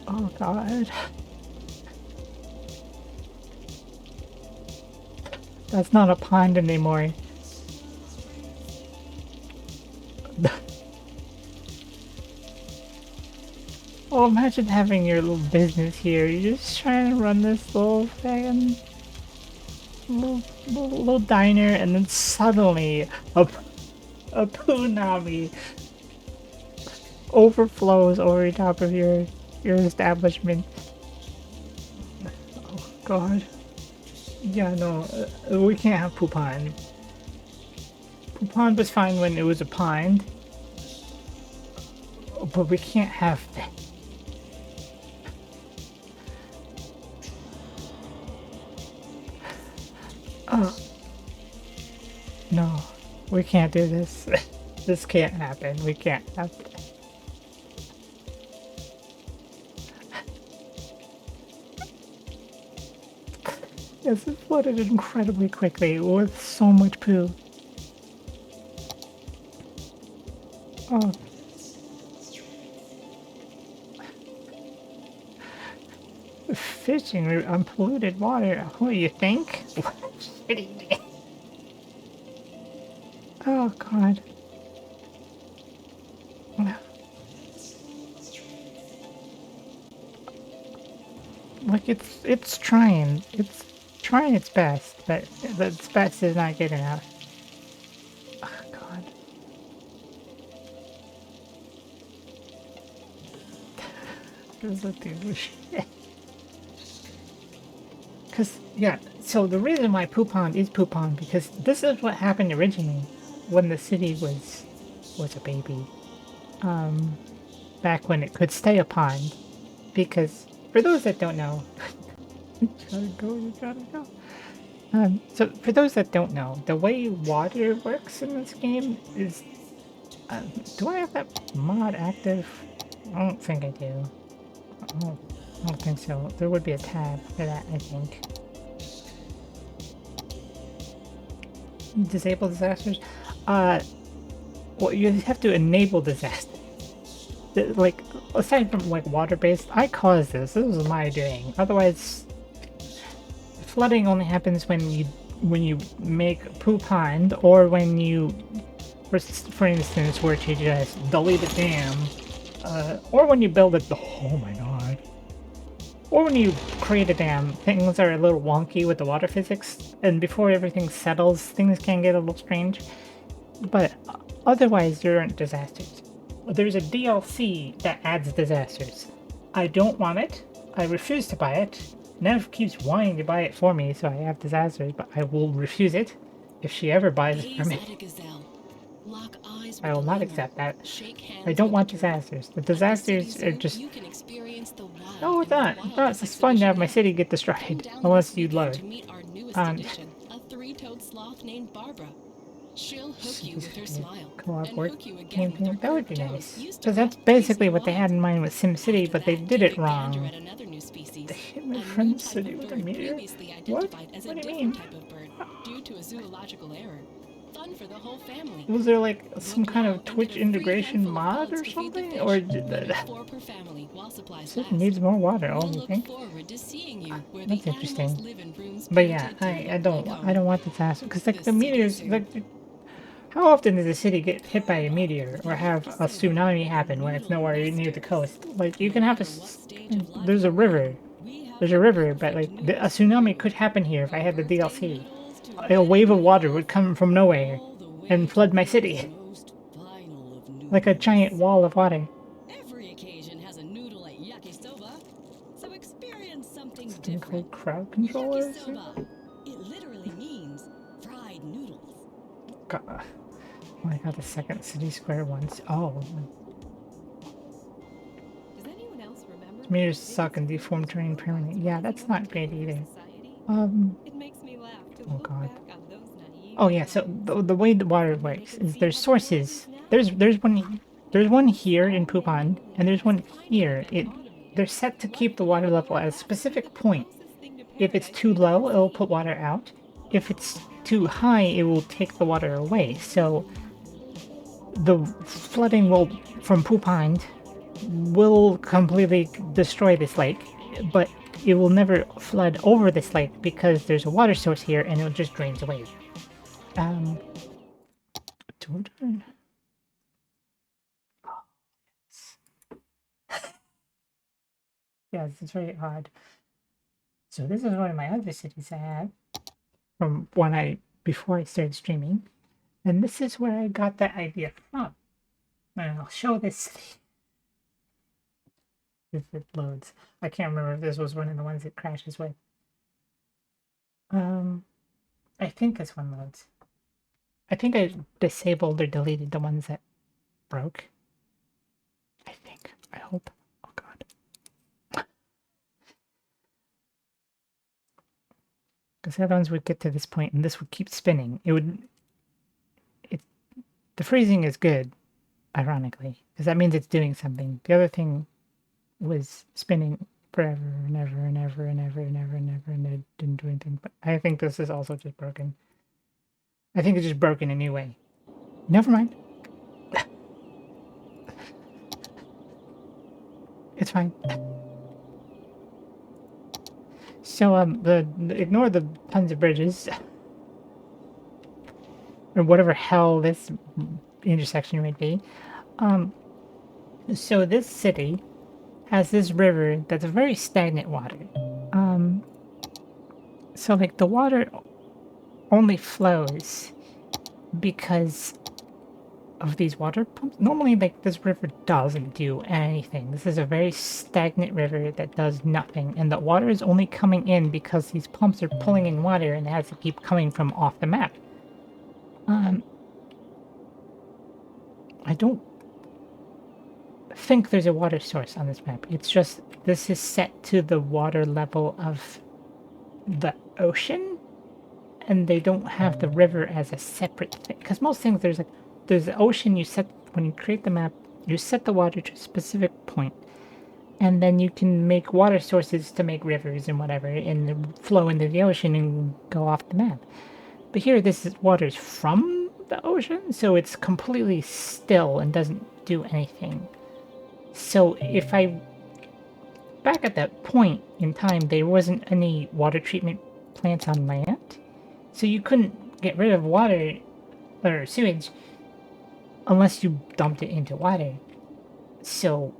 Oh god. That's not a pond anymore. Oh, imagine having your little business here. You're just trying to run this little thing, little diner, and then suddenly a Poonami overflows over top of your establishment. Oh god. Yeah, no, we can't have Poupon. Poupon was fine when it was a pond, but we can't have that. Oh. No, we can't do this. This can't happen. We can't have that. Yes, it flooded incredibly quickly with so much poo. Oh. Fishing on polluted water. What do you think? Shitty day. Oh god. Like it's trying. It's trying its best, but its best is not good enough. Oh god. This is a douche. Because, yeah, so the reason why Poupon is Poupon, because this is what happened originally when the city was a baby. Back when it could stay a pond. Because, for those that don't know, you gotta go. So, for those that don't know, the way water works in this game is... do I have that mod active? I don't think I do. I don't think so. There would be a tab for that, I think. Disable disasters? Well, you have to enable disasters. Like, aside from, like, water-based, I caused this. This was my doing. Otherwise, flooding only happens when you make a poo pond, or when you, for instance, were to just delete a dam, or when you build it. Oh my god. Or when you create a dam, things are a little wonky with the water physics, and before everything settles, things can get a little strange. But otherwise, there aren't disasters. There's a DLC that adds disasters. I don't want it. I refuse to buy it. Nev keeps wanting to buy it for me, so I have disasters, but I will refuse it if she ever buys it for me. I will not accept that. I don't want disasters. The disasters are just... No, it's not. No, it's just fun to have my city get destroyed. Unless you'd love it. A three-toed sloth named Barbara. She'll hook you with her smile. Co-op And work hook you game again with her thing. That would curved be toes. nice. Used to Because that's crack the basically piece what they had in mind with SimCity, but they After did that, it take a gander wrong. at another new species. They hit my A new friend's type city of with a bird meteor? previously What? identified as a What do you different mean? type of bird due to a zoological error. Fun for the whole family. Was there like some Book kind now of and Twitch get a free integration handful of mod bugs or to feed the something? fish. Or Limit 4 per family while supplies just last. needs more water, all We'll you look think? forward to seeing you where That's the animals interesting. live in rooms But yeah, painted to I look don't like I don't home. want this hassle because like The the city meteors zoo. like how often does the city get hit by a meteor or have a tsunami happen when it's nowhere near the coast? Like you can have there's a river. There's a river, but like a tsunami could happen here if I had the DLC. A wave of water would come from nowhere and flood my city. Like a giant wall of water. Every occasion has a noodle at yakisoba, so experience something Something different. called crowd controllers? Yakisoba. It literally means fried noodles. God. Oh, I got the second city square once. Oh, Does anyone else remember? meters suck and deform terrain permanent. Yeah, that's not great either. Society? Um, It makes me laugh to oh look god. back on those naive Oh yeah, so times. the way the water Maybe they works could is see there's how the world sources. is now. There's one here in Pupan, and there's one here. Automated. They're set to keep the water level at a specific point. Closest thing to If it's paradise too we've low, ever it'll seen. put water out. If it's too high, it will take the water away. So the flooding will from Pupan will completely destroy this lake, but it will never flood over this lake because there's a water source here and it just drains away. Children? Yes, it's very odd. So this is one of my other cities I had from before I started streaming, and this is where I got that idea from. And I'll show this city if it loads. I can't remember if this was one of the ones it crashes with. I think this one loads. I think I disabled or deleted the ones that broke. I think. I hope. Oh god. Because the other ones would get to this point and this would keep spinning. The freezing is good, ironically, because that means it's doing something. The other thing was spinning forever and ever and ever and ever and ever and ever and it didn't do anything. But I think this is also just broken. I think it's just broken a new way. Never mind. It's fine. So ignore the tons of bridges or whatever hell this intersection might be. So this city has this river that's a very stagnant water. So like the water only flows because of these water pumps. Normally, like this river doesn't do anything. This is a very stagnant river that does nothing, and the water is only coming in because these pumps are pulling in water, and it has to keep coming from off the map. I don't think there's a water source on this map. It's just this is set to the water level of the ocean, and they don't have the river as a separate thing. Because most things there's the ocean. You set when you create the map, you set the water to a specific point, and then you can make water sources to make rivers and whatever, and flow into the ocean and go off the map. But here, water's from the ocean, so it's completely still and doesn't do anything. So if back at that point in time, there wasn't any water treatment plants on land, so you couldn't get rid of water or sewage unless you dumped it into water. So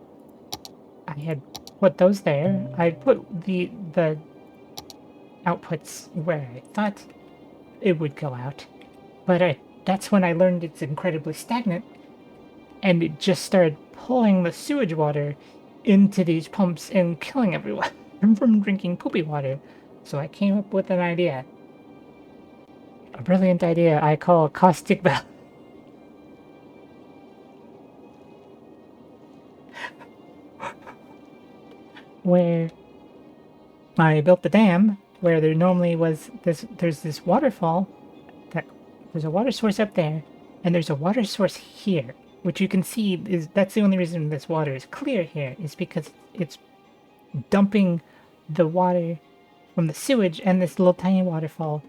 I had put those there. I put the outputs where I thought it would go out, but that's when I learned it's incredibly stagnant, and it just started pulling the sewage water into these pumps and killing everyone from drinking poopy water. So I came up with an idea. A brilliant idea I call caustic bell. Where I built the dam where there normally was there's this waterfall that there's a water source up there, and there's a water source here, which you can see that's the only reason this water is clear here, is because it's dumping the water from the sewage and this little tiny waterfall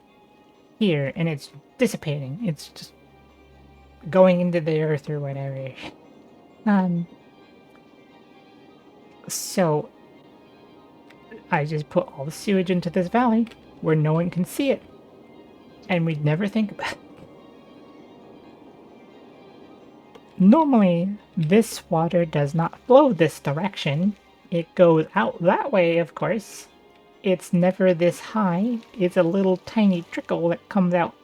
here, and it's dissipating. It's just going into the earth or whatever. So I just put all the sewage into this valley where no one can see it, and we'd never think about it. Normally, this water does not flow this direction. It goes out that way, of course. It's never this high. It's a little tiny trickle that comes out.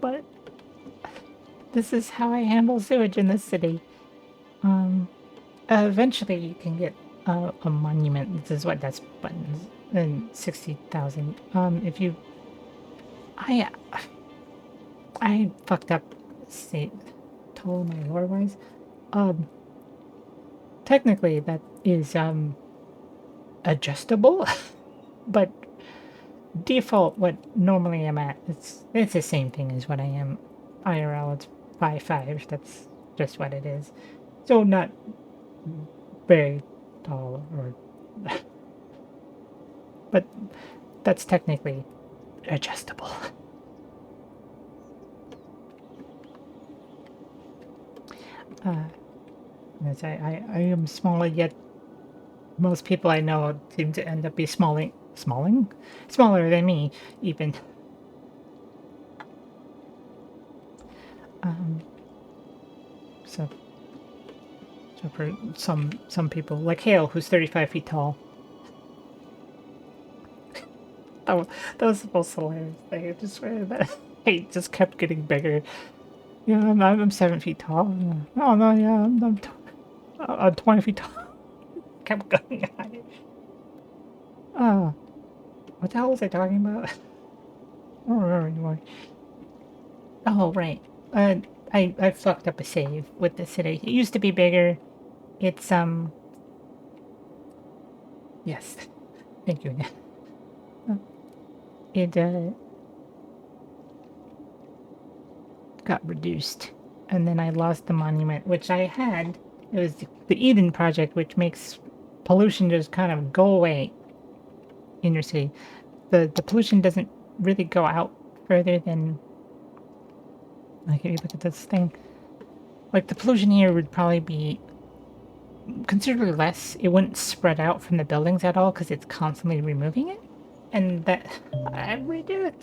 But this is how I handle sewage in this city. Eventually you can get a monument. This is what that's buttons and 60,000. If you, I fucked up. Total my lore wise. Technically that is adjustable, but default what normally I'm at, it's the same thing as what I am IRL. It's 5'5". That's just what it is. So not very tall, or but that's technically adjustable. As I am smaller, yet most people I know seem to end up be smaller than me, even. So for some people, like Hale, who's 35 feet tall. That was the most hilarious thing. I just swear that he just kept getting bigger. Yeah, I'm 7 feet tall. Oh no, yeah, I'm 20 feet tall. Kept going higher. Oh, what the hell was I talking about? I don't remember anymore. Oh right. I fucked up a save with the city. It used to be bigger. It's yes. Thank you. It got reduced, and then I lost the monument, which I had. It was the Eden project, which makes pollution just kind of go away in your city. The pollution doesn't really go out further than, like, if you look at this thing, like the pollution here would probably be considerably less. It wouldn't spread out from the buildings at all because it's constantly removing it, and that I redo it.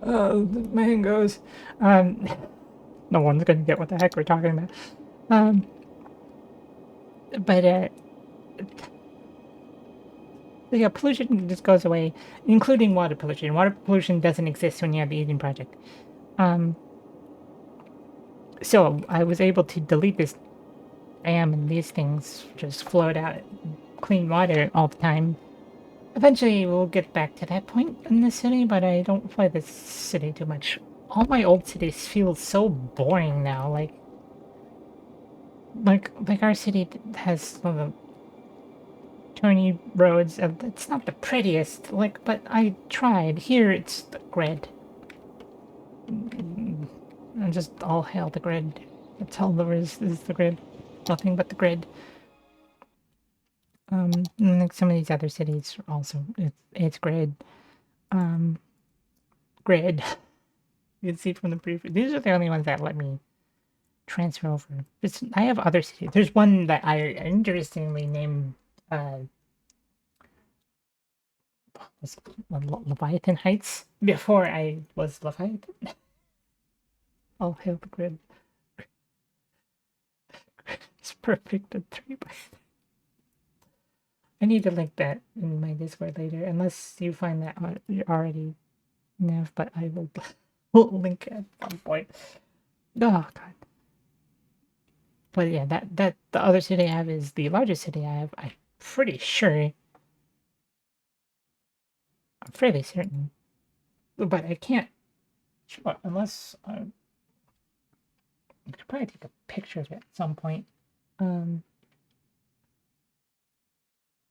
The mangoes. No one's gonna get what the heck we're talking about. But yeah, pollution just goes away, including water pollution. Water pollution doesn't exist when you have the Eden project. So I was able to delete this dam, and these things just float out clean water all the time. Eventually, we'll get back to that point in the city, but I don't play this city too much. All my old cities feel so boring now. Like our city has one of the turny roads. It's not the prettiest, but I tried. Here, it's the grid. And just all hail the grid. That's all there is the grid. Nothing but the grid. Like some of these other cities also, it's grid. Grid. You can see from the preview. These are the only ones that let me transfer over. I have other cities. There's one that I interestingly named Leviathan Heights before I was Leviathan. All hail the grid. It's perfect at 3x3. I need to link that in my Discord later, unless you find that already enough, but I will link at some point. Oh god. But yeah, that the other city I have is the largest city I have. I'm pretty sure. I'm fairly certain. But I can't show it unless I could probably take a picture of it at some point.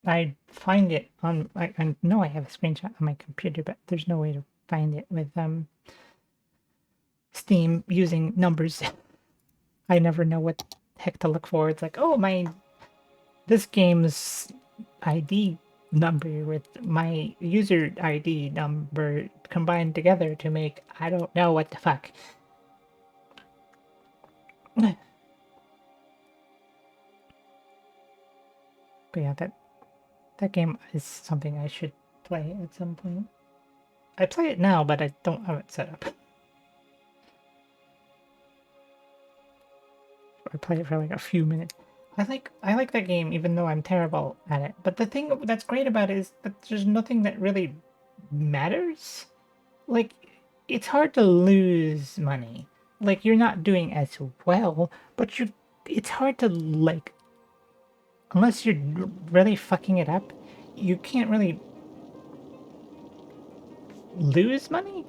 I find it on. I know I have a screenshot on my computer, but there's no way to find it with Steam using numbers. I never know what the heck to look for. It's like, oh, this game's ID number with my user ID number combined together to make I don't know what the fuck. But yeah, that game is something I should play at some point. I play it now, but I don't have it set up. I play it for like a few minutes. I like that game even though I'm terrible at it. But the thing that's great about it is that there's nothing that really matters. Like, it's hard to lose money. Like, you're not doing as well, but it's hard to, like, unless you're really fucking it up, you can't really lose money.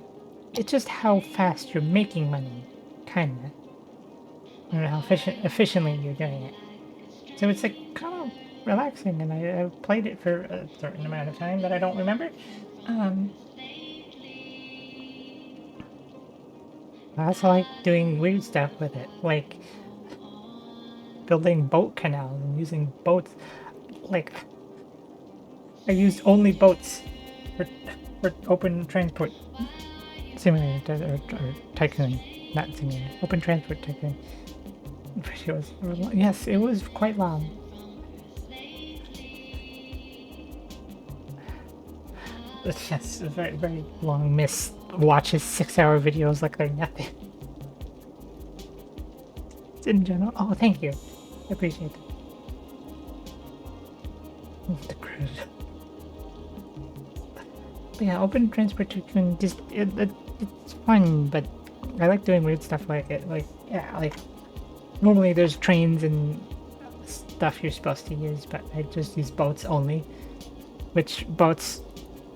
It's just how fast you're making money, kinda. Or how efficiently you're doing it. So it's like kind of relaxing, and I've played it for a certain amount of time that I don't remember. I also like doing weird stuff with it, like building boat canals and using boats. Like, I used only boats for open transport simulator or tycoon, not simulator, open transport tycoon videos. Yes, it was quite long. Yes, very, very long miss watches 6-hour videos like they're nothing. In general. Oh, thank you. I appreciate it. The cruise. But yeah, open transport tycoon just it's fun, but I like doing weird stuff like it. Like, yeah, like normally there's trains and stuff you're supposed to use, but I just use boats only. Which boats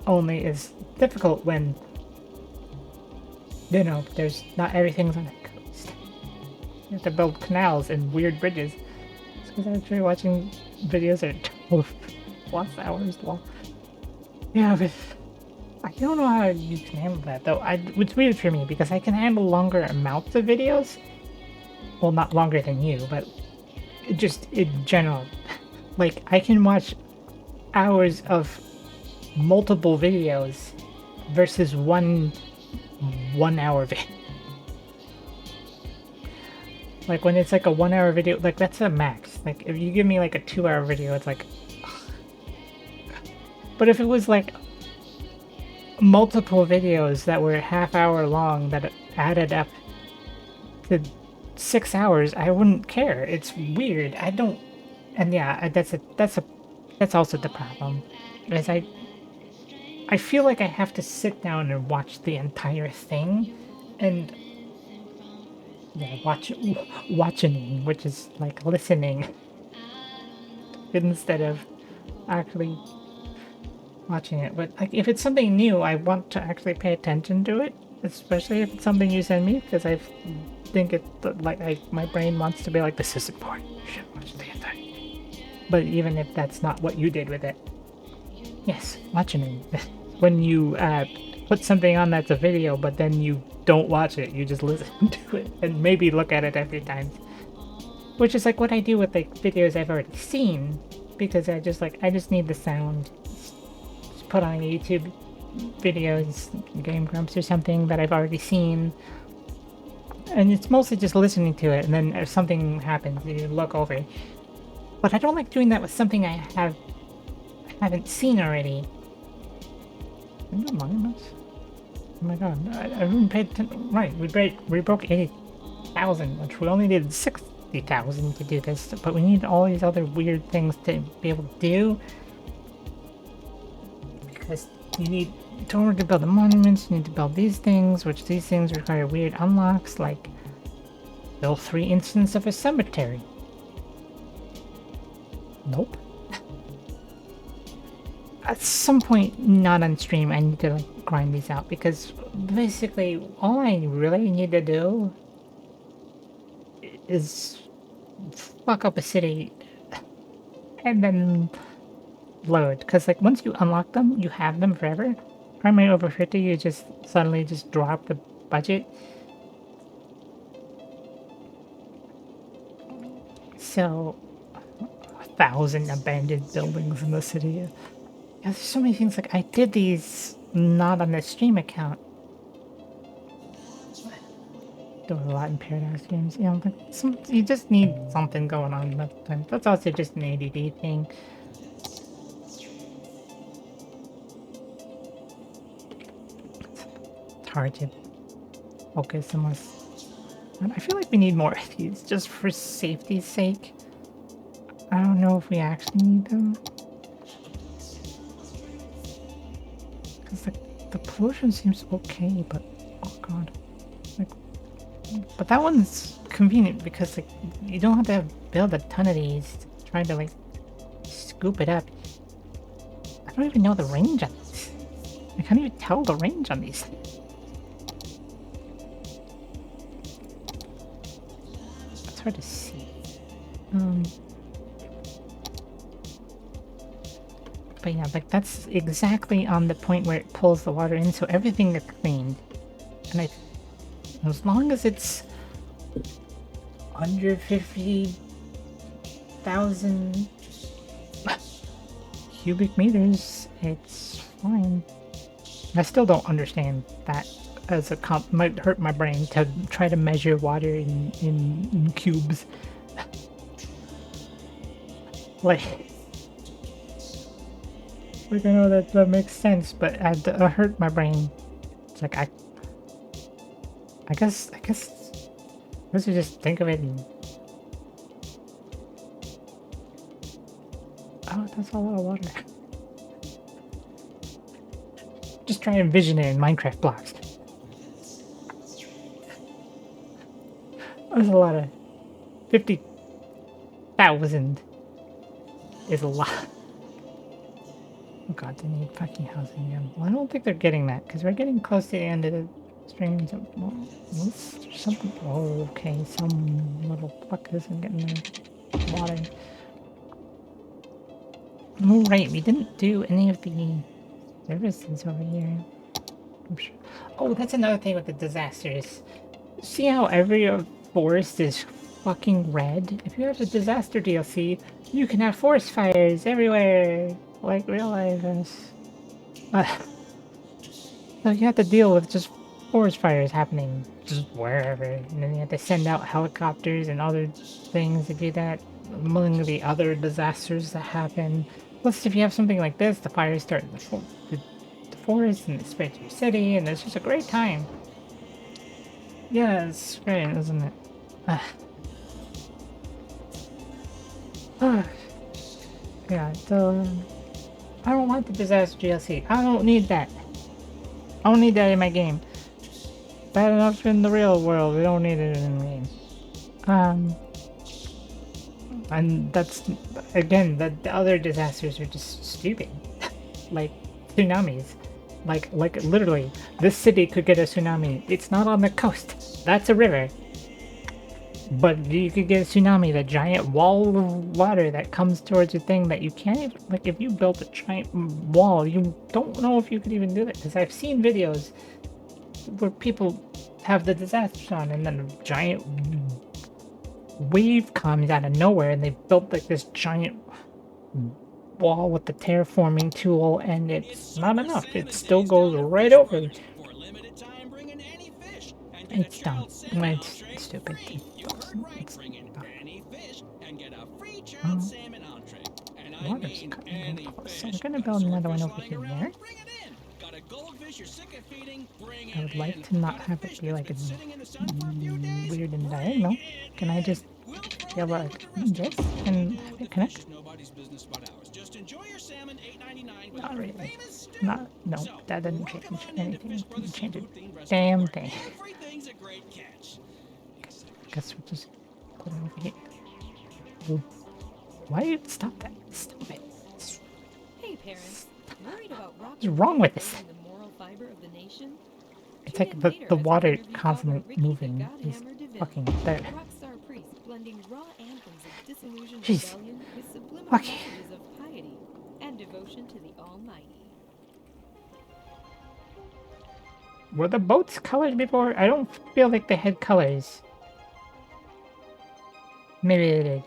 only is difficult when, you know, there's not everything's on a coast. You have to build canals and weird bridges. It's because I'm actually watching videos that are 12 plus hours long. Yeah, but I don't know how you can handle that though. It's weird for me because I can handle longer amounts of videos. Well, not longer than you, but just in general. Like, I can watch hours of multiple videos versus one 1 hour video. Like, when it's like a 1 hour video, like, that's a max. Like, if you give me like a 2 hour video, it's like, but if it was like multiple videos that were half-hour long that added up to 6 hours, I wouldn't care. It's weird. I don't, and yeah, that's also the problem. Is I feel like I have to sit down and watch the entire thing, and yeah, watching, which is like listening instead of actually watching it. But like, if it's something new, I want to actually pay attention to it, especially if it's something you send me, because I think it like my brain wants to be like, this is important. You should watch the entire thing. But even if that's not what you did with it, yes, watching it. When you put something on that's a video, but then you don't watch it, you just listen to it and maybe look at it a few times. Which is like what I do with like videos I've already seen, because I just need the sound. Just put on YouTube videos, Game Grumps or something that I've already seen. And it's mostly just listening to it, and then if something happens, you look over it. But I don't like doing that with something I haven't seen already. Oh my god, I didn't pay attention. Right, we broke 80,000, which we only did 60,000 to do this, but we need all these other weird things to be able to do. Because you need, in order to build the monuments, you need to build these things, which these things require weird unlocks, like build 3 instances of a cemetery. Nope. At some point, not on stream, I need to like grind these out, because basically all I really need to do is fuck up a city and then load. Because like once you unlock them, you have them forever. Primary over 50, you just suddenly just drop the budget. So, 1,000 abandoned buildings in the city. Yeah, there's so many things. Like I did these not on the stream account. Do a lot in Paradise games. You know, like you just need something going on that time. That's also just an ADD thing. It's hard to focus unless. I feel like we need more of these just for safety's sake. I don't know if we actually need them. Because the pollution seems okay, but oh god. Like, but that one's convenient because like you don't have to build a ton of these trying to like scoop it up. I don't even know the range on these. I can't even tell the range on these. It's hard to see. But yeah, like that's exactly on the point where it pulls the water in, so everything gets cleaned. And as long as it's under 50,000 cubic meters, it's fine. I still don't understand that as a might hurt my brain to try to measure water in cubes. like I know that makes sense, but it hurt my brain. It's like I guess let's just think of it and oh, that's a lot of water. Just try and envision it in Minecraft blocks. That's a lot of 50,000 is a lot. Oh god, they need fucking housing again. Well, I don't think they're getting that because we're getting close to the end of the stream. So, well, something. Oh, okay. Some little fuck isn't getting their water. Oh, right. We didn't do any of the services over here. I'm sure. Oh, that's another thing with the disasters. See how every forest is fucking red? If you have a disaster DLC, you can have forest fires everywhere. Like real life is. So you have to deal with just forest fires happening just wherever, and then you have to send out helicopters and other things to do that, among the other disasters that happen. Plus, if you have something like this, the fires start in the forest and they spread to your city, and it's just a great time. Yeah, it's great, isn't it? Yeah, so I don't want the disaster DLC. I don't need that. I don't need that in my game. Bad enough in the real world. We don't need it in the game. And that's again the other disasters are just stupid, like tsunamis. Like literally, this city could get a tsunami. It's not on the coast. That's a river. But you could get a tsunami, the giant wall of water that comes towards your thing that you can't even, like if you built a giant wall, you don't know if you could even do that. Because I've seen videos where people have the disasters on and then a giant wave comes out of nowhere and they built like this giant wall with the terraforming tool and it's not enough. It still goes right over. It's dumb. It's stupid. Water's cutting close. So I'm gonna build another one over here. I would like to not have it be like a weird and diagonal. Can I just be able to this and have it connect? Not really. No, that didn't change anything. Didn't change a damn thing. Guess we'll just put it over here. Ooh. Why do you stop that? Stop it. Hey, parents. Worried about What's wrong with this? the moral fiber of the nation? It's like the water constantly moving is fucking there. Rockstar priest blending raw anthems of disillusioned Jeez. rebellion with subliminal Okay. messages of piety and devotion to the Almighty. Were the boats colored before? I don't feel like they had colors. Maybe they did.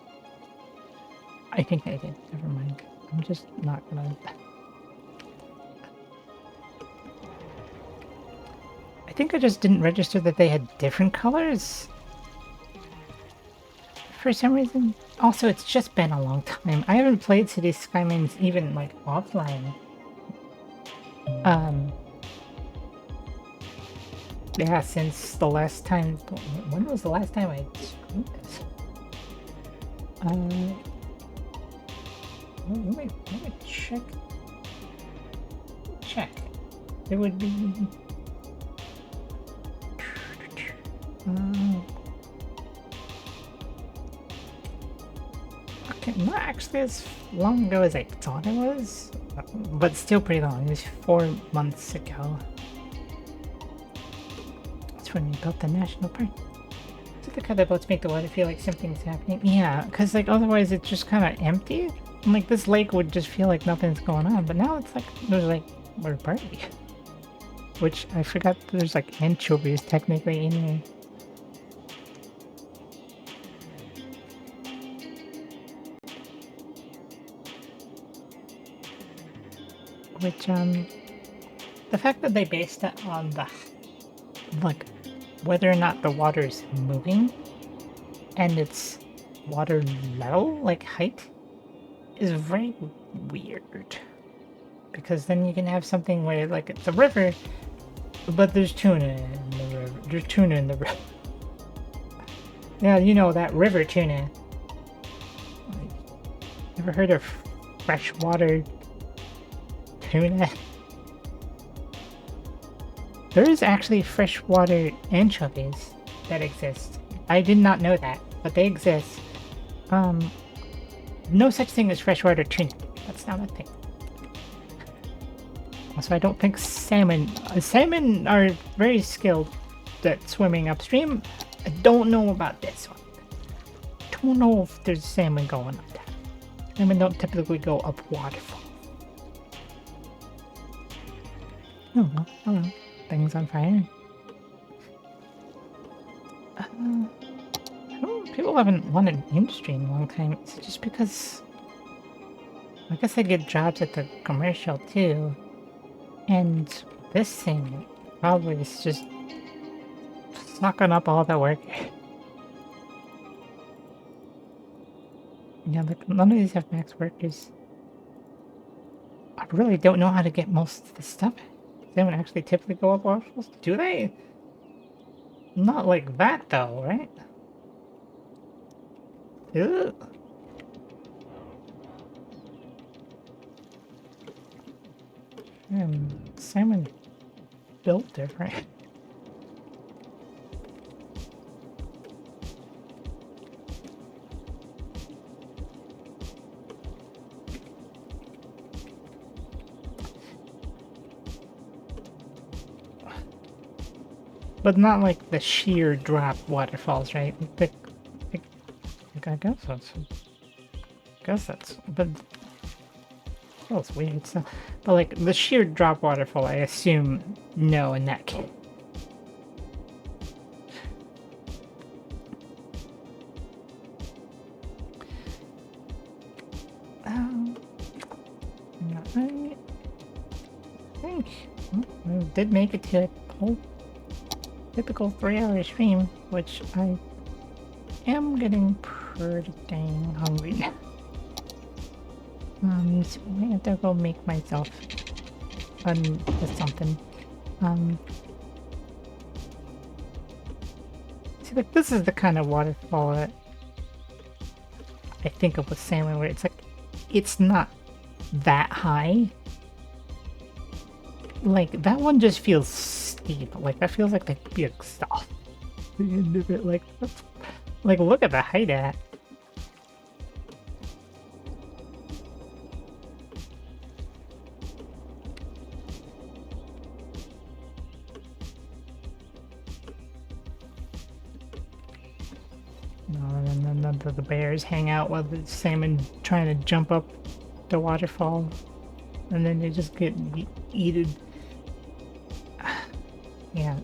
I think they did. Never mind. I'm just not gonna... I think I just didn't register that they had different colors. For some reason. Also, it's just been a long time. I haven't played Cities Skylines even, like, offline. Yeah, since the last time... When was the last time I screwed this? Let me check. Check. It would be... okay, not actually as long ago as I thought it was, but still pretty long. It was 4 months ago. That's when we built the national park. So the kind of boats make the water feel like something's happening. Yeah, because like otherwise it's just kind of empty. And, like this lake would just feel like nothing's going on, but now it's like there's like we're a party. Which I forgot there's like anchovies technically in here. Which the fact that they based it on the like whether or not the water is moving and it's water level, like height, is very weird. Because then you can have something where like it's a river, but there's tuna in the river. There's tuna in the river. Yeah, you know that river tuna. Like, ever heard of freshwater tuna? There is actually freshwater anchovies that exist. I did not know that, but they exist. No such thing as freshwater tuna. That's not a thing. Also, I don't think salmon... salmon are very skilled at swimming upstream. I don't know about this one. Don't know if there's salmon going up there. Salmon don't typically go up waterfall. Oh, well, hello. Things on fire. People haven't wanted industry in a long time. It's just because... I guess they get jobs at the commercial too. And this thing probably is just sucking up all the work. Yeah, like none of these have max workers. I really don't know how to get most of this stuff. They don't actually typically go up waterfalls, do they? Not like that though, right? Ugh. And salmon built different. But not like the sheer drop waterfalls, right? I guess that's, but well, it's weird. So, but like the sheer drop waterfall, I assume no in that case. I think I did make it to a whole typical 3-hour stream, which I am getting pretty dang hungry now. So I have to go make myself something. See, like this is the kind of waterfall that I think of with salmon, where it's like it's not that high. Like that one just feels steep. Like that feels like they'd be exhausted. The end of it, like look at the height at. And then the bears hang out while the salmon trying to jump up the waterfall. and then they just get eaten. Yeah.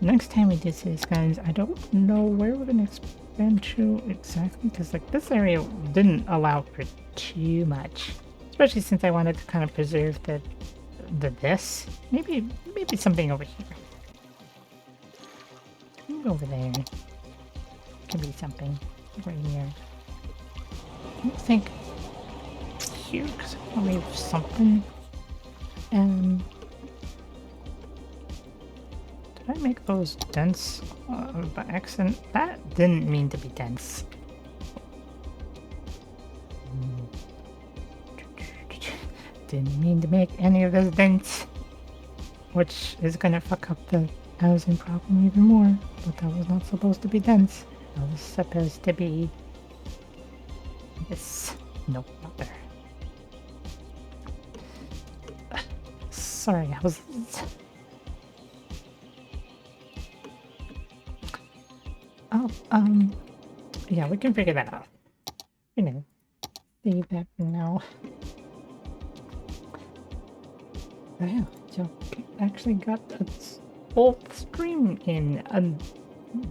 Next time we do City Skylines, I don't know where we're gonna expand to exactly, because like this area didn't allow for too much, especially since I wanted to kind of preserve the this. Maybe something over here. Maybe over there. Could be something right here. I don't think here, because I want to leave something. Did I make those dense by accident? That didn't mean to be dense. Didn't mean to make any of this dense, which is gonna fuck up the housing problem even more. But that was not supposed to be dense. That was supposed to be this. Nope, not there. Sorry, I was. Oh, yeah, we can figure that out. You know, leave that for now. Oh, yeah, so actually got a full stream in,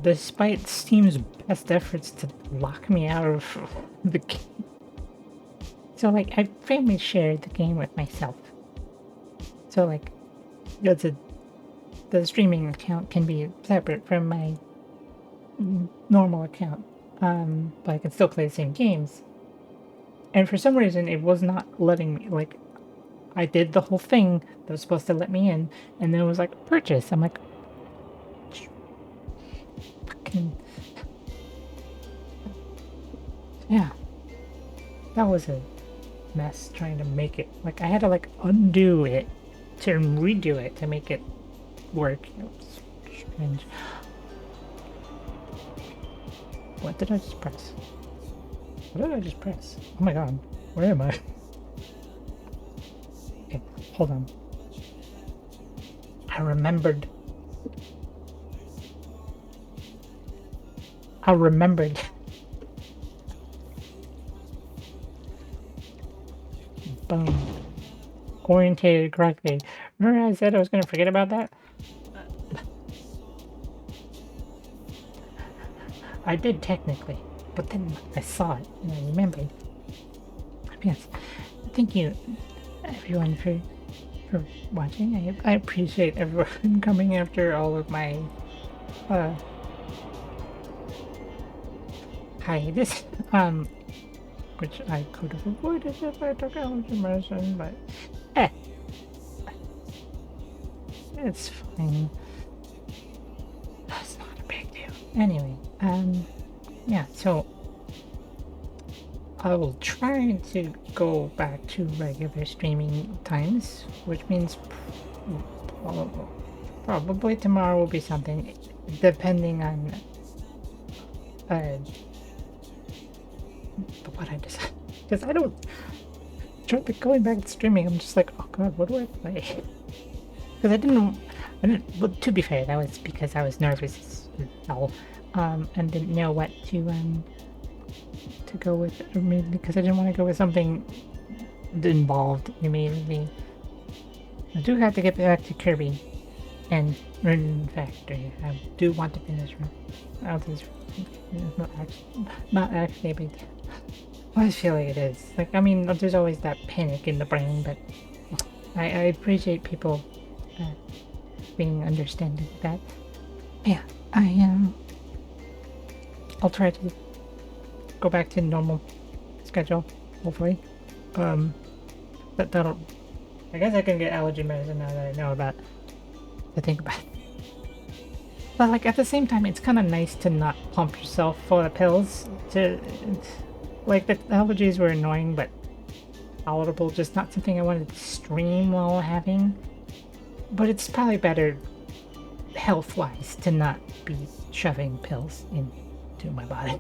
despite Steam's best efforts to lock me out of the game. So, like, I family shared the game with myself. So, like, the streaming account can be separate from my normal account, but I can still play the same games. And for some reason, it was not letting me, like, I did the whole thing that was supposed to let me in, and then it was like, purchase. I'm like, fucking. Yeah. That was a mess trying to make it. Like, I had to, like, undo it to redo it to make it work. It was strange. What did I just press? What did I just press? Oh my god. Where am I? Okay, hold on. I remembered. Boom. Orientated correctly. Remember I said I was going to forget about that? I did technically, but then I saw it and I remembered. Yes. Thank you, everyone, for watching. I appreciate everyone coming after all of my hiatus, which I could have avoided if I took allergy medicine, but it's fine. That's not a big deal. Anyway, yeah, so I will try to go back to regular streaming times, which means probably tomorrow will be something, depending on what I decide. Because I don't going back to streaming. I'm just like, oh god, what do I play? Because I didn't. Well, to be fair, that was because I was nervous as hell, and didn't know what to go with, because I didn't want to go with something involved immediately. I do have to get back to Kirby and Rune Factory. I do want to finish not actually a big deal. I feel like it is. Like, I mean, there's always that panic in the brain, but I appreciate people being understanding of that. Yeah, I'll try to go back to normal schedule, hopefully. That'll. I guess I can get allergy medicine now that I know about to think about. But like at the same time, it's kind of nice to not pump yourself full of pills. Like the allergies were annoying, but palatable. Just not something I wanted to stream while having. But it's probably better, health-wise, to not be shoving pills into my body.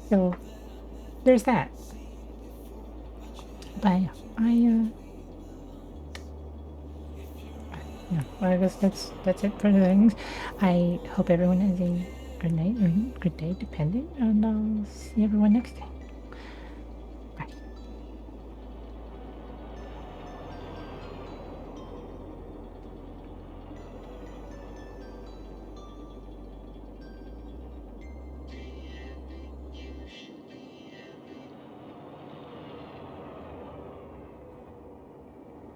So there's that. But yeah, well, I guess that's it for the things. I hope everyone has a good night or good day, depending, and I'll see everyone next time.